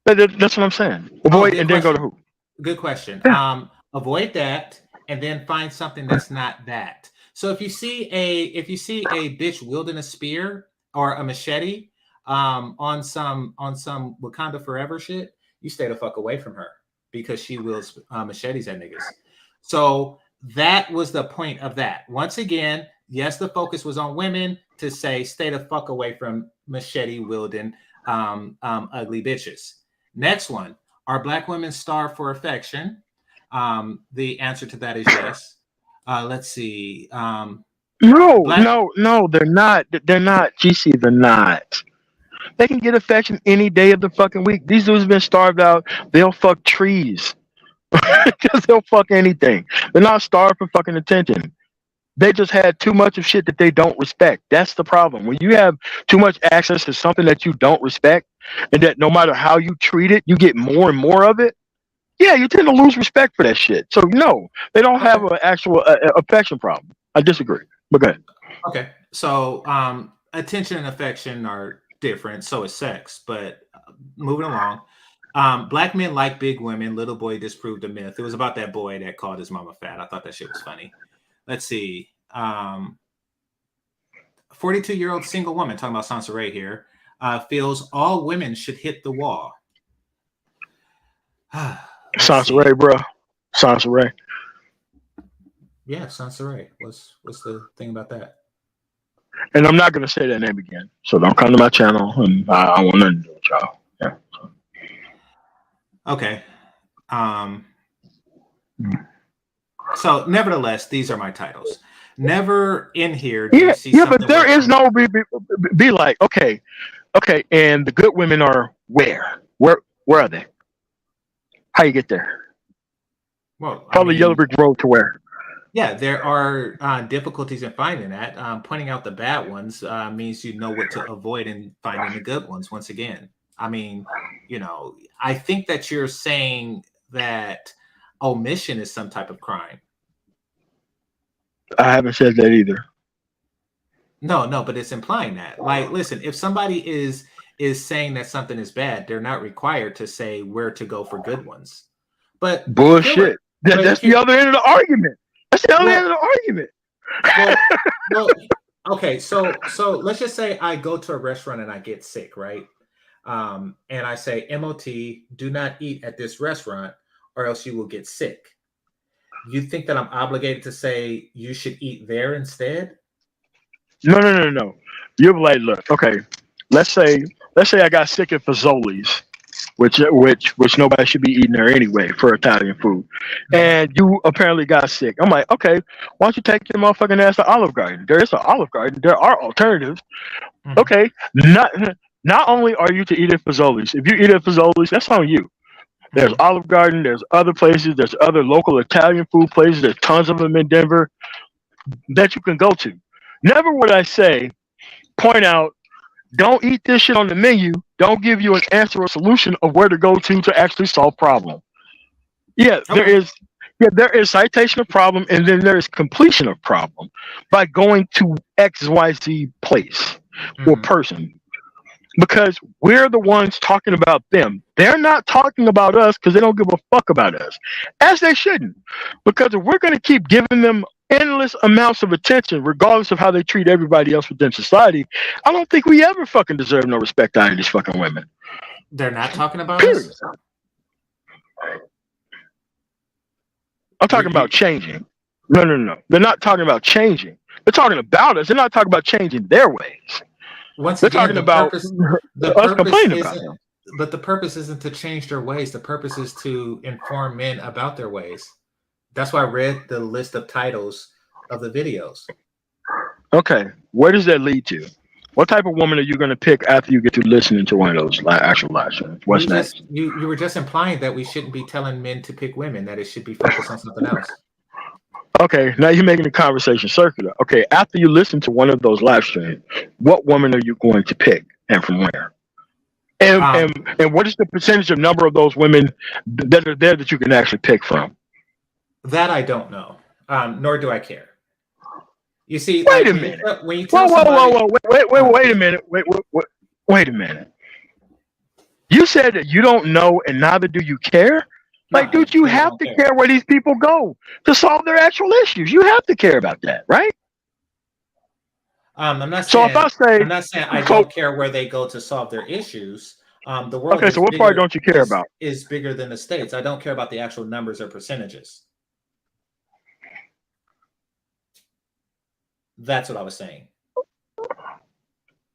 That's what I'm saying. Avoid and then go to who? Good question. Yeah. Avoid that and then find something that's not that. So if you see a bitch wielding a spear or a machete on some Wakanda Forever shit, you stay the fuck away from her because she wields machetes at niggas. So that was the point of that. Once again, yes, the focus was on women to say stay the fuck away from machete wielding ugly bitches. Next one, are Black women starved for affection? The answer to that is yes. Let's see. No, they're not. They're not. GC, they're not. They can get affection any day of the fucking week. These dudes have been starved out. They'll fuck trees. Because they'll fuck anything. They're not starved for fucking attention. They just had too much of shit that they don't respect. That's the problem. When you have too much access to something that you don't respect, and that no matter how you treat it, you get more and more of it, yeah, you tend to lose respect for that shit. So no, they don't have an actual affection problem. I disagree. But go ahead. Okay. So attention and affection are different. So is sex. But moving along. Black men like big women. Little boy disproved the myth. It was about that boy that called his mama fat. I thought that shit was funny. Let's see. 42-year-old single woman, talking about Sansa Ray here, feels all women should hit the wall. Sansa Ray, bro. Sansa Ray. Yeah, Sansa Ray. What's the thing about that? And I'm not going to say that name again. So don't come to my channel. And I want nothing to do with y'all. Yeah. Okay. So nevertheless, these are my titles. Never in here do you see something. But there is no be like, okay, and the good women are where are they? How you get there? Well, probably Yellow Brick Road to where? Yeah, there are difficulties in finding that. Pointing out the bad ones means you know what to avoid in finding the good ones. Once again, I mean, I think that you're saying that omission is some type of crime. I haven't said that either. No, but it's implying that. Like, listen, if somebody is saying that something is bad, they're not required to say where to go for good ones. But bullshit. That's the other end of the argument. That's the other end of the argument. Well, okay. So let's just say I go to a restaurant and I get sick, right? And I say, MOT, do not eat at this restaurant, or else you will get sick. You think that I'm obligated to say you should eat there instead? No. You're like, look, okay. Let's say I got sick at Fazoli's, which nobody should be eating there anyway for Italian food. And you apparently got sick. I'm like, okay, why don't you take your motherfucking ass to Olive Garden? There is an Olive Garden. There are alternatives. Mhm. Okay, not only are you to eat at Fazoli's, if you eat at Fazoli's, that's on you. There's Olive Garden. There's other places. There's other local Italian food places. There's tons of them in Denver that you can go to. Never would I say, point out, don't eat this shit on the menu. Don't give you an answer or solution of where to go to actually solve problem. Yeah, Okay. there is citation of problem, and then there is completion of problem by going to XYZ place or Mhm. person. Because we're the ones talking about them. They're not talking about us because they don't give a fuck about us. As they shouldn't. Because if we're going to keep giving them endless amounts of attention, regardless of how they treat everybody else within society, I don't think we ever fucking deserve no respect out of these fucking women. They're not talking about Period. us? I'm talking about changing. No. They're not talking about changing. They're talking about us. They're not talking about changing their ways. Once They're again, talking the about purpose us complaining about them. but the purpose isn't to change their ways. The purpose is to inform men about their ways. That's why I read the list of titles of the videos. Okay, where does that lead to? What type of woman are you going to pick after you get to listening to one of those actual live streams? What's next? You were just implying that we shouldn't be telling men to pick women, that it should be focused on something else. Okay, now you're making the conversation circular. Okay, after you listen to one of those live streams, what woman are you going to pick and from where? And what is the percentage of number of those women that are there that you can actually pick from? That I don't know, nor do I care. You see, wait like a minute. When you tell somebody, wait a minute. Wait a minute. You said that you don't know and neither do you care? Like, dude, you have to care where these people go to solve their actual issues. You have to care about that, right? I'm not So saying, if I say, I'm not saying I don't care where they go to solve their issues. The world okay, so what part don't you care about? Is bigger than the states. I don't care about the actual numbers or percentages. That's what I was saying.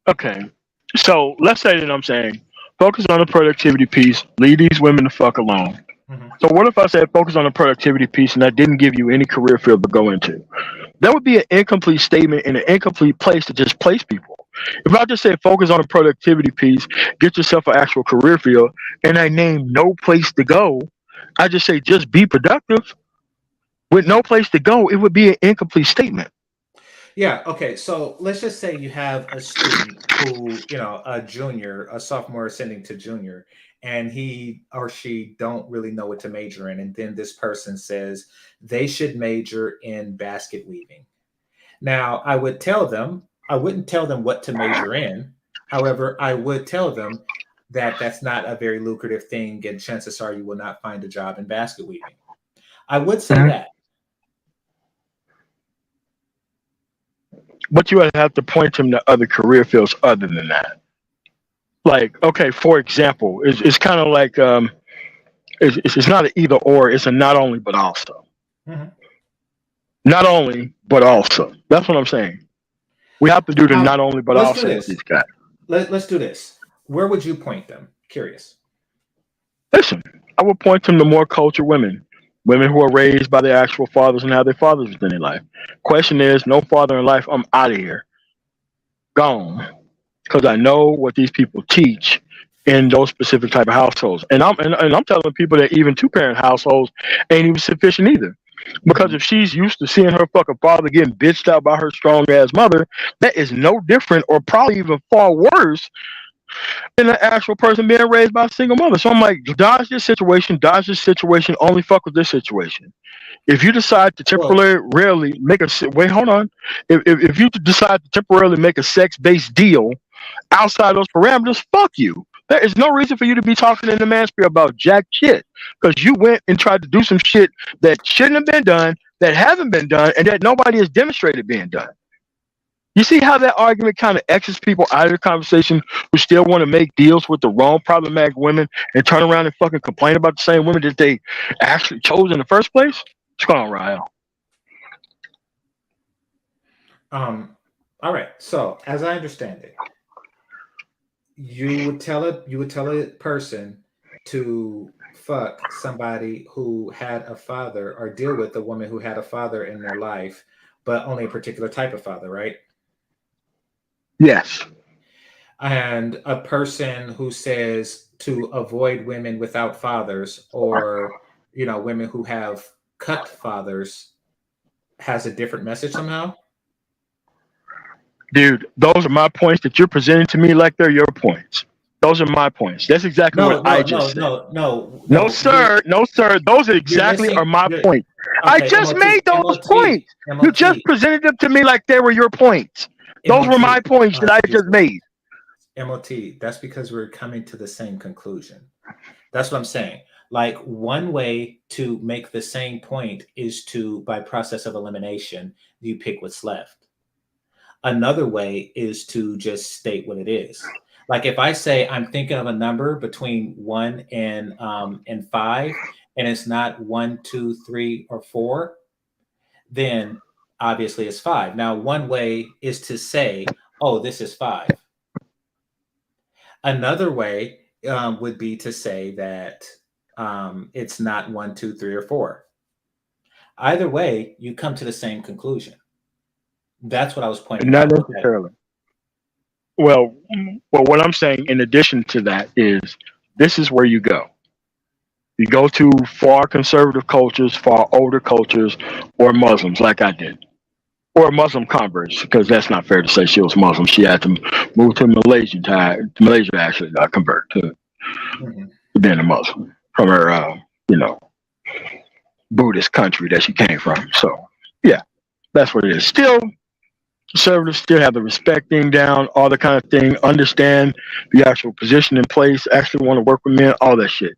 Okay, so let's say that I'm saying focus on the productivity piece, leave these women the fuck alone. Mm-hmm. So what if I said focus on the productivity piece and I didn't give you any career field to go into? That would be an incomplete statement and an incomplete place to just place people. If I just said focus on the productivity piece, get yourself an actual career field, and I name no place to go, I just say just be productive with no place to go, it would be an incomplete statement. Yeah. Okay. So let's just say you have a student who, a sophomore ascending to junior, and he or she don't really know what to major in. And then this person says they should major in basket weaving. Now, I wouldn't tell them what to major in. However, I would tell them that that's not a very lucrative thing, and chances are you will not find a job in basket weaving. I would say that. But you would have to point them to other career fields other than that. Like, okay, for example, it's kind of like it's not an either or, it's a not only but also. Mm-hmm. Not only but also. That's what I'm saying. We have to do the not only but also with these guys. Let's do this. Where would you point them? Curious. Listen, I would point them to more cultured women who are raised by their actual fathers and have their fathers within their life. Question is, no father in life, I'm out of here. Gone. Because I know what these people teach in those specific type of households. And I'm telling people that even two-parent households ain't even sufficient either. Because if she's used to seeing her fucking father getting bitched out by her strong-ass mother, that is no different or probably even far worse than an actual person being raised by a single mother. So I'm like, dodge this situation, only fuck with this situation. If you decide to temporarily make a if you decide to temporarily make a sex-based deal outside those parameters, fuck you. There is no reason for you to be talking in the Manosphere about jack shit because you went and tried to do some shit that shouldn't have been done, that haven't been done and that nobody has demonstrated being done. You see how that argument kind of exits people out of the conversation who still want to make deals with the wrong problematic women and turn around and fucking complain about the same women that they actually chose in the first place? What's going on, Ryle? All right. So as I understand it, you would tell a person to fuck somebody who had a father, or deal with a woman who had a father in their life, but only a particular type of father, right? Yes. And a person who says to avoid women without fathers, or women who have cut fathers, has a different message somehow. Dude, those are my points that you're presenting to me like they're your points. Those are my points. That's exactly what I just said. No, sir. Those exactly are my points. I just made those points. You just presented them to me like they were your points. Those were my points that I just made. MOT, that's because we're coming to the same conclusion. That's what I'm saying. Like, one way to make the same point is to, by process of elimination, you pick what's left. Another way is to just state what it is. Like, if I say I'm thinking of a number between 1 and 5, and it's not 1, 2, 3, or 4, then obviously it's 5. Now, one way is to say, oh, this is 5. Another way would be to say that it's not 1, 2, 3, or 4. Either way, you come to the same conclusion. That's what I was pointing out. Not necessarily. Well, what I'm saying in addition to that is this is where you go. You go to far conservative cultures, far older cultures, or Muslims like I did. Or Muslim converts, because that's not fair to say she was Muslim. She had to move to Malaysia to actually convert to being a Muslim from her, Buddhist country that she came from. So, yeah, that's what it is. Still, conservatives still have the respect thing down, all the kind of thing, understand the actual position in place, actually want to work with men, all that shit.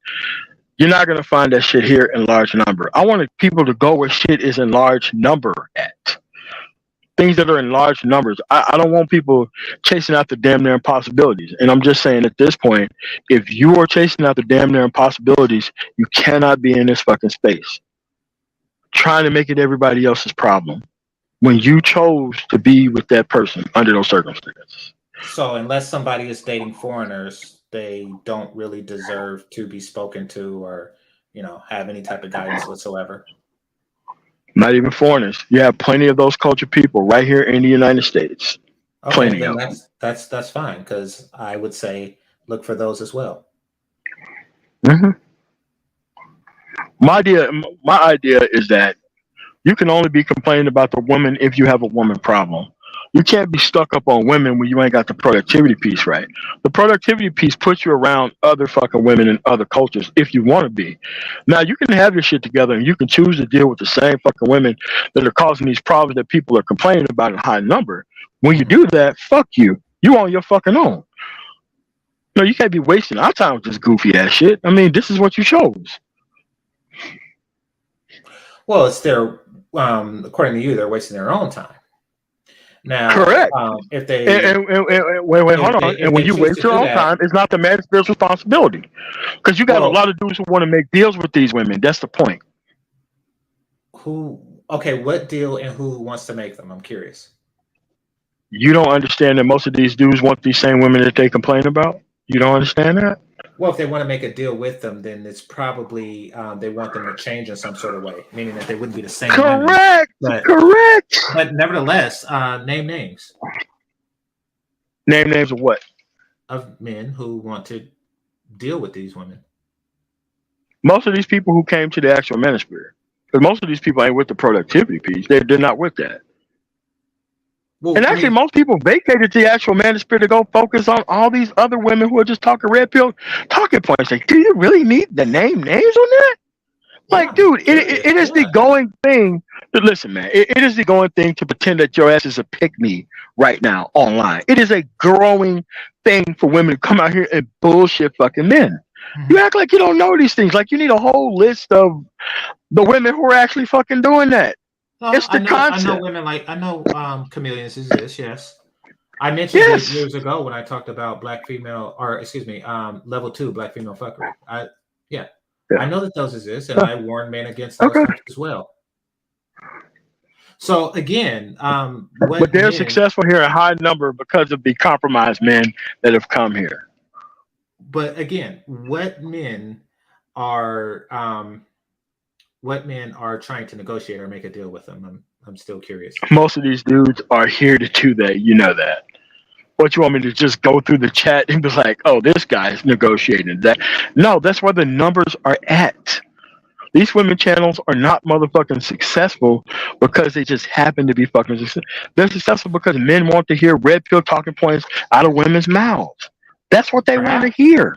You're not going to find that shit here in large number. I wanted people to go where shit is in large number at. Things that are in large numbers. I don't want people chasing out the damn near impossibilities. And I'm just saying at this point, if you are chasing out the damn near impossibilities, you cannot be in this fucking space trying to make it everybody else's problem when you chose to be with that person under those circumstances. So unless somebody is dating foreigners, they don't really deserve to be spoken to or, have any type of guidance whatsoever. Not even foreigners. You have plenty of those cultured people right here in the United States. Okay, plenty then of that's fine, because I would say look for those as well. Mm-hmm. My idea is that you can only be complaining about the woman if you have a woman problem. You can't be stuck up on women when you ain't got the productivity piece right. The productivity piece puts you around other fucking women in other cultures if you want to be. Now, you can have your shit together and you can choose to deal with the same fucking women that are causing these problems that people are complaining about in high number. When you do that, fuck you. You on your fucking own. No, you can't be wasting our time with this goofy ass shit. I mean, this is what you chose. Well, it's their, according to you, they're wasting their own time. Now, correct. If they wait, hold on. And when you waste your own time, it's not the Manosphere's responsibility, because you got a lot of dudes who want to make deals with these women. That's the point. What deal and who wants to make them? I'm curious. You don't understand that most of these dudes want these same women that they complain about? You don't understand that? Well, if they want to make a deal with them, then it's probably they want them to change in some sort of way, meaning that they wouldn't be the same. Correct. Correct. But nevertheless, name names. Name names of what? Of men who want to deal with these women. Most of these people who came to the actual Manosphere, because most of these people ain't with the productivity piece. They're not with that. Well, and actually, most people vacated the actual Manosphere to go focus on all these other women who are just talking red pill talking points. Like, do you really need the name names on that? Like, dude, it is the going thing. Listen, man, it is the going thing to pretend that your ass is a pick-me right now online. It is a growing thing for women to come out here and bullshit fucking men. Mm-hmm. You act like you don't know these things. Like, you need a whole list of the women who are actually fucking doing that. It's the I know concept. women like chameleons exist. Yes, I mentioned it Yes. years ago when I talked about black female, or excuse me, level 2 black female fuckery. I Yeah. know that those exist, and I warn men against those Okay. types as well. So again, But what they're men? successful here in high number because of the compromised men that have come here. But again, what men are trying to negotiate or make a deal with them? I'm still curious. Most of these dudes are here to do that. You know that. What, you want me to just go through the chat and be like, oh, this guy's negotiating that? No, that's where the numbers are at. These women channels are not motherfucking successful because they just happen to be fucking successful. They're successful because men want to hear red pill talking points out of women's mouths. That's what they want to hear.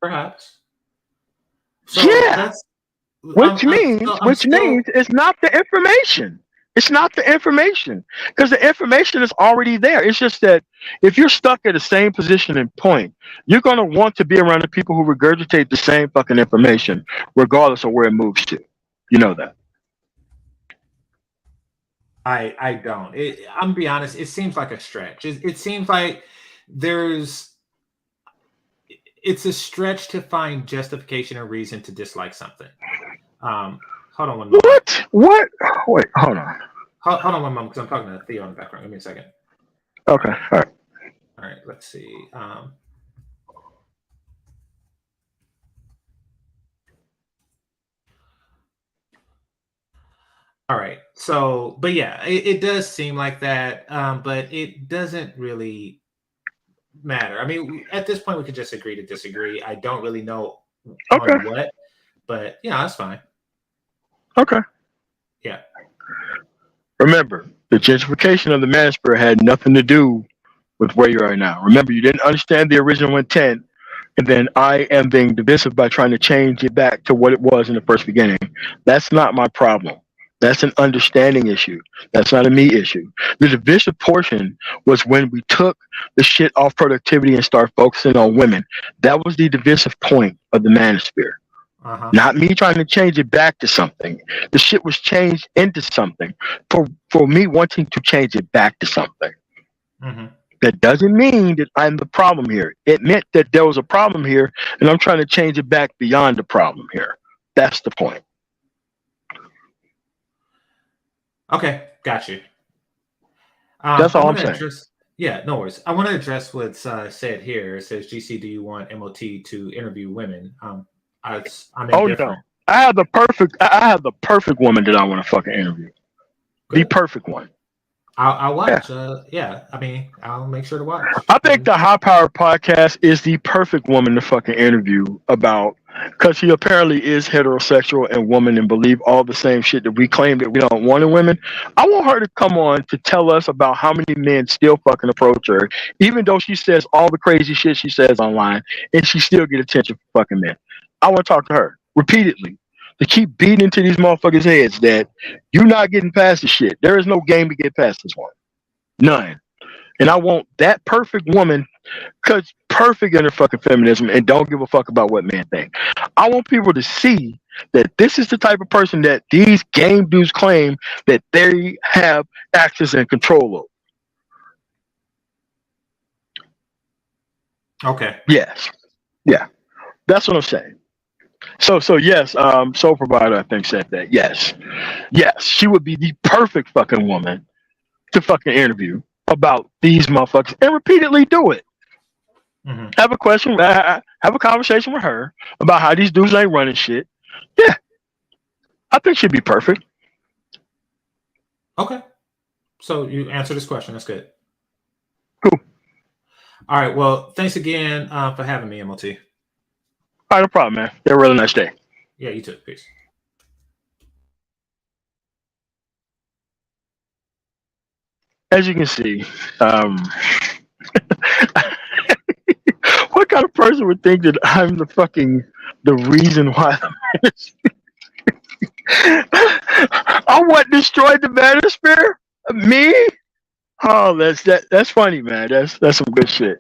Perhaps. So Yeah. Which means it's not the information. It's not the information, because the information is already there. It's just that if you're stuck at the same position and point, you're going to want to be around the people who regurgitate the same fucking information, regardless of where it moves to. You know that. I don't. I'm gonna be honest. It seems like a stretch. It seems like it's a stretch to find justification or reason to dislike something. Hold on one moment. What? Wait, hold on. Hold on one moment, because I'm talking to Theo in the background. Give me a second. Okay, all right. All right, let's see. All right. So, but yeah, it does seem like that, but it doesn't really matter. I mean, at this point, we could just agree to disagree. I don't really know on what, but yeah, that's fine. Okay. Yeah. Remember, the gentrification of the Manosphere had nothing to do with where you are now. Remember, you didn't understand the original intent, and then I am being divisive by trying to change it back to what it was in the first beginning. That's not my problem. That's an understanding issue. That's not a me issue. The divisive portion was when we took the shit off productivity and started focusing on women. That was the divisive point of the Manosphere. Not me trying to change it back to something. The shit was changed into something for me wanting to change it back to something. That doesn't mean that I'm the problem here. It meant that there was a problem here, and I'm trying to change it back beyond the problem here. That's the point. Okay, got you. That's all I'm saying. Yeah, no worries. I want to address what's said here. It says, GC, do you want MOT to interview women? I'm indifferent. No. I have the perfect woman that I want to fucking interview. Good. The perfect one. I'll watch. Yeah. I mean, I'll make sure to watch. I think the High Power Podcast is the perfect woman to fucking interview about, because she apparently is heterosexual and woman and believe all the same shit that we claim that we don't want in women. I want her to come on to tell us about how many men still fucking approach her, even though she says all the crazy shit she says online, and she still get attention from fucking men. I want to talk to her repeatedly to keep beating into these motherfuckers' heads that you're not getting past the shit. There is no game to get past this one. None. And I want that perfect woman, because perfect in her fucking feminism and don't give a fuck about what men think. I want people to see that this is the type of person that these game dudes claim that they have access and control over. Okay. Yes. Yeah. That's what I'm saying. So yes, Soul Provider I think said that. Yes, she would be the perfect fucking woman to fucking interview about these motherfuckers and repeatedly do it. Have a question, have a conversation with her about how these dudes ain't running shit. Yeah, I think she'd be perfect. Okay, so you answer this question. That's good. Cool. All right. Well, thanks again for having me, MOT. All right, no problem, man. Have a really nice day. Yeah, you too. Peace. As you can see, what kind of person would think that I'm the reason why I what destroyed the Manosphere? Me? Oh, that's funny, man. That's some good shit.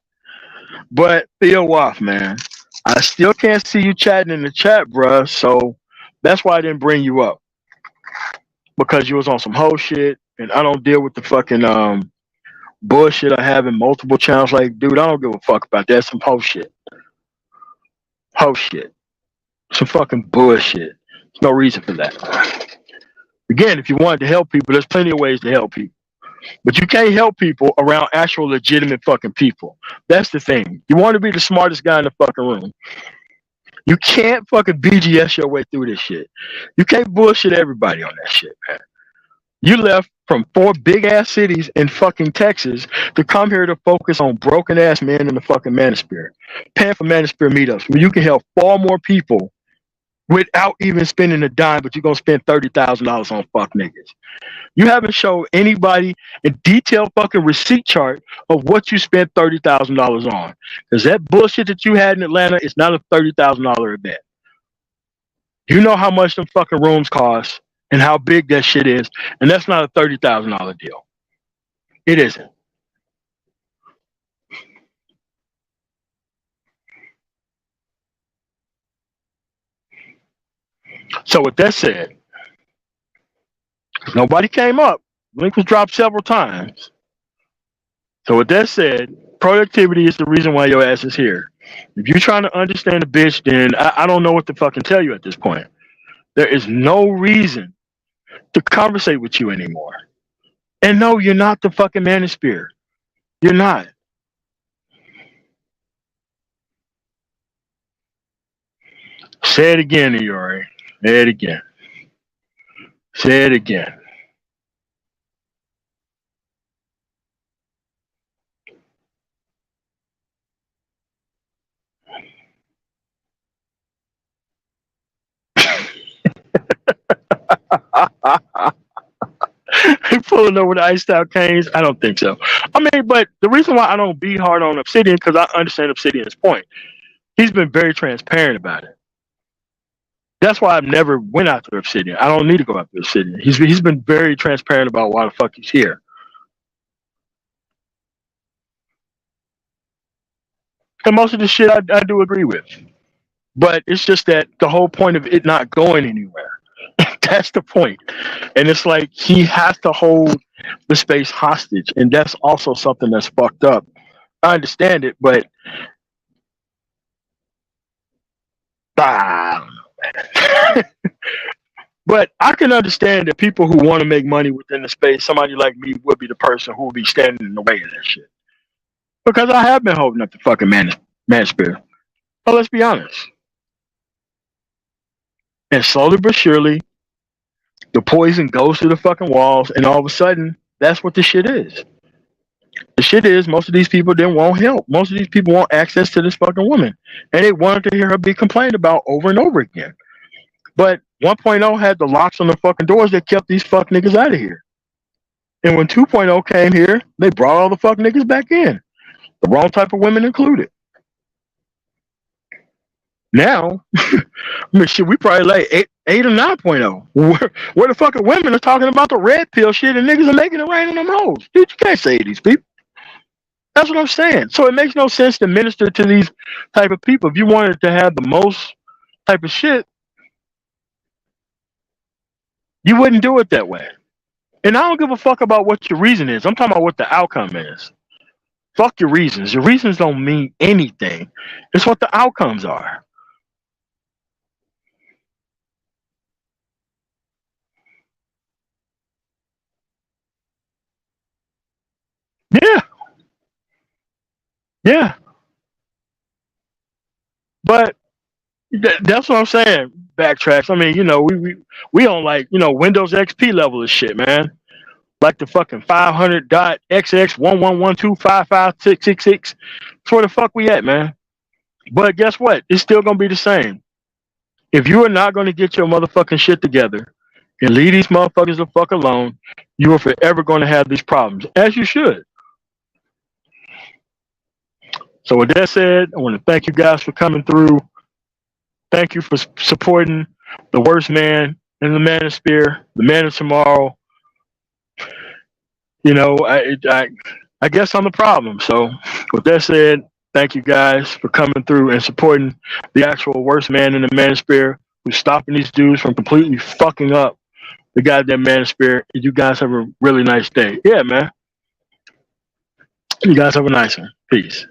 But Theo Waff, man, I still can't see you chatting in the chat, bruh. So that's why I didn't bring you up. because you was on some whole shit, and I don't deal with the fucking bullshit I have in multiple channels. Like, dude, I don't give a fuck about that. Some whole shit. Whole shit. Some fucking bullshit. There's no reason for that. Again, if you wanted to help people, there's plenty of ways to help people. But you can't help people around actual legitimate fucking people. That's the thing. You want to be the smartest guy in the fucking room. You can't fucking BGS your way through this shit. You can't bullshit everybody on that shit, man. You left from 4 big ass cities in fucking Texas to come here to focus on broken ass men in the fucking Manosphere. Paying for Manosphere meetups where you can help far more people without even spending a dime, but you're gonna spend $30,000 on fuck niggas. You haven't shown anybody a detailed fucking receipt chart of what you spent $30,000 on. Because that bullshit that you had in Atlanta is not a $30,000 event. You know how much them fucking rooms cost and how big that shit is, and that's not a $30,000 deal. It isn't. So with that said, nobody came up. Link was dropped several times. So with that said, productivity is the reason why your ass is here. If you're trying to understand a bitch, then I don't know what to fucking tell you at this point. There is no reason to conversate with you anymore. And no, you're not the fucking Manosphere. You're not. Say it again, Iori. Say it again. Say it again. Pulling over the iced out canes? I don't think so. I mean, but the reason why I don't be hard on Obsidian, because I understand Obsidian's point. He's been very transparent about it. That's why I've never went after Obsidian. I don't need to go after Obsidian. He's been very transparent about why the fuck he's here. And most of the shit I do agree with. But it's just that the whole point of it not going anywhere. That's the point. And it's like he has to hold the space hostage. And that's also something that's fucked up. I understand it, but I don't know, man. But I can understand that people who want to make money within the space, somebody like me would be the person who would be standing in the way of that shit. Because I have been holding up the fucking Manosphere. But let's be honest. And slowly but surely, the poison goes through the fucking walls, and all of a sudden, that's what the shit is. The shit is, most of these people didn't want help. Most of these people want access to this fucking woman. And they wanted to hear her be complained about over and over again. But 1.0 had the locks on the fucking doors that kept these fuck niggas out of here. And when 2.0 came here, they brought all the fuck niggas back in. The wrong type of women included. Now, I mean, shit, we probably like 8 or 9.0. Where the fucking women are talking about the red pill shit and niggas are making it rain on them hoes. Dude, you can't say these people. That's what I'm saying. So it makes no sense to minister to these type of people. If you wanted to have the most type of shit, you wouldn't do it that way. And I don't give a fuck about what your reason is. I'm talking about what the outcome is. Fuck your reasons. Your reasons don't mean anything. It's what the outcomes are. Yeah. Yeah. But that's what I'm saying. Backtracks. I mean, we on like, Windows XP level of shit, man. Like the fucking 500.xx11125566. That's where the fuck we at, man. But guess what? It's still gonna be the same. If you are not gonna get your motherfucking shit together and leave these motherfuckers the fuck alone, you are forever gonna have these problems. As you should. So with that said, I want to thank you guys for coming through. Thank you for supporting the worst man in the Manosphere, the man of tomorrow. I guess I'm the problem. So with that said, thank you guys for coming through and supporting the actual worst man in the Manosphere who's stopping these dudes from completely fucking up the goddamn Manosphere. You guys have a really nice day. Yeah, man. You guys have a nice one. Peace.